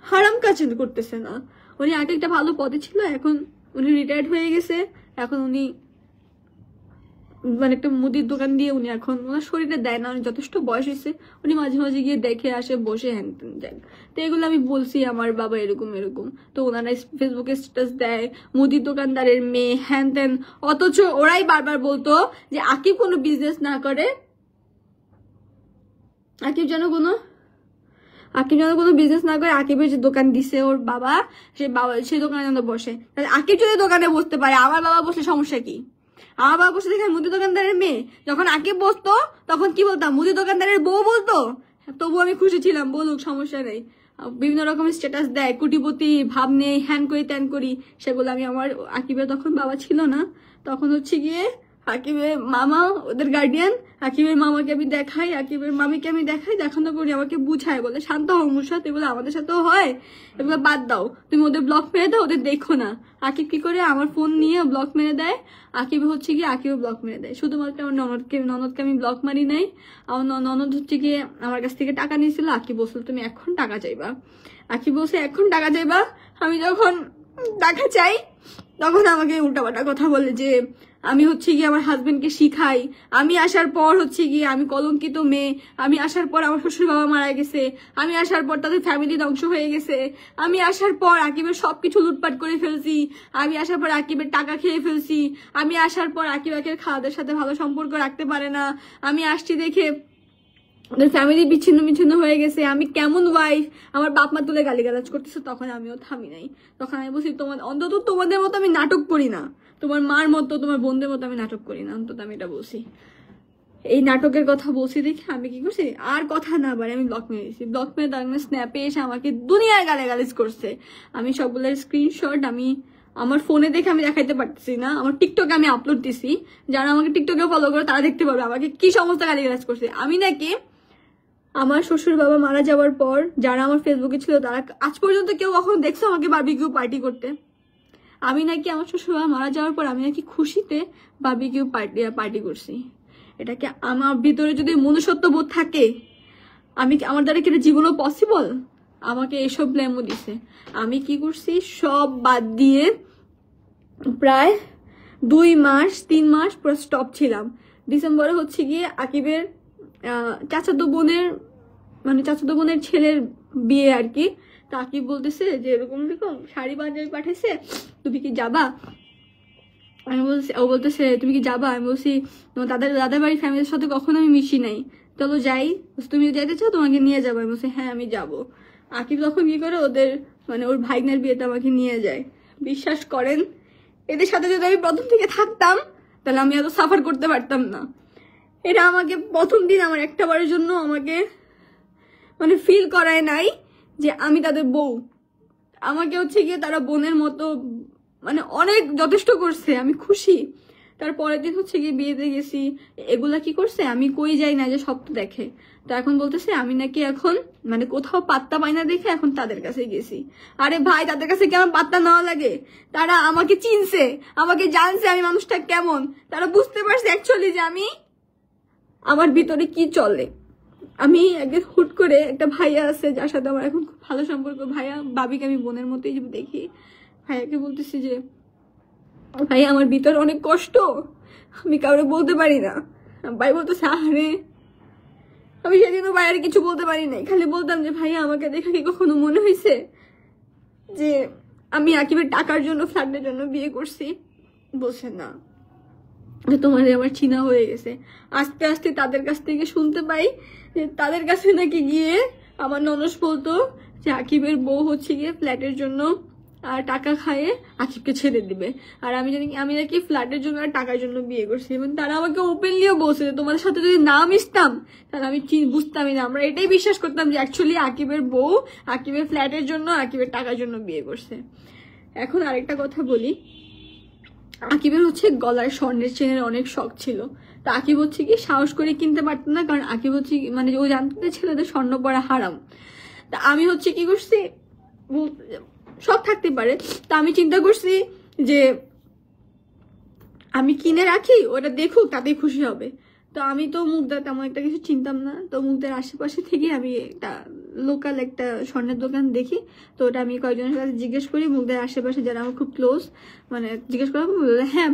হারাম কাজ করতেছে না। উনি আগে একটা ভালো পদে ছিল, এখন উনি রিটায়ার্ড হয়ে গেছে। এখন উনি মানে একটা মুদির দোকান দিয়ে উনি এখন ওনার শরীরে দেয় না, উনি যথেষ্ট বয়স হয়েছে। উনি মাঝে মাঝে গিয়ে দেখে আসে, বসে হ্যান ত্যান যায়। তো এগুলো আমি বলছি আমার বাবা এরকম এরকম। তো ওনারা ফেসবুকে স্ট্যাটাস দেয় মুদির দোকানদারের মেয়ে হ্যান ত্যান, অথচ ওরাই বারবার বলতো যে আকিব কোনো বিজনেস না করে, আকিব যেন কোনো বিজনেস না করে। আকিবের যে দোকান দিছে ওর বাবা, সেই দোকানে যেন বসে। তাহলে আকিব যদি দোকানে বসতে পারে, আমার বাবা বসলে সমস্যা কি? আমার বাবা বসে দেখে মুদি দোকানদারের মেয়ে। যখন আকিব বসতো তখন কি বলতাম, মুদি দোকানদারের বউ বলতো। তবু আমি খুশি ছিলাম, বলুক, সমস্যা নেই। বিভিন্ন রকমের স্ট্যাটাস দেয়, কুটিপতি ভাব নেই, হ্যান করি ত্যান করি। সেগুলো আমি আমার আকিবের তখন বাবা ছিল না, তখন হচ্ছে গিয়ে আকিবের মামা ওদের গার্ডিয়ান, আকিবের মামাকে আমি দেখাই, আকিবের মামিকে আমি দেখাই, দেখানো করি, আমাকে বুঝায়, বলে শান্ত হও মুর্শাদ, এগুলো আমাদের সাথেও হয়, এগুলো বাদ দাও, তুমি ওদের ব্লক মেরে দাও, ওদের দেখো না। আকিব কি করে আমার ফোন নিয়ে ব্লক মেরে দেয়, আকিব হচ্ছে গিয়ে আকিবও ব্লক মেরে দেয়। শুধুমাত্র আমার ননদকে আমি ব্লক মারি নাই। আমার ননদ হচ্ছে গিয়ে আমার কাছ থেকে টাকা নিয়েছিল। আকিব বলছিল তুমি এখন টাকা চাইবা, আকিব বলছে এখন টাকা চাইবা। আমি যখন টাকা চাই তখন আমাকে উল্টাপাল্টা কথা বলে যে আমি হচ্ছে গিয়ে আমার হাজবেন্ডকে শিখাই, আমি আসার পর হচ্ছে গিয়ে আমি কলঙ্কিত মেয়ে, আমি আসার পর আমার শ্বশুর বাবা মারা গেছে, আমি আসার পর তাদের ফ্যামিলি ধ্বংস হয়ে গেছে, আমি আসার পর আকিবের সবকিছু লুটপাট করে ফেলছি, আমি আসার পর আকিবের টাকা খেয়ে ফেলছি, আমি আসার পর আকিবের খাওয়াদের সাথে ভালো সম্পর্ক রাখতে পারে না, আমি আসছি দেখে ওদের ফ্যামিলি বিচ্ছিন্ন হয়ে গেছে, আমি কেমন ওয়াইফ, আমার বাপ মা তুলে গালিগালাজ করতেছে। তখন আমিও থামি নাই। তখন আমি বলছি অন্তত তোমাদের মতো আমি নাটক করি না, তোমার মার মতো তোমার বোনদের মতো আমি নাটক করি না, অন্তত আমি এটা বলছি। এই নাটকের কথা বলছি দেখে আমি কি করছি, আর কথা না বাড়ে আমি ব্লক মেরে দিয়েছি। ব্লক মেরে তার স্ন্যাপে এসে আমাকে দুনিয়ার গালিগালাজ করছে। আমি সবগুলোর স্ক্রিনশট আমি আমার ফোনে দেখে আমি দেখাইতে পারতেছি না, আমার টিকটকে আমি আপলোড দিছি, যারা আমাকে টিকটকে ফলো করে তারা দেখতে পারবে আমাকে কি সমস্ত গালিগালাজ করছে। আমি নাকি আমার শ্বশুর বাবা মারা যাওয়ার পর যারা আমার ফেসবুকে ছিল তারা আজ পর্যন্ত কেউ কখনো দেখছো আমাকে বারবিকিউ পার্টি করতে? আমি নাকি আমার শ্বশুর বাবা মারা যাওয়ার পর আমি নাকি খুশিতে বারবিকিউ পার্টি করছি। এটাকে আমার ভিতরে যদি মনুষ্যত্ব বোধ থাকে, আমার দ্বারা কি জীবনও পসিবল? আমাকে এসব ব্লেমও দিছে। আমি কি করছি, সব বাদ দিয়ে প্রায় 2 মাস 3 মাস পুরো স্টপ ছিলাম। ডিসেম্বরে হচ্ছে গিয়ে আকিবের চাচাতো বোনের ছেলের বিয়ে আর কি। তা আকিব বলতেছে যে এরকম শাড়ি পাঞ্জাবি পাঠাইছে, তুমি কি যাবা? আমি বলছি, ও বলতেছে তুমি কি যাবা? আমি বলছি তোমার দাদার বাড়ির ফ্যামিলির সাথে কখনো আমি মিশি নাই, চলো যাই, তুমি যাইতে চাও তোমাকে নিয়ে যাবো। আমি বলছি হ্যাঁ আমি যাবো। আকিব তখন কি করে ওদের ওর ভাইগনার বিয়েতে আমাকে নিয়ে যায়। বিশ্বাস করেন, এদের সাথে যদি আমি প্রথম থেকে থাকতাম তাহলে আমি এত সাফার করতে পারতাম না। এটা আমাকে প্রথম দিন আমার একটাবারের জন্য আমাকে ফিল করায় নাই যে আমি তাদের বউ। আমাকে হচ্ছে গিয়ে তারা বোনের মতো অনেক যথেষ্ট করছে, আমি খুশি। তারপরের দিন হচ্ছে গিয়ে বিয়েতে গেছি, এগুলা কি করছে আমি কই যাই না যে সব তো দেখে। তো এখন বলতেছে আমি নাকি এখন কোথাও পাত্তা পাই না দেখে এখন তাদের কাছে গেছি। আরে ভাই, তাদের কাছে কেমন পাত্তা নেওয়া লাগে? তারা আমাকে চিনছে, আমাকে জানছে আমি মানুষটা কেমন, তারা বুঝতে পারছে অ্যাকচুয়ালি যে আমার ভিতরে কি চলে। আমি একদিন হুট করে একটা ভাইয়া আছে যার সাথে আমার এখন খুব ভালো সম্পর্ক, ভাইয়া বাবিকে আমি বোনের মতোই দেখি, ভাইয়াকে বলতেছি যে ভাইয়া আমার ভিতরে অনেক কষ্ট, আমি কাউরে বলতে পারি না। ভাই বলতেছে আরে, আমি সেদিনও ভাইয়ার কিছু বলতে পারি নাই, খালি বলতাম যে ভাইয়া আমাকে দেখে কি কখনো মনে হয়েছে যে আমি আকিবের টাকার জন্য ফ্ল্যাটের জন্য বিয়ে করছি? বলছে না, তোমাদের আমার চিনা হয়ে গেছে। আস্তে আস্তে তাদের কাছ থেকে শুনতে পাই যে তাদের কাছে নাকি গিয়ে আমার ননস বলতো যে আকিবের বউ হচ্ছে গিয়ে ফ্ল্যাটের জন্য আর টাকা খায়ে আকিবকে ছেড়ে দিবে, আর আমি নাকি ফ্ল্যাটের জন্য আর টাকার জন্য বিয়ে করছি। এবং তারা আমাকে ওপেনলিও বলছে যে তোমাদের সাথে যদি না মিশতাম তাহলে আমি বুঝতামই না। আমরা এটাই বিশ্বাস করতাম যে অ্যাকচুয়ালি আকিবের বউ আকিবের ফ্ল্যাটের জন্য আকিবের টাকার জন্য বিয়ে করছে। এখন আরেকটা কথা বলি, আকিবের হচ্ছে গলার স্বর্ণের চেনের অনেক শখ ছিল। তো আকিব হচ্ছে কি সাহস করে কিনতে পারতো না, কারণ আকিব হচ্ছে মানে ও জানতে ছেলেদের স্বর্ণ পরা হারাম। তা আমি হচ্ছে কি করছি, শখ থাকতে পারে, তা আমি চিন্তা করছি যে আমি কিনে রাখি, ওটা দেখুক তাতেই খুশি হবে। তো আমি তো মুগদা তেমন একটা কিছু চিনতাম না, তো মুগদার আশেপাশে থেকে আমি একটা লোকাল একটা স্বর্ণের দোকান দেখি। তো ওটা আমি কয়েকজনের কাছে জিজ্ঞেস করি, মুগদার আশেপাশে যারা আমার খুব ক্লোজ, মানে জিজ্ঞেস করা, হ্যাঁ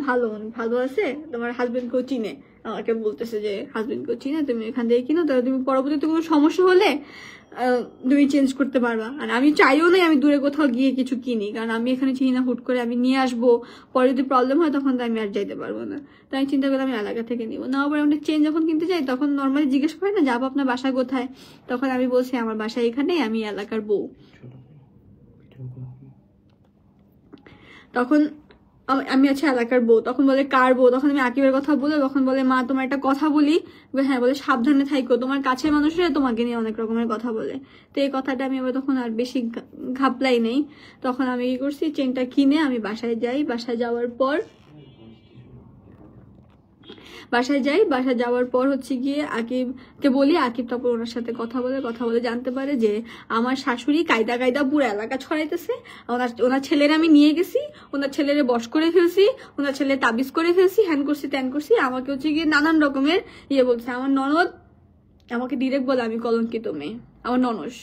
ভালো আছে, তোমার হাজবেন্ডকেও চিনে। আমাকে বলতেছে যে হাজবেন্ডকেও চিনে, তুমি এখান থেকে কিনো, তাহলে তুমি পরবর্তীতে কোনো সমস্যা হলে তুমি চেঞ্জ করতে পারবা। আর আমি চাইও না আমি দূরে কোথাও গিয়ে কিছু কিনি, কারণ আমি এখানে চিনি না, হুট করে আমি নিয়ে আসবো, পরে যদি প্রবলেম হয় তখন তো আমি আর যাইতে পারবো না। তাই আমি চিন্তা করলাম আমি এলাকা থেকে নিবো না। আবার আমরা চেন যখন কিনতে যাই তখন নর্মালি জিজ্ঞেস করে না যাবো আপনার বাসা কোথায়, তখন আমি বলছি আমার বাসা এখানে, আমি এলাকার বউ। তখন আমি আছি এলাকার বউ, তখন বলে কার বউ, তখন আমি আকিবের কথা বলে, তখন বলে মা তোমার একটা কথা বলি, হ্যাঁ বলে সাবধানে থাইকো, তোমার কাছের মানুষেরা তোমাকে নিয়ে অনেক রকমের কথা বলে। তো এই কথাটা আমি আবার তখন আর বেশি ঘাপলাই নেই। তখন আমি কি করছি, চেনটা কিনে আমি বাসায় যাই। বাসায় যাওয়ার পর হচ্ছে গিয়ে আকিবকে বলি, আকিব তারপর ওনার সাথে কথা বলে জানতে পারে যে আমার শাশুড়ি কায়দা পুরো এলাকা ছড়াইতেছে। ওনার ছেলের আমি নিয়ে গেছি, ওনার ছেলেরে বশ করে ফেলছি, ওনার ছেলে তাবিজ করে ফেলছি, হ্যান করছি ত্যান করছি। আমাকে হচ্ছে গিয়ে নানান রকমের বলছে। আমার ননদ আমাকে ডিরেক্ট বলে আমি কলঙ্কিত মেয়ে, আমার ননস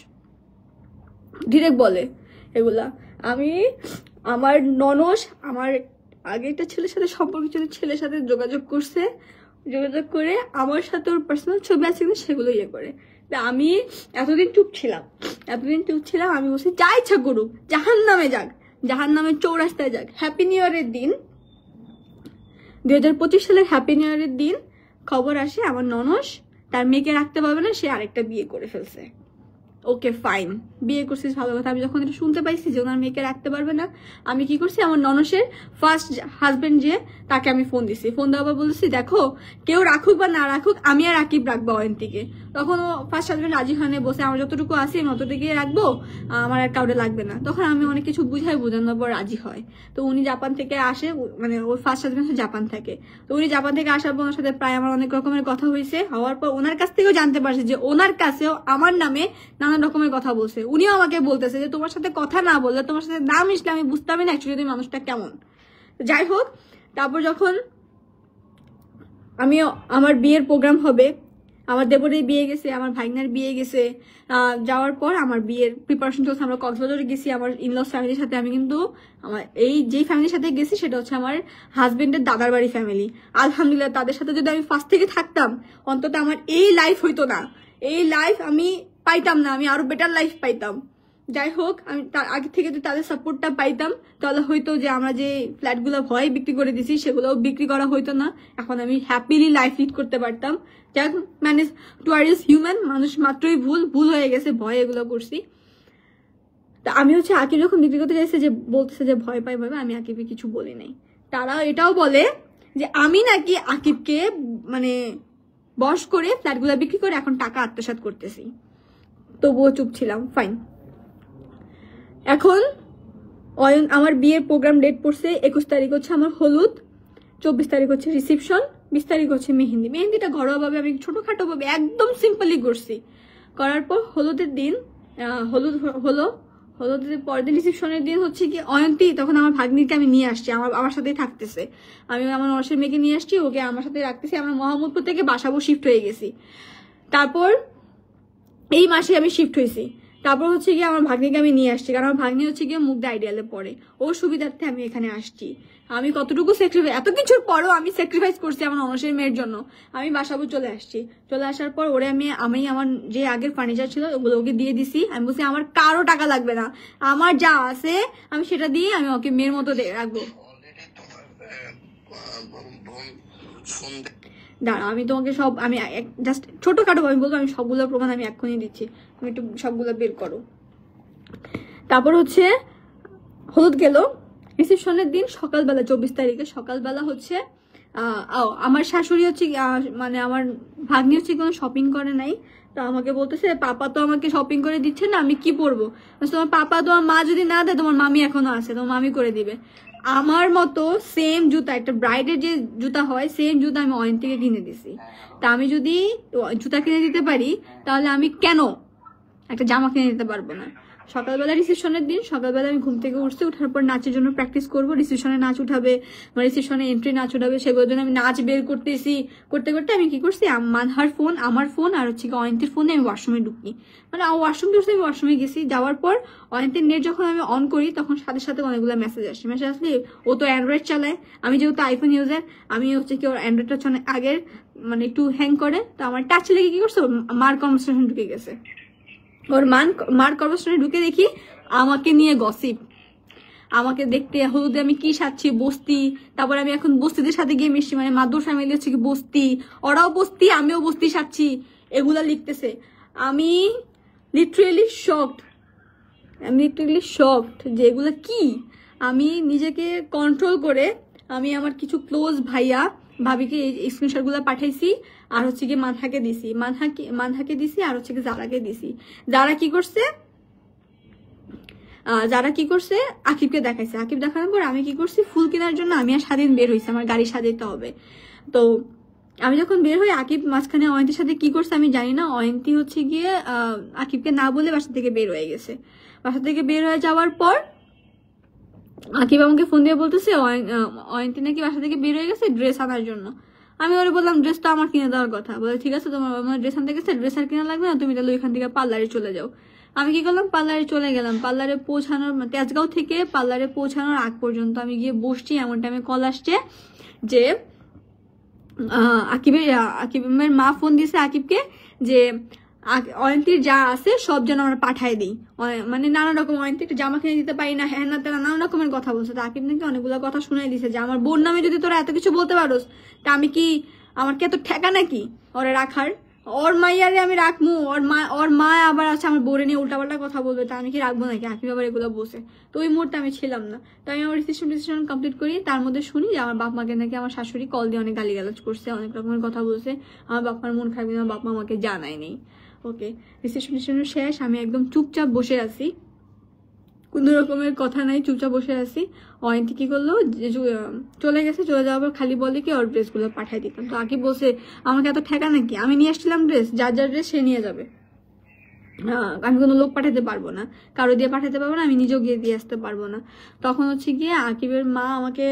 ডিরেক্ট বলে এগুলা। আমার ননস আমার আগে একটা ছেলের সাথে সম্পর্ক ছিল, ছেলের সাথে যোগাযোগ করে আমার সাথে ওর পার্সোনাল ছবি আছে কিন্তু সেগুলো করে। আমি এতদিন চুপ ছিলাম, আমি বলছি যা ইচ্ছা করুক, জাহান্নামে চৌরাস্তায় যাক। হ্যাপি নিউ ইয়ারের দিন, 2025 সালের হ্যাপি নিউ ইয়ারের দিন খবর আসে আমার ননস তার মেয়েকে রাখতে পারবে না, সে আরেকটা বিয়ে করে ফেলছে। ওকে ফাইন, বিয়ে করছিস ভালো কথা। আমি যখন এটা শুনতে পাইছি যে ওনার মেয়েকে রাখতে পারবে না, আমি কি করছি, আমার ননসের ফার্স্ট হাজবেন্ড যে তাকে আমি ফোন দিছি। ফোন দেওয়ার বলছি দেখো কেউ রাখুক বা না রাখুক আমি আর আকিব রাখবো অয়ন্তীকে। তখন ও ফার্স্ট হাজবেন্ড রাজি হয় না, বসে আমার যতটুকু আছে আমি অতটুকু রাখবো, আমার আর কাউরে লাগবে না। তখন আমি অনেক কিছু বোঝানোর পর রাজি হয়। তো উনি জাপান থেকে আসে, মানে ওর ফার্স্ট হাজবেন্ড জাপান থাকে। তো উনি জাপান থেকে আসার পর ওনার সাথে প্রায় আমার অনেক রকমের কথা হয়েছে। হওয়ার পর ওনার কাছ থেকেও জানতে পারছে যে ওনার কাছেও আমার নামে নানান রকমের কথা বলছে। উনিও আমাকে বলতেছে যে তোমার সাথে কথা না বললে, তোমার সাথে না মিশলে আমি বুঝতামই না অ্যাকচুয়ালি তুমি মানুষটা কেমন। যাই হোক, তারপর যখন আমার বিয়ের প্রোগ্রাম হবে, আমার দেবরের বিয়ে গেছে, আমার ভাইনার বিয়ে গেছে, যাওয়ার পর আমার বিয়ের প্রিপারেশন চলছে। আমরা কক্সবাজারে গেছি আমার ইনলস ফ্যামিলির সাথে। আমি কিন্তু আমার যেই ফ্যামিলির সাথে গেছি সেটা হচ্ছে আমার হাজবেন্ডের দাদার বাড়ি ফ্যামিলি। আলহামদুলিল্লাহ তাদের সাথে যদি আমি ফার্স্ট থেকে থাকতাম অন্তত আমার এই লাইফ হইতো না, এই লাইফ আমি পাইতাম না, আমি আরো বেটার লাইফ পাইতাম। যাই হোক, আমি আগে থেকে যদি তাদের সাপোর্টটা পাইতাম তাহলে হয়তো যে আমরা যে ফ্ল্যাটগুলো ভয়ে বিক্রি করে দিছি সেগুলোও বিক্রি করা হইতো না, এখন আমি হ্যাপিলি লাইফ লিড করতে পারতাম। যাই হোক, মানে টুয়ারিস হিউম্যান, মানুষ মাত্রই ভুল হয়ে গেছে, ভয় এগুলো করছি। তা আমি হচ্ছে আকিব যখন বিক্রি করতে চাইছে যে বলতেছে যে ভয় পাই, আমি আকিবকে কিছু বলি নাই। তারা এটাও বলে যে আমি নাকি আকিবকে মানে বশ করে ফ্ল্যাটগুলো বিক্রি করে এখন টাকা আত্মসাৎ করতেছি। তবুও চুপ ছিলাম, ফাইন। এখন আমার বিয়ের প্রোগ্রাম ডেট পড়ছে 21 তারিখ হচ্ছে আমার হলুদ, 24 তারিখ হচ্ছে রিসেপশন, 20 তারিখ হচ্ছে মেহেন্দিটা ঘরোয়াভাবে আমি ছোটখাটো ভাবে একদম সিম্পলি করছি। করার পর হলুদের দিন হলুদের পরের দিন রিসেপশনের দিন হচ্ছে কি অয়ন্তী, তখন আমার ভাগ্নিকে আমি নিয়ে আসছি, আমার সাথেই থাকতেছে। আমি আমার নরসের মেয়েকে নিয়ে আসছি, ওকে আমার সাথে রাখতেছি। আমরা মোহাম্মদপুর থেকে বাসাবো শিফট হয়ে গেছি। তারপর এই মাসে আমি শিফট হয়েছি। তারপর হচ্ছে গিয়ে আমার ভাগ্নিকে আমি নিয়ে আসছি, কারণ আমার ভাগ্নি হচ্ছে গিয়ে মুগ্ধ আইডিয়ালে পড়ে, ওর সুবিধার্থে আমি এখানে আসছি। আমি কতটুকু স্যাক্রিফাইস, এত কিছুর পরও আমি স্যাক্রিফাইস করছি আমার অনসের মেয়ের জন্য। আমি বাসাবো চলে আসছি, চলে আসার পর ওরে আমি আমার যে আগের ফার্নিচার ছিল ওগুলো ওকে দিয়ে দিছি। আমি বলছি আমার কারো টাকা লাগবে না, আমার যা আছে আমি সেটা দিয়ে আমি ওকে মেয়ের মতো রাখবো। দাঁড়া, আমি তোমাকে সব, আমি জাস্ট ছোটখাটো আমি বলবো, আমি সবগুলো প্রমাণ আমি এক্ষুনি দিচ্ছি, তুমি একটু সবগুলো বের করো। তারপর হচ্ছে হলুদ গেল রিসেপশনের দিন সকালবেলা, 24 তারিখে সকালবেলা হচ্ছে আমার শাশুড়ি হচ্ছে মানে আমার ভাগ্নি হচ্ছে কোনো শপিং করে নাই। তো আমাকে বলতেছে পাপা তো আমাকে শপিং করে দিচ্ছে না, আমি কি পরবো? তোমার পাপা, তোমার মা যদি না দেয় তোমার মামি এখনো আছে, তোমার মামি করে দিবে। আমার মতো সেম জুতা, একটা ব্রাইডের যে জুতা হয় সেম জুতা আমি অয়েন থেকে কিনে দিছি। তা আমি যদি জুতা কিনে দিতে পারি তাহলে আমি কেন একটা জামা কিনে দিতে পারবো না? সকালবেলা রিসেপশনের দিন সকালবেলা আমি ঘুম থেকে উঠছি, উঠার পর নাচের জন্য প্র্যাকটিস করবো। রিসেপশনে নাচ উঠাবে, রিসেপশনে এন্ট্রি নাচ উঠাবে, সেগুলোর জন্য আমি নাচ বের করতেছি। করতে করতে আমি কি করছি, মানহার ফোন, আমার ফোন আর হচ্ছে অয়ন্তীর ফোনে আমি ওয়াশরুমে ঢুকি। মানে ওয়াশরুম করছি, আমি ওয়াশরুমে গেছি, যাওয়ার পর অয়ন্তীর নেট যখন আমি অন করি তখন সাথে সাথে অনেকগুলো মেসেজ আসে। মেসেজ আসলে ও তো অ্যান্ড্রয়েড চালায়, আমি যেহেতু আইফোন ইউজার, আমি হচ্ছে কি ওর অ্যান্ড্রয়েডটা আগের মানে একটু হ্যাং করে, তো আমার টাচ লেগে কি করছে, মার কনভারসেশন ঢুকে গেছে। ওর মার কর্মস্থানে ঢুকে দেখি আমাকে নিয়ে গসিপ, আমাকে দেখতে হলুদে আমি কি সাজছি, বস্তি। তারপর আমি এখন বস্তিদের সাথে গিয়ে মিশছি, মানে মাদুর ফ্যামিলি হচ্ছে কি বস্তি, ওরাও বস্তি আমিও বস্তি সাজছি, এগুলা লিখতেছে। আমি লিটারেলি শকড যে এগুলা কি। আমি নিজেকে কন্ট্রোল করে আমি আমার কিছু ক্লোজ ভাইয়া ভাবিকে এই স্ক্রিনশটগুলো পাঠাইছি, আর হচ্ছে কি মানহাকে দিছি, আর হচ্ছে কি জারাকে দিছি। যারা কি করছে আকিবকে দেখাইছে। আকিব দেখানোর পর আমি কি করছি, ফুল কেনার জন্য আমি আর স্বাধীন বের হয়েছি, আমার গাড়ি সাজাইতে হবে। তো আমি যখন বের হই আকিব মাঝখানে অয়ন্তীর সাথে কি করছে আমি জানি না। অয়ন্তী হচ্ছে গিয়ে আকিবকে না বলে বাসা থেকে বের হয়ে গেছে। বাসা থেকে বের হয়ে যাওয়ার পর আকিব আমাকে ফোন দিয়ে বলতেছে অয়ন্তী নাকি বাসা থেকে বের হয়ে গেছে ড্রেস আনার জন্য। আমি ওরে বললাম ড্রেস তো আমার কিনে দেওয়ার কথা। বলে ঠিক আছে, তোমার ড্রেস আনতে গেছে, ড্রেস আর কিনা লাগবে না, তুমি তাহলে ওইখান থেকে পার্লারে চলে যাও। আমি কি করলাম, পার্লারে চলে গেলাম। পার্লারে পৌঁছানোর, তেজগাঁও থেকে পার্লারে পৌঁছানোর আগ পর্যন্ত আমি গিয়ে বসছি, এমন টাইমে কল আসছে যে আকিবের মা ফোন দিয়েছে আকিবকে যে অয়ন্তীর যা আছে সব যেন আমরা পাঠাই দিই, মানে নানা রকম অয়ন্তী একটা জামা কিনে দিতে পারি না, হ্যাঁ না তেনা নানা রকমের কথা বলছে। তো আকিব নাকি অনেকগুলো কথা শুনাই দিছে যে আমার বোন নামে যদি তোরা এত কিছু বলতে পারোস তা আমি কি, আমার কি এত ঠেকা নাকি ওরে রাখার? ওর মাইয়ারে আমি রাখবো, ওর মা আবার আছে আমার বোরে নিয়ে উল্টাপাল্টা কথা বলবে, তা আমি কি রাখবো নাকি? আকিব আবার এগুলো বসে। তো ওই মুহূর্তে আমি ছিলাম না। তো আমি আমার রিসেপশন কমপ্লিট করি, তার মধ্যে শুনি যে আমার বাপ মাকে নাকি আমার শাশুড়ি কল দিয়ে অনেক গালিগালাজ করছে, অনেক রকমের কথা বলছে। আমার বাপ মার মন খারাপ, আমার বাপ মা আমাকে জানায়নি। ওকে, রিসেপশন শেষ, আমি একদম চুপচাপ বসে আছি, কোনো রকমের কথা নাই, চুপচাপ বসে আছি। অয়ন্তী কি করলো, চলে গেছে, চলে যাওয়ার পর খালি বলে কি ওর ড্রেসগুলো পাঠাই দিতাম। তো আকিব বলছে আমাকে এত ঠেকা নাকি, আমি নিয়ে আসছিলাম ড্রেস, যার যার ড্রেস সে নিয়ে যাবে, আমি কোনো লোক পাঠাতে পারবো না, কারো দিয়ে পাঠাতে পারবো না, আমি নিজেও গিয়ে দিয়ে আসতে পারবো না। তখন হচ্ছে গিয়ে আকিবের মা আমাকে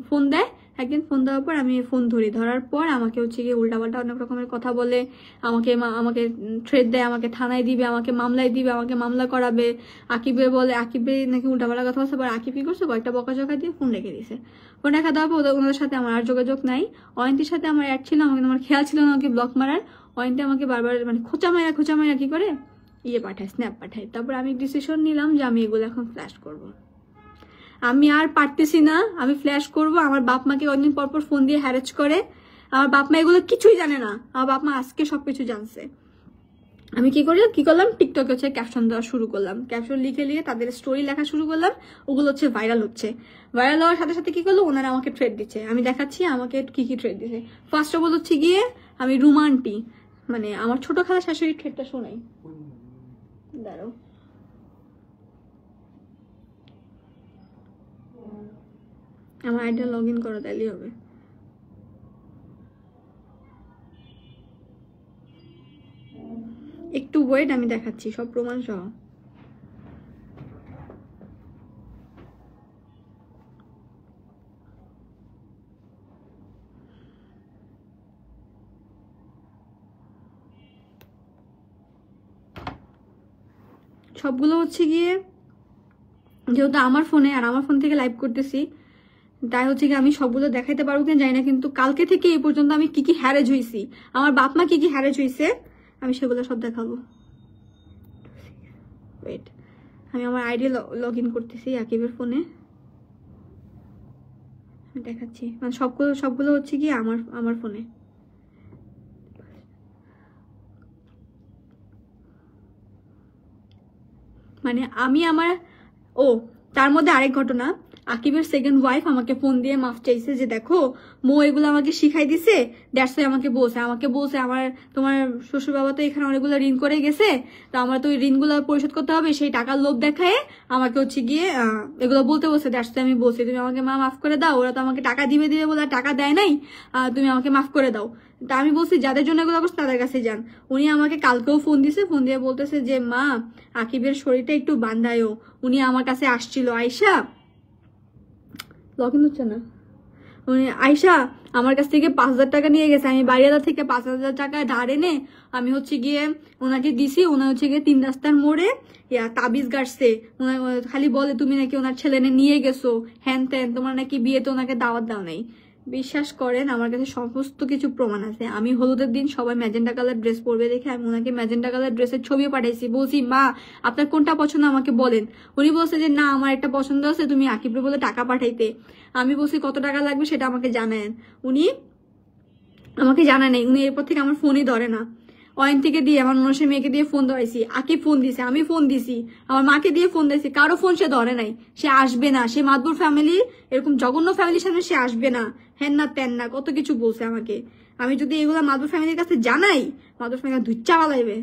ফোন দেয়। একদিন ফোন দেওয়ার পর আমি ফোন ধরি, ধরার পর আমাকে হচ্ছে গিয়ে উল্টাপাল্টা অনেক রকমের কথা বলে, আমাকে থ্রেট দেয়, আমাকে থানায় দিবে, আমাকে মামলায় দিবে, আমাকে মামলা করাবে। আকিবে নাকি উল্টাপাল্টা কথা বলছে। পর আকিব কি করছে, কয়েকটা বকাঝকা দিয়ে ফোন রেখে দিছে। ফোন রেখে দেওয়ার পর ওদের সাথে আমার আর যোগাযোগ নাই। অয়ন্তীর সাথে আমার অ্যাড ছিল, আমাকে আমার খেয়াল ছিল না ওকে ব্লক মারার। অয়ন্তী আমাকে বারবার মানে খোঁচা মারা কি করে পাঠায়, স্ন্যাপ পাঠায়। তারপর আমি ডিসিশন নিলাম যে আমি এগুলো এখন ফ্ল্যাশ করব। আমি আর পারতেছি না, আমি ফ্ল্যাশ করব। আমার বাপ মাকে অনেকদিন পর ফোন দিয়ে হ্যারেজ করে, আমার বাপ মা এগুলো কিছুই জানে না, আমার বাপ মা আজকে সবকিছু জানছে। আমি কি করলাম, টিকটকে হচ্ছে ক্যাপশন দেওয়া শুরু করলাম, ক্যাপশন লিখে তাদের স্টোরি লেখা শুরু করলাম, ওগুলো হচ্ছে ভাইরাল হওয়ার সাথে সাথে কি করলো, ওনারা আমাকে ট্রেড দিচ্ছে। আমি দেখাচ্ছি আমাকে কি কি ট্রেড দিচ্ছে। ফার্স্ট অফ অল হচ্ছে গিয়ে আমি রুমান্টি, মানে আমার ছোট খালা শাশুড়ির ট্রেডটা শোনাই, দাঁড়াও। আমার আইডিয়া লগ ইন করো, তাইলেই হবে। একটু ওয়েট, আমি দেখাচ্ছি সব প্রমাণ সহ। সবগুলো হচ্ছে গিয়ে যেহেতু আমার ফোনে আর আমার ফোন থেকে লাইভ করতেছি, তাই হচ্ছে কি আমি সবগুলো দেখাইতে পারবো কিনা জানি না, কিন্তু কালকে থেকে এই পর্যন্ত আমি কি কি হ্যারেজ হয়েছি, আমার বাপ মা কি কি হ্যারেজ হয়েছে, আমি সেগুলো সব দেখাবো। ওয়েট, আমি আমার আইডি লগ ইন করতেছি আকিবের ফোনে, দেখাচ্ছি। মানে সবগুলো হচ্ছে কি আমার ফোনে। মানে আমি আমার তার মধ্যে আরেক ঘটনা, আকিবের সেকেন্ড ওয়াইফ আমাকে ফোন দিয়ে মাফ চাইছে যে দেখো মো এগুলো আমাকে শিখাই দিছে, দ্যাটস ওয়াই আমাকে বলছে আমার তোমার শ্বশুর বাবা তো এখানে অনেকগুলো ঋণ করে গেছে, তো আমার তো ওই ঋণগুলো পরিশোধ করতে হবে, সেই টাকার লোভ দেখায় আমাকে হচ্ছে গিয়ে এগুলো বলতে বলছে, দ্যাটস ওয়াই আমি বলছি তুমি আমাকে মাফ করে দাও, ওরা তো আমাকে টাকা দিবে বলে টাকা দেয় নাই, তুমি আমাকে মাফ করে দাও। তা আমি বলছি যাদের জন্য এগুলো করছে তাদের কাছে যান। উনি আমাকে কালকেও ফোন দিছে, ফোন দিয়ে বলতেছে যে মা আকিবের শরীরটা একটু বান্ধায়ও, উনি আমার কাছে আসছিল, আয়শা লগ ইন হচ্ছে না, উনি আয়শা আমার কাছ থেকে 5,000 টাকা নিয়ে গেছে, আমি বাড়িওয়ালা থেকে 5,000 টাকা ধার এনে আমি হচ্ছে গিয়ে ওনাকে দিছি, ওনার হচ্ছে গিয়ে 3 রাস্তার মোড়ে তাবিজ গাড়ছে, খালি বলে তুমি নাকি ওনার ছেলে নিয়ে গেছো হ্যান ত্যান, তোমার নাকি বিয়েতে ওনাকে দাওয়াত দাও নাই। বিশ্বাস করেন আমার কাছে সমস্ত কিছু প্রমাণ আছে। আমি হলুদের দিন সবাই ম্যাজেন্টা কালার ড্রেস পরবে দেখে আমি ওনাকে ম্যাজেন্টা কালার ড্রেসের ছবি পাঠাইছি, বলছি মা আপনার কোনটা পছন্দ আমাকে বলেন। উনি বলছে যে না আমার একটা পছন্দ আছে, তুমি আকিবরে বলে টাকা পাঠাইতে। আমি বলছি কত টাকা লাগবে সেটা আমাকে জানান, উনি আমাকে জানায় নাই। উনি এরপর থেকে আমার ফোনই ধরে না। অয়ন থেকে দিয়ে আমার মনসের মেয়েকে দিয়ে ফোন ধরাইছি, আকিব ফোন দিছে, আমি ফোন দিছি, আমার মাকে দিয়ে ফোন দিয়েছি, কারো ফোন সে ধরে নাই, সে আসবে না, সে মাদবুর ফ্যামিলির এরকম জঘন্য ফ্যামিলির সামনে সে আসবে না, হ্যান না তেন না, কত কিছু বলছে আমাকে। আমি যদি এগুলা মাদবুর ফ্যামিলির কাছে জানাই, মাদবুর ফ্যামিলি ধুচ্চা বালাইবে।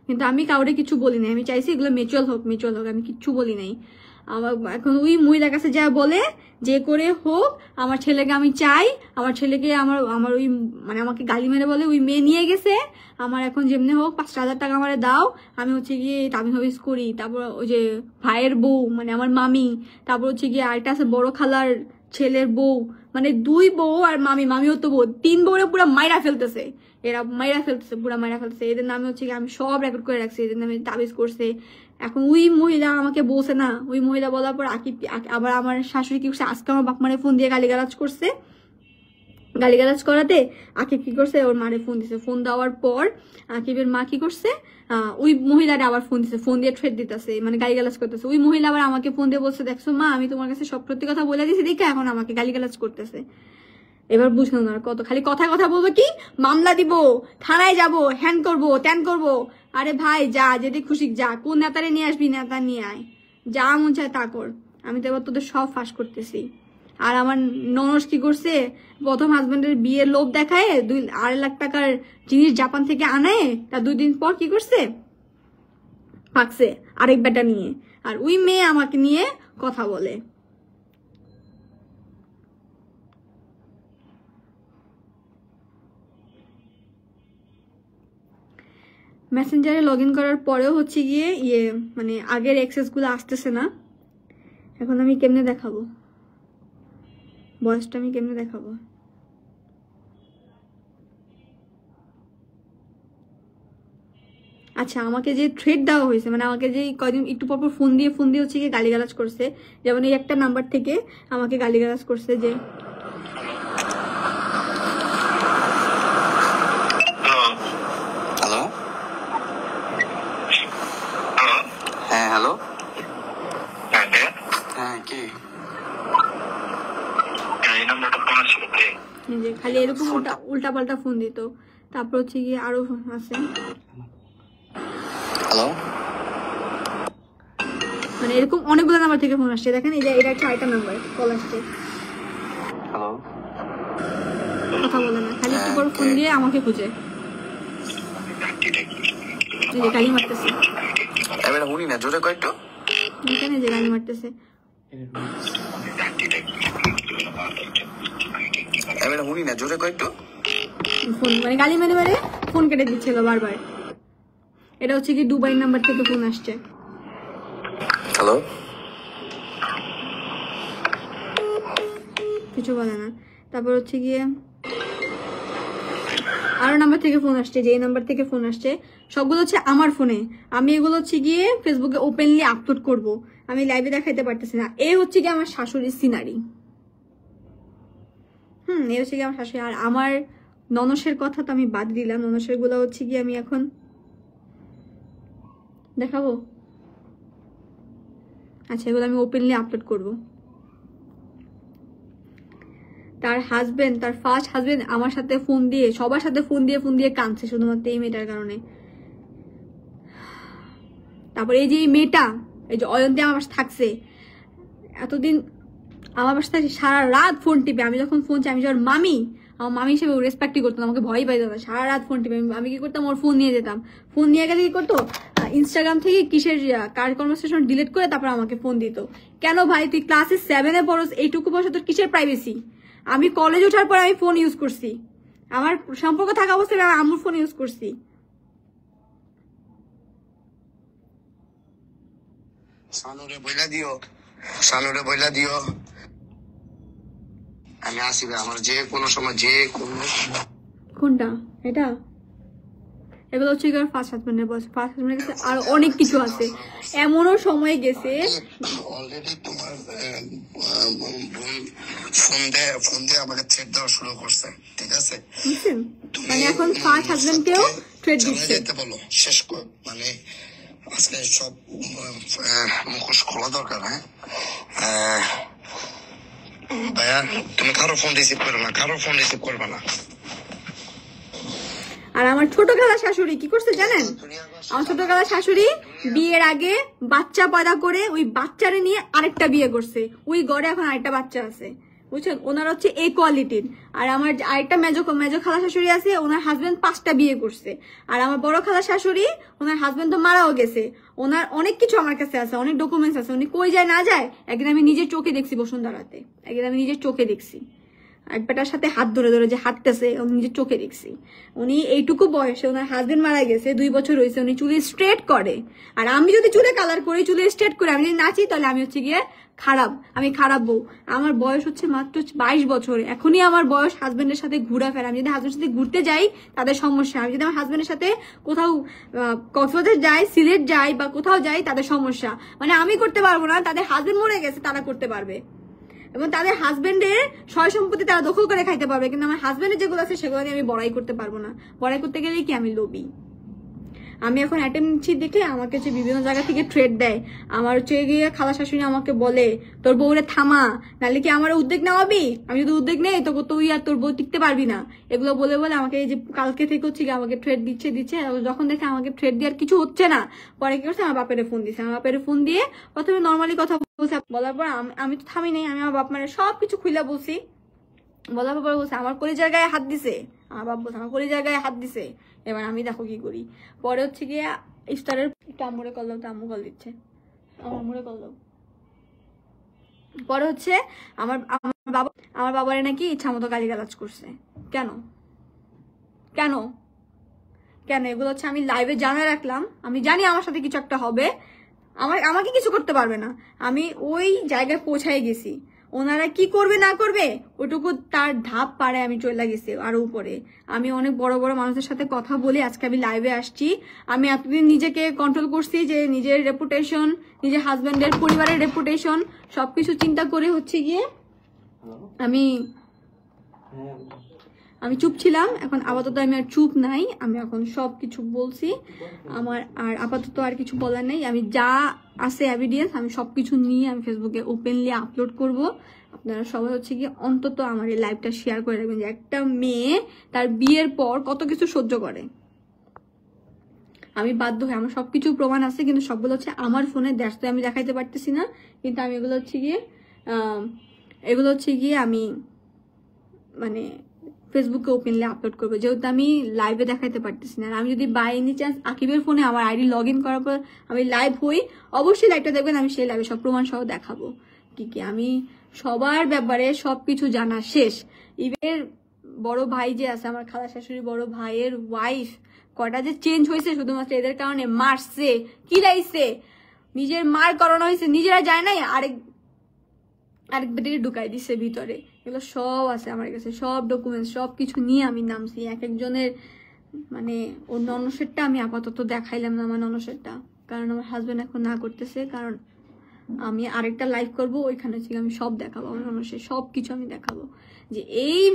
কিন্তু আমি কাউরে কিছু বলি নাই, আমি চাইছি এগুলো মিউচুয়াল হোক, আমি কিচ্ছু বলি নাই। আমার এখন ওই মহিলার কাছে যা বলে যে করে হোক আমার ছেলেকে আমি চাই, আমার ছেলেকে আমার ওই মানে আমাকে গালি মেরে বলে ওই মেয়ে নিয়ে গেছে, আমার এখন যেমনি হোক 5,000 টাকা আমারে দাও, আমি হচ্ছে গিয়ে তাবিজ হাবিজ করি। তারপর ওই যে ভাইয়ের বউ মানে আমার মামি, তারপর হচ্ছে গিয়ে আরেকটা আছে বড় খালার ছেলের বউ, মানে 2 বউ আর মামিও তো বউ, 3 বউরে পুরো মাইরা ফেলতেছে, পুরা মাইরা ফেলতেছে। এদের নামে হচ্ছে আমি সব রেকর্ড করে রাখছি, এদের নামে তাবিজ করছে। এখন ওই মহিলা আমাকে বলছে না, ওই মহিলা বলার পর আবার আমার শাশুড়ি কি করছে, আজকে আমার বাপ মারে ফোন দিয়ে গালিগালাজ করছে। গালিগালাজ করাতে আকিব কি করছে, ওর মারে ফোন দিছে। ফোন দেওয়ার পর আকিবের মা কি করছে, ওই মহিলারে আবার ফোন দিছে, ফোন দিয়ে থ্রেট দিতেছে, মানে গালিগালাজ করতেছে। ওই মহিলা আবার আমাকে ফোন দিয়ে বলছে দেখছো মা আমি তোমার কাছে সব সত্যি কথা বলে দিয়েছি দেখে এখন আমাকে গালিগালাজ করতেছে। এবার বুঝলো না কত খালি কথা বলবো, কি মামলা দিব, থানায় যাব, হ্যান করবো ত্যান করবো। আরে ভাই যা, যেতে খুশি যা, কোন নেতারে নিয়ে আসবি নেতা নিয়ে আয়, যা মন চায় তা কর, আমি তো এবার তোদের সব ফাঁস করতেছি। আর আমার ননস কি করছে, প্রথম হাজবেন্ডের বিয়ের লোভ দেখায় 2.5 লাখ টাকার জিনিস জাপান থেকে আনায়, তার 2 দিন পর কি করছে, পাকছে আরেক বেটা নিয়ে। আর ওই মেয়ে আমাকে নিয়ে কথা বলে। মেসেঞ্জারে লগ ইন করার পরেও হচ্ছে গিয়ে মানে আগের অ্যাক্সেসগুলো আসতেছে না। এখন আমি কেমনে দেখাবো ভয়েসটা, আমি কেমনে দেখাবো? আচ্ছা আমাকে যে থ্রেট দেওয়া হয়েছে, মানে আমাকে যে কয়দিন একটু পর ফোন দিয়ে হচ্ছে গিয়ে গালিগালাজ করছে, যেমন এই একটা নাম্বার থেকে আমাকে গালিগালাজ করছে যে হ্যালো, হ্যাঁ কি খালি এরকম উল্টা পাল্টা ফোন দিত। তারপর হচ্ছে গিয়ে আরো আছে, হ্যালো, মানে এরকম অনেকগুলো নাম্বার থেকে ফোন আসছে। দেখেন এই যে এটা একটা আরেকটা নাম্বার কল আসছে, হ্যালো, কথা বলে না, খালি একটু পর ফোন দিয়ে আমাকে খুঁজে গালি মারতেছে। এবার শুনি না, জোরে কয়েকটু এখানে যে গালি মারতেছে, এবার শুনি না, জোরে কয়েকটু ফোন মানে গালি মেরে ফোন কেটে দিচ্ছিল বারবার। এটা হচ্ছে কি দুবাই নাম্বার থেকে ফোন আসছে। হ্যালো, কিছু বলে না। তারপর হচ্ছে গিয়ে আরো নাম্বার থেকে ফোন আসছে, যে নাম্বার থেকে ফোন আসছে সবগুলো হচ্ছে আমার ফোনে। আমি এগুলো হচ্ছে গিয়ে ফেসবুকে ওপেনলি আপলোড করব, আমি লাইভে দেখাইতে পারতেছি না। এই হচ্ছে গিয়ে আমার শাশুড়ির সিনারি। এই হচ্ছে গিয়ে আমার শাশুড়ি। আর আমার ননসের কথা তো আমি বাদ দিলাম, ননসের গুলো হচ্ছে গিয়ে আমি এখন দেখাবো। আচ্ছা, এগুলো আমি ওপেনলি আপলোড করব। তার হাজবেন্ড, তার ফার্স্ট হাজবেন্ড আমার সাথে ফোন দিয়ে, সবার সাথে ফোন দিয়ে কাঁদছে শুধুমাত্র এই মেয়েটার কারণে। তারপর এই যে এই মেয়েটা, এই যে অয়ন্তী আমার পাশে থাকছে এতদিন, আমার পাশে থাকছে সারা রাত ফোন টিপে। আমি যখন ফোন চাই, আমি যখন মামি, আমার মামি হিসেবে রেসপেক্টই করতো না, আমাকে ভয় পাইতো না। সারা রাত ফোন টিপে আমি কি করতাম, ওর ফোন নিয়ে যেতাম। ফোন নিয়ে গেলে কি করতো, ইনস্টাগ্রাম থেকে কিসের কার কনভারসেশন ডিলিট করে তারপর আমাকে ফোন দিত। কেন ভাই, তুই ক্লাসে 7-এ পড়স, এইটুকু বয়সে তোর কিসের প্রাইভেসি? আমি কলেজ ওঠার পর আমি ফোন ইউজ করছি, আমার সম্পর্ক থাকা অবস্থায় আমি আম্মুর ফোন ইউজ করছি। সানুরে বইলা দিও, সানুরে বইলা দিও আমি আসিবে আমার যে কোনো সময়, যে কোনো। কোনটা এটা? এগুলো হচ্ছে ফার্স্ট হাজবেন্ডের বয়স। ফার্স্ট হাজবেন্ডের কাছে আর অনেক কিছু আছে, এমনও সময় গেছে। অলরেডি তোমার ফোন দিয়ে আমাকে থ্রেট দেওয়া শুরু করছে, ঠিক আছে? বুঝছেন, মানে এখন ফার্স্ট হাজবেন্ডকেও থ্রেট দিচ্ছে। বলো শেষ কর, মানে আজকে সব মুখোশ খোলা দরকার। হ্যাঁ ভাইয়া, তুমি কারো ফোন রিসিভ করবে না, কারো ফোন রিসিভ করবে না। আর আমার ছোট খালা শাশুড়ি কি করছে জানেন? আমার ছোট খালা শাশুড়ি বিয়ের আগে বাচ্চা পয়দা করে ওই বাচ্চারে নিয়ে আরেকটা বিয়ে করছে, ওই ঘরে এখন আরেকটা বাচ্চা আছে, বুঝছেন? ওনার হচ্ছে এই কোয়ালিটির। আর আমার আরেকটা মেজো খালা শাশুড়ি আছে, ওনার হাজবেন্ড 5টা বিয়ে করছে। আর আমার বড় খালা শাশুড়ি, ওনার হাজবেন্ড তো মারাও গেছে। ওনার অনেক কিছু আমার কাছে আছে, অনেক ডকুমেন্টস আছে। উনি কই যায় না যায়, একদিন আমি নিজের চোখে দেখছি বসুন্ধরাতে, একদিন আমি নিজের চোখে দেখছি এক বেটার সাথে হাত ধরে যে হাঁটতেছে, আমি নিজের চোখে দেখছি। উনি এইটুকু বয়সে, ওনার হাজবেন্ড মারা গেছে 2 বছর হয়েছে, উনি চুলে স্ট্রেট করে। আর আমি যদি চুলে কালার করি, চুলে স্ট্রেট করে আমি যদি নাচি, তাহলে আমি হচ্ছে গিয়ে খারাপ, আমি খারাপ বউ। আমার বয়স হচ্ছে মাত্র 22 বছর, এখনই আমার বয়স হাজবেন্ডের সাথে ঘোরাফেরা। আমি যদি হাজবেন্ডের সাথে ঘুরতে যাই তাদের সমস্যা, আমি যদি আমার হাজবেন্ডের সাথে কোথাও কক্সবাজার যাই, সিলেট যাই বা কোথাও যাই তাদের সমস্যা। মানে আমি করতে পারবো না, তাদের হাজবেন্ড মরে গেছে তারা করতে পারবে, এবং তাদের হাজবেন্ডের সয় সম্পত্তি তারা দখল করে খাইতে পারবে। কিন্তু আমার হাজবেন্ডের যেগুলো আছে সেগুলো নিয়ে আমি বড়াই করতে পারবো না। বড়াই করতে গেলে কি আমি লোভী। আমি এখন অ্যাটেম্প নিচ্ছি দেখে আমাকে হচ্ছে বিভিন্ন জায়গা থেকে থ্রেট দেয়। আমার হচ্ছে গিয়ে খালা শাশুড়ি আমাকে বলে, তোর বউরে থামা, নাহলে কি আমার উদ্যোগ নেওয়াবি? আমি যদি উদ্যোগ নেই তো তুই আর তোর বউ টিকতে পারবি না। এগুলো বলে আমাকে এই যে কালকে থেকে হচ্ছে গিয়ে আমাকে থ্রেট দিচ্ছে। যখন দেখে আমাকে থ্রেট দেওয়ার কিছু হচ্ছে না, পরে কি করছে, আমার বাপের ফোন দিচ্ছে। আমার বাপের ফোন দিয়ে প্রথমে নর্মালি কথা বলছে, বলার পর আমি তো থামি নাই, আমি আমার বাপ মায়ের সবকিছু খুলে বলছি। বলার পর বলছে আমার কলিজার গায়ে হাত দিছে, আমার বাপ বলছে আমার কলিজার গায়ে হাত দিছে। এবার আমি দেখো কি করি। পরে হচ্ছে গিয়ে ইফতারের আম্মুরে কল দাও, তো আম্মু কল দিচ্ছে, আমার আম্মুরে কল দাও। পরে হচ্ছে আমার বাবারে নাকি ইচ্ছা মতো গালিগালাজ করছে। কেন কেন কেন এগুলো হচ্ছে আমি লাইভে জানিয়ে রাখলাম। আমি জানি আমার সাথে কিছু একটা হবে, আমাকে কিছু করতে পারবে না। আমি ওই জায়গায় পৌঁছায় গেছি, ওনারা কি করবে না করবে ওটুকু তার ধাপ পারে আমি চলে গেছি আরো উপরে। আমি অনেক বড় বড় মানুষের সাথে কথা বলে আজকে আমি লাইভে আসছি। আমি এতদিন নিজেকে কন্ট্রোল করছি, যে নিজের রেপুটেশন, নিজের হাজবেন্ডের পরিবারের রেপুটেশন সবকিছু চিন্তা করে হচ্ছে গিয়ে আমি চুপ ছিলাম। এখন আপাতত আমি আর চুপ নাই, আমি এখন সবকিছু বলছি। আমার আর আপাতত আর কিছু বলার নেই। আমি যা আছে এভিডেন্স আমি সবকিছু নিয়ে আমি ফেসবুকে ওপেনলি আপলোড করব। আপনারা সবাই হচ্ছে গিয়ে অন্তত আমার এই লাইভটা শেয়ার করে রাখবেন, যে একটা মেয়ে তার বিয়ের পর কত কিছু সহ্য করে। আমি বাধ্য হয়ে, আমার সবকিছু প্রমাণ আছে, কিন্তু সবগুলো হচ্ছে আমার ফোনে, দ্যাটস আমি দেখাইতে পারতেছি না। কিন্তু আমি এগুলো হচ্ছে গিয়ে আমি মানে ফেসবুকে ওপেনলি আপলোড করবো, যেহেতু আমি লাইভে দেখাইতে পারতেছি না। আমি যদি বাই এনি চান্স আকিবের ফোনে আমার আইডি লগ ইন করার পর আমি লাইভ হই, অবশ্যই লাইভটা দেখবেন, আমি সেই লাইভে সব প্রমাণ সহ দেখাবো। কি আমি সবার ব্যাপারে সবকিছু জানা শেষ। ইভেন বড় ভাই যে আছে, আমার খালা শাশুড়ি বড় ভাইয়ের ওয়াইফ কটা যে চেঞ্জ হয়েছে শুধুমাত্র এদের কারণে, মারছে, কিলাইছে, নিজের মার করোনা হয়েছে, নিজেরা যায় নাই, আরেক বেটিকে ঢুকাই দিচ্ছে ভিতরে। এগুলো সব আছে আমার কাছে, সব ডকুমেন্টস সব কিছু নিয়ে আমি নামছি। এক একজনের মানে ওর ননসেরটা আমি আপাতত দেখাইলাম না, আমার ননসেরটা, কারণ আমার হাজবেন্ড এখন না করতেছে, কারণ আমি আরেকটা লাইভ করব, ওইখানে থেকে আমি সব দেখাবো, আমার ননসের সব কিছু আমি দেখাবো যে এই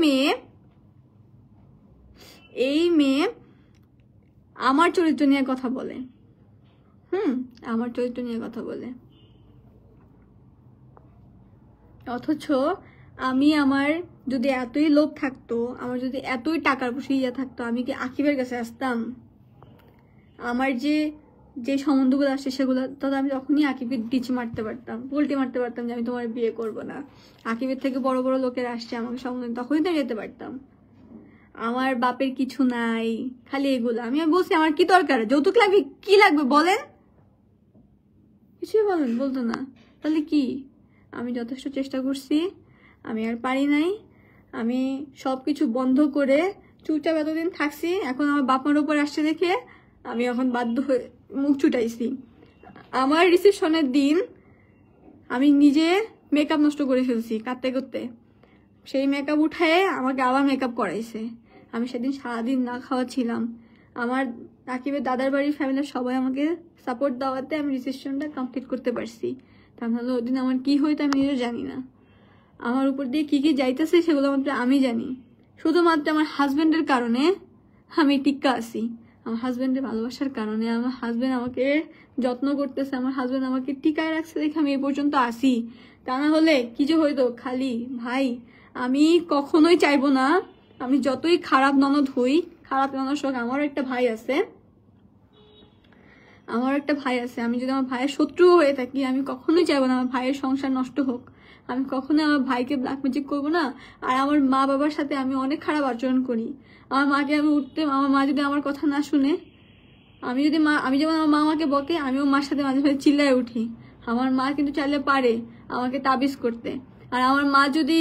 মেয়ে আমার চরিত্র নিয়ে কথা বলে, আমার চরিত্র নিয়ে কথা বলে, অথচ আমি আমার যদি এতই লোভ থাকতো, আমার যদি এতই টাকার পয়সা ইয়ে থাকতো, আমি কি আকিবের কাছে আসতাম? আমার যে সম্বন্ধগুলো আসছে সেগুলো তো আমি তখনই আকিবের ডিচ মারতে পারতাম, পোল্টি মারতে পারতাম যে আমি তোমার বিয়ে করবো না। আকিবের থেকে বড় বড় লোকের আসছে আমাকে সম্বন্ধে, তখনই তো যেতে পারতাম। আমার বাপের কিছু নাই, খালি এগুলো। আমি বলছি আমার কি দরকার, যৌতুক লাগবে, কি লাগবে বলেন, কিছুই বলতো না। তাহলে কি, আমি যথেষ্ট চেষ্টা করছি, আমি আর পারি নাই। আমি সবকিছু বন্ধ করে চুপচাপ এতদিন থাকছি, এখন আমার বাপমার উপর আসছে দেখে আমি এখন বাধ্য হয়ে মুখ চুটাইছি। আমার রিসেপশনের দিন আমি নিজে মেকআপ নষ্ট করে ফেলছি কাঁদতে করতে, সেই মেকআপ উঠায় আমাকে আবার মেকআপ করাইছে। আমি সেদিন সারাদিন না খাওয়া ছিলাম। আমার আকিবের দাদার বাড়ির ফ্যামিলির সবাই আমাকে সাপোর্ট দেওয়াতে আমি রিসেপশনটা কমপ্লিট করতে পারছি। তাহলে ওই দিন আমার কি হইতো আমি নিজেও জানি না। আমার উপর দিয়ে কি কি যাইতেছে সেগুলো মাত্র আমি জানি। শুধুমাত্র আমার হাজবেন্ডের কারণে আমি টিক্কা আছি, আমার হাজবেন্ডের ভালোবাসার কারণে। আমার হাজবেন্ড আমাকে যত্ন করতেছে, আমার হাজবেন্ড আমাকে টিকায় রাখছে দেখে আমি এই পর্যন্ত আসি। তা না হলে কি যে হইতো। খালি ভাই, আমি কখনোই চাইবো না আমি যতই খারাপ ননদ হই, খারাপ ননদ হোক, আমারও একটা ভাই আছে, আমি যদি আমার ভাইয়ের শত্রু হয়ে থাকি, আমি কখনোই চাইবো না আমার ভাইয়ের সংসার নষ্ট হোক। আমি কখনোই আমার ভাইকে ব্ল্যাক ম্যাজিক করবো না। আর আমার মা বাবার সাথে আমি অনেক খারাপ আচরণ করি। আমার মাকে আমি আমার মা যদি আমার কথা না শুনে, আমি যেমন আমার মা আমাকে বকে, আমিও মার সাথে মাঝে মাঝে চিল্লায় উঠি। আমার মা কিন্তু চাইলে পারে আমাকে তাবিজ করতে। আর আমার মা যদি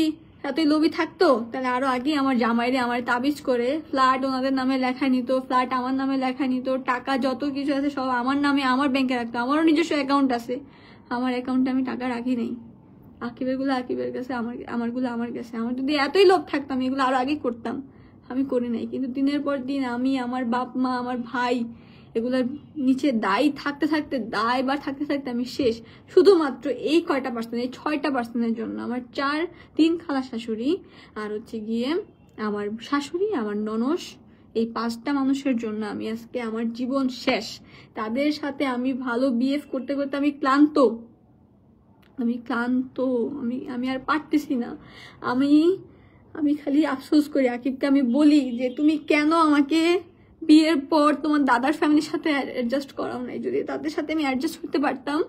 এতই লোভী থাকতো, তাহলে আরো আগে আমার জামাইরে আমার তাবিজ করে ফ্ল্যাট ওনাদের নামে লেখা নিত, ফ্ল্যাট আমার নামে লেখা নিত, টাকা যত কিছু আছে সব আমার নামে আমার ব্যাংকে রাখতো। আমারও নিজস্ব অ্যাকাউন্ট আছে, আমার অ্যাকাউন্টে আমি টাকা রাখি নাই। আকিবের গুলো আকিবের কাছে, আমারগুলো আমার কাছে। আমার যদি এতই লোভ থাকতাম এগুলো আরো আগে করতাম, আমি করি নাই। কিন্তু দিনের পর দিন আমি, আমার বাপ মা, আমার ভাই, এগুলোর নিচে দায়ী থাকতে থাকতে আমি শেষ। শুধুমাত্র এই কয়টা পার্সেন্ট, এই 6% জন্য। আমার 3 খালা শাশুড়ি আর হচ্ছে গিয়ে আমার শাশুড়ি, আমার ননস, এই 5টা মানুষের জন্য আমি আজকে আমার জীবন শেষ। তাদের সাথে আমি ভালো বিহেভ করতে করতে আমি ক্লান্ত, আমি আর পারতেছি না। আমি খালি আফসোস করি। আকিবকে আমি বলি যে তুমি কেন আমাকে বিয়ের পর তোমার দাদার ফ্যামিলির সাথে অ্যাডজাস্ট করাও নাই। যদি তাদের সাথে আমি অ্যাডজাস্ট করতে পারতাম,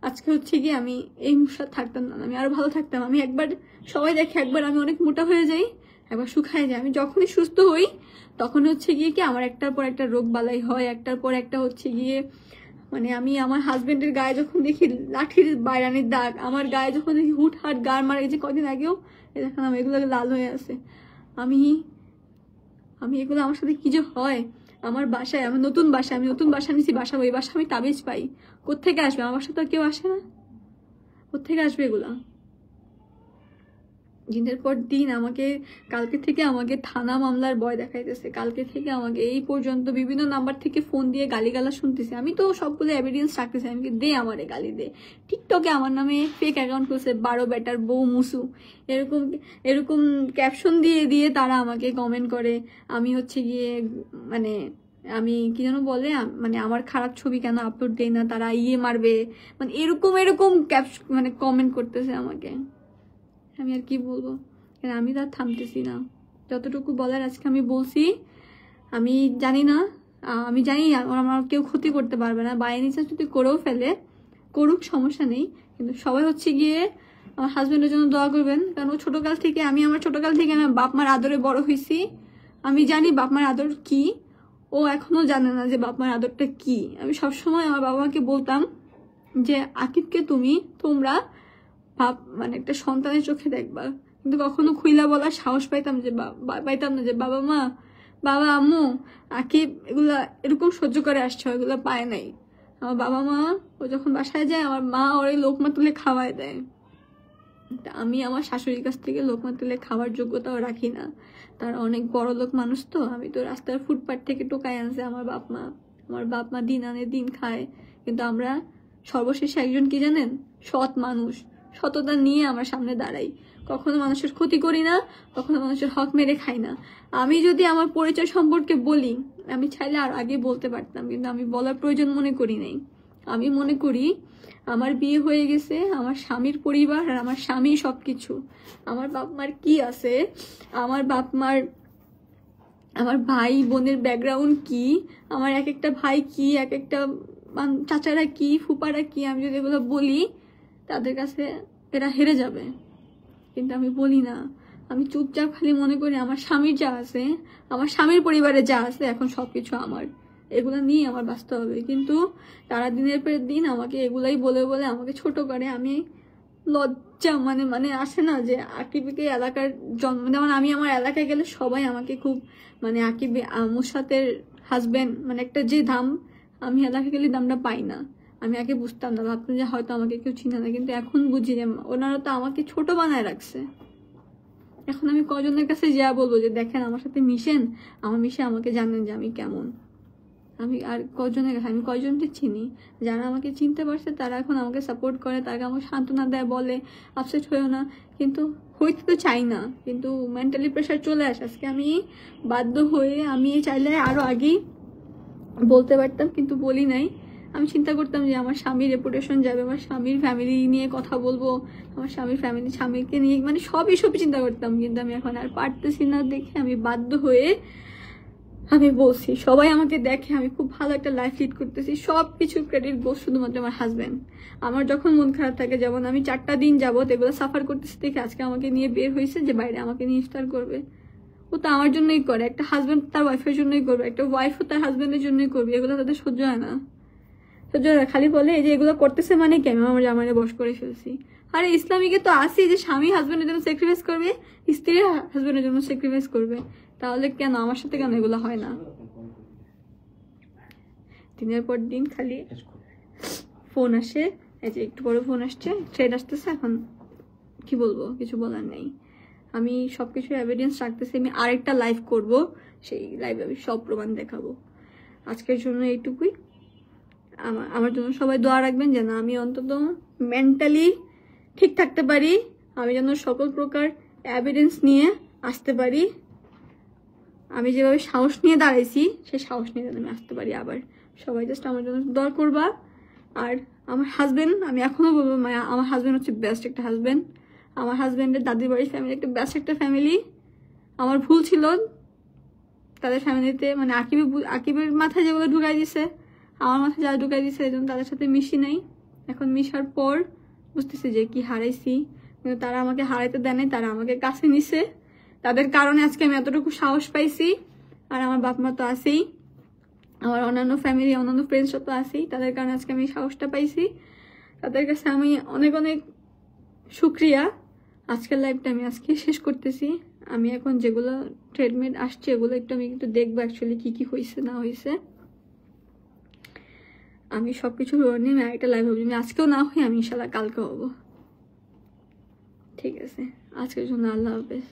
আজকে হচ্ছে কি আমি এই মুসাদ থাকতাম না, আমি আরো ভালো থাকতাম। আমি একবার, সবাই দেখে একবার আমি অনেক মোটা হয়ে যাই, একবার শুকায় যাই। আমি যখনই সুস্থ হই তখন হচ্ছে গিয়ে কি আমার একটার পর একটা রোগ বালাই হয়, একটার পর একটা হচ্ছে গিয়ে মানে আমি আমার হাজবেন্ডের গায়ে যখন দেখি লাঠির বাইরানির দাগ, আমার গায়ে যখন দেখি হুটহাট গার মারা গেছে কদিন আগেও, দেখেন আমি এগুলো লাল হয়ে আছে। আমি এগুলো আমার সাথে কি যে হয়। আমার বাসায়, আমি নতুন বাসা নিছি, ওই বাসা আমি তাবিজ পাই। কোত্থেকে আসবে? আমার বাসা তো কেউ আসে না, কোত্থেকে আসবে এগুলা? দিনের পর দিন আমাকে কালকে থেকে আমাকে থানা মামলার ভয় দেখাইতেছে। কালকে থেকে আমাকে এই পর্যন্ত বিভিন্ন নাম্বার থেকে ফোন দিয়ে গালিগালা শুনতেছে। আমি তো সবগুলো এভিডেন্স রাখতেছি, আমি দে আমারে গালি দে। টিকটকে আমার নামে ফেক অ্যাকাউন্ট করছে, 12 বেটার বউ মুসু, এরকম ক্যাপশন দিয়ে তারা আমাকে কমেন্ট করে। আমি হচ্ছে গিয়ে মানে আমি কি যেন বলে, মানে আমার খারাপ ছবি কেন আপলোড দেই না, তারা মারবে, মানে এরকম ক্যাপশন মানে কমেন্ট করতেছে আমাকে। আমি আর কি বলবো, আমি তো আর থামতেছি না। যতটুকু বলার আজকে আমি বলছি। আমি জানি আমার কেউ ক্ষতি করতে পারবে না। বাই এনি চান্স যদি করেও ফেলে, করুক, সমস্যা নেই। কিন্তু সবাই হচ্ছে গিয়ে আমার হাজবেন্ডের জন্য দোয়া করবেন, কারণ ও ছোটকাল থেকে আমি আমার বাপ মার আদরে বড় হয়েছি। আমি জানি বাপ মার আদর কি, ও এখনো জানে না যে বাপ মার আদরটা কি। আমি সবসময় আমার বাবা মাকে বলতাম যে আকিবকে তোমরা মানে একটা সন্তানের চোখে দেখবা, কিন্তু কখনো খুইলা বলার সাহস পাইতাম না যে বাবা আম্মু আকিব এগুলা এরকম সহ্য করে আসছে, এগুলো পায় নাই। আমার বাবা মা ও যখন বাসায় যায়, আমার মা ওর লোকমা তুলে খাওয়ায় দেয়। আমি আমার শাশুড়ির কাছ থেকে লোকমা তুলে খাওয়ার যোগ্যতাও রাখি না। তার অনেক বড় লোক মানুষ তো, আমি তো রাস্তার ফুটপাথ থেকে টোকাই আনছে আমার বাপ মা দিন আনে দিন খায়। কিন্তু আমরা সর্বশেষে একজন কি জানেন, সৎ মানুষ, সততা নিয়ে আমার সামনে দাঁড়াই। কখনো মানুষের ক্ষতি করি না, কখনো মানুষের হক মেরে খাই না। আমি যদি আমার পরিচয় সম্পর্কে বলি, আমি চাইলে আর আগে বলতে পারতাম, কিন্তু আমি বলার প্রয়োজন মনে করি নাই। আমি মনে করি আমার বিয়ে হয়ে গেছে, আমার স্বামীর পরিবার আর আমার স্বামী সবকিছু। আমার বাপ মার কি আছে, আমার বাপ মার, আমার ভাই বোনের ব্যাকগ্রাউন্ড কি, আমার এক একটা ভাই কি, এক একটা চাচারা কি, ফুপারা কি, আমি যদি এগুলো বলি তাদের কাছে এরা হেরে যাবে। কিন্তু আমি বলি না, আমি চুপচাপ খালি মনে করি আমার স্বামীর যা আছে, আমার স্বামীর পরিবারে যা আছে, এখন সবকিছু আমার, এগুলো নিয়ে আমার বাঁচতে হবে। কিন্তু তারা দিনের পর দিন আমাকে এগুলাই বলে বলে আমাকে ছোট করে। আমি লজ্জা মানে আসে না যে আকিবকে এলাকার জন্ম, যেমন আমি আমার এলাকায় গেলে সবাই আমাকে খুব আকিব মুসাতের হাজবেন্ড একটা যে দাম, আমি এলাকায় গেলে দামটা পাই না। আমি আগে বুঝতাম না, ভাবতাম যে হয়তো আমাকে কেউ চিনে না, কিন্তু এখন বুঝি যে ওনারা তো আমাকে ছোট বানায় রাখছে। এখন আমি কজনের কাছে যা বলবো যে দেখেন আমার সাথে মিশেন, আমার মিশে আমাকে জানেন যে আমি কেমন। আমি আর কজনের কাছে, আমি কয়জনকে চিনি, যারা আমাকে চিনতে পারছে তারা এখন আমাকে সাপোর্ট করে, তারা আমাকে সান্ত্বনা দেয়, বলে আপসেট হয়েও না। কিন্তু হইতে তো চাই না, কিন্তু মেন্টালি প্রেশার চলে আসে। আজকে আমি বাধ্য হয়ে, আমি চাইলে আরো আগেই বলতে পারতাম, কিন্তু বলি নাই। আমি চিন্তা করতাম যে আমার স্বামীর রেপুটেশন যাবে, আমার স্বামীর ফ্যামিলি নিয়ে কথা বলবো, আমার স্বামীকে নিয়ে সবই চিন্তা করতাম। কিন্তু আমি এখন আর পারতেছি না দেখে আমি বাধ্য হয়ে আমি বলছি। সবাই আমাকে দেখে আমি খুব ভালো একটা লাইফ লিড করতেছি, সবকিছু ক্রেডিট গোস শুধুমাত্র আমার হাজব্যান্ড। আমার যখন মন খারাপ থাকে, যেমন আমি 4টা দিন যাবত এগুলো সাফার করতেছি দেখে আজকে আমাকে নিয়ে বের হয়েছে যে বাইরে আমাকে নিয়ে ইফতার করবে। ও তো আমার জন্যই করে, একটা হাজব্যান্ড তার ওয়াইফের জন্যই করবে, একটা ওয়াইফও তার হাজব্যান্ডের জন্যই করবে। এগুলো তাদের সহ্য হয় না, খালি বলে এই যে এগুলো করতেছে মানে কি আমি আমার জামাইরে বশ করে ফেলছি। আরে ইসলামিকে তো আসি যে স্বামী হাজবেন্ডের জন্য স্যাক্রিফাইস করবে, স্ত্রী হাজবেন্ডের জন্য স্যাক্রিফাইস করবে। তাহলে কেন আমার সাথে কেন এগুলো হয় না? দিনের পর দিন খালি ফোন আসে, এই যে একটু বড় ফোন আসছে, ট্রেড আসতেছে, এখন কি বলবো, কিছু বলার নেই। আমি সবকিছু এভিডেন্স রাখতেছি, আমি আরেকটা লাইভ করব, সেই লাইভে আমি সব প্রমাণ দেখাবো। আজকের জন্য এইটুকুই। আমার জন্য সবাই দোয়া রাখবেন যেন আমি অন্তত মেন্টালি ঠিক থাকতে পারি, আমি যেন সকল প্রকার এভিডেন্স নিয়ে আসতে পারি। আমি যেভাবে সাহস নিয়ে দাঁড়াইছি সেই সাহস নিয়ে যেন আমি আসতে পারি আবার। সবাই জাস্ট আমার জন্য দোয়া করবা। আর আমার হাজবেন্ড, আমি এখনো বলবো আমার হাজবেন্ড হচ্ছে বেস্ট একটা হাজবেন্ড। আমার হাজবেন্ডের দাদির বাড়ির ফ্যামিলি একটা বেস্ট একটা ফ্যামিলি। আমার ভুল ছিল তাদের ফ্যামিলিতে, আকিবের মাথায় যেগুলো ঢুকাই দিছে, আমার মাথায় যা ঢুকাই দিছে, এই জন্য তাদের সাথে মিশি নাই। এখন মিশার পর বুঝতেছি যে কি হারাইছি, কিন্তু তারা আমাকে হারাইতে দেয় নাই, তারা আমাকে কাছে নিছে। তাদের কারণে আজকে আমি এতটুকু সাহস পাইছি। আর আমার বাপ মা তো আছেই, আমার অন্যান্য ফ্যামিলি, অন্যান্য ফ্রেন্ডসরা তো আছেই, তাদের কারণে আজকে আমি সাহসটা পাইছি। তাদের কাছে আমি অনেক অনেক শুক্রিয়া। আজকের লাইভটা আমি আজকে শেষ করতেছি। আমি এখন যেগুলো ট্রিটমেন্ট আসছে এগুলো আমি একটু দেখবো অ্যাকচুয়ালি কি হয়েছে না হয়েছে। আমি সবকিছু নিয়ে আমি আরেকটা লাইভ হবো, আমি আজকেও না হই, আমি ইনশাল্লাহ কালকে হবো। ঠিক আছে, আজকের জন্য আল্লাহ হাফেজ।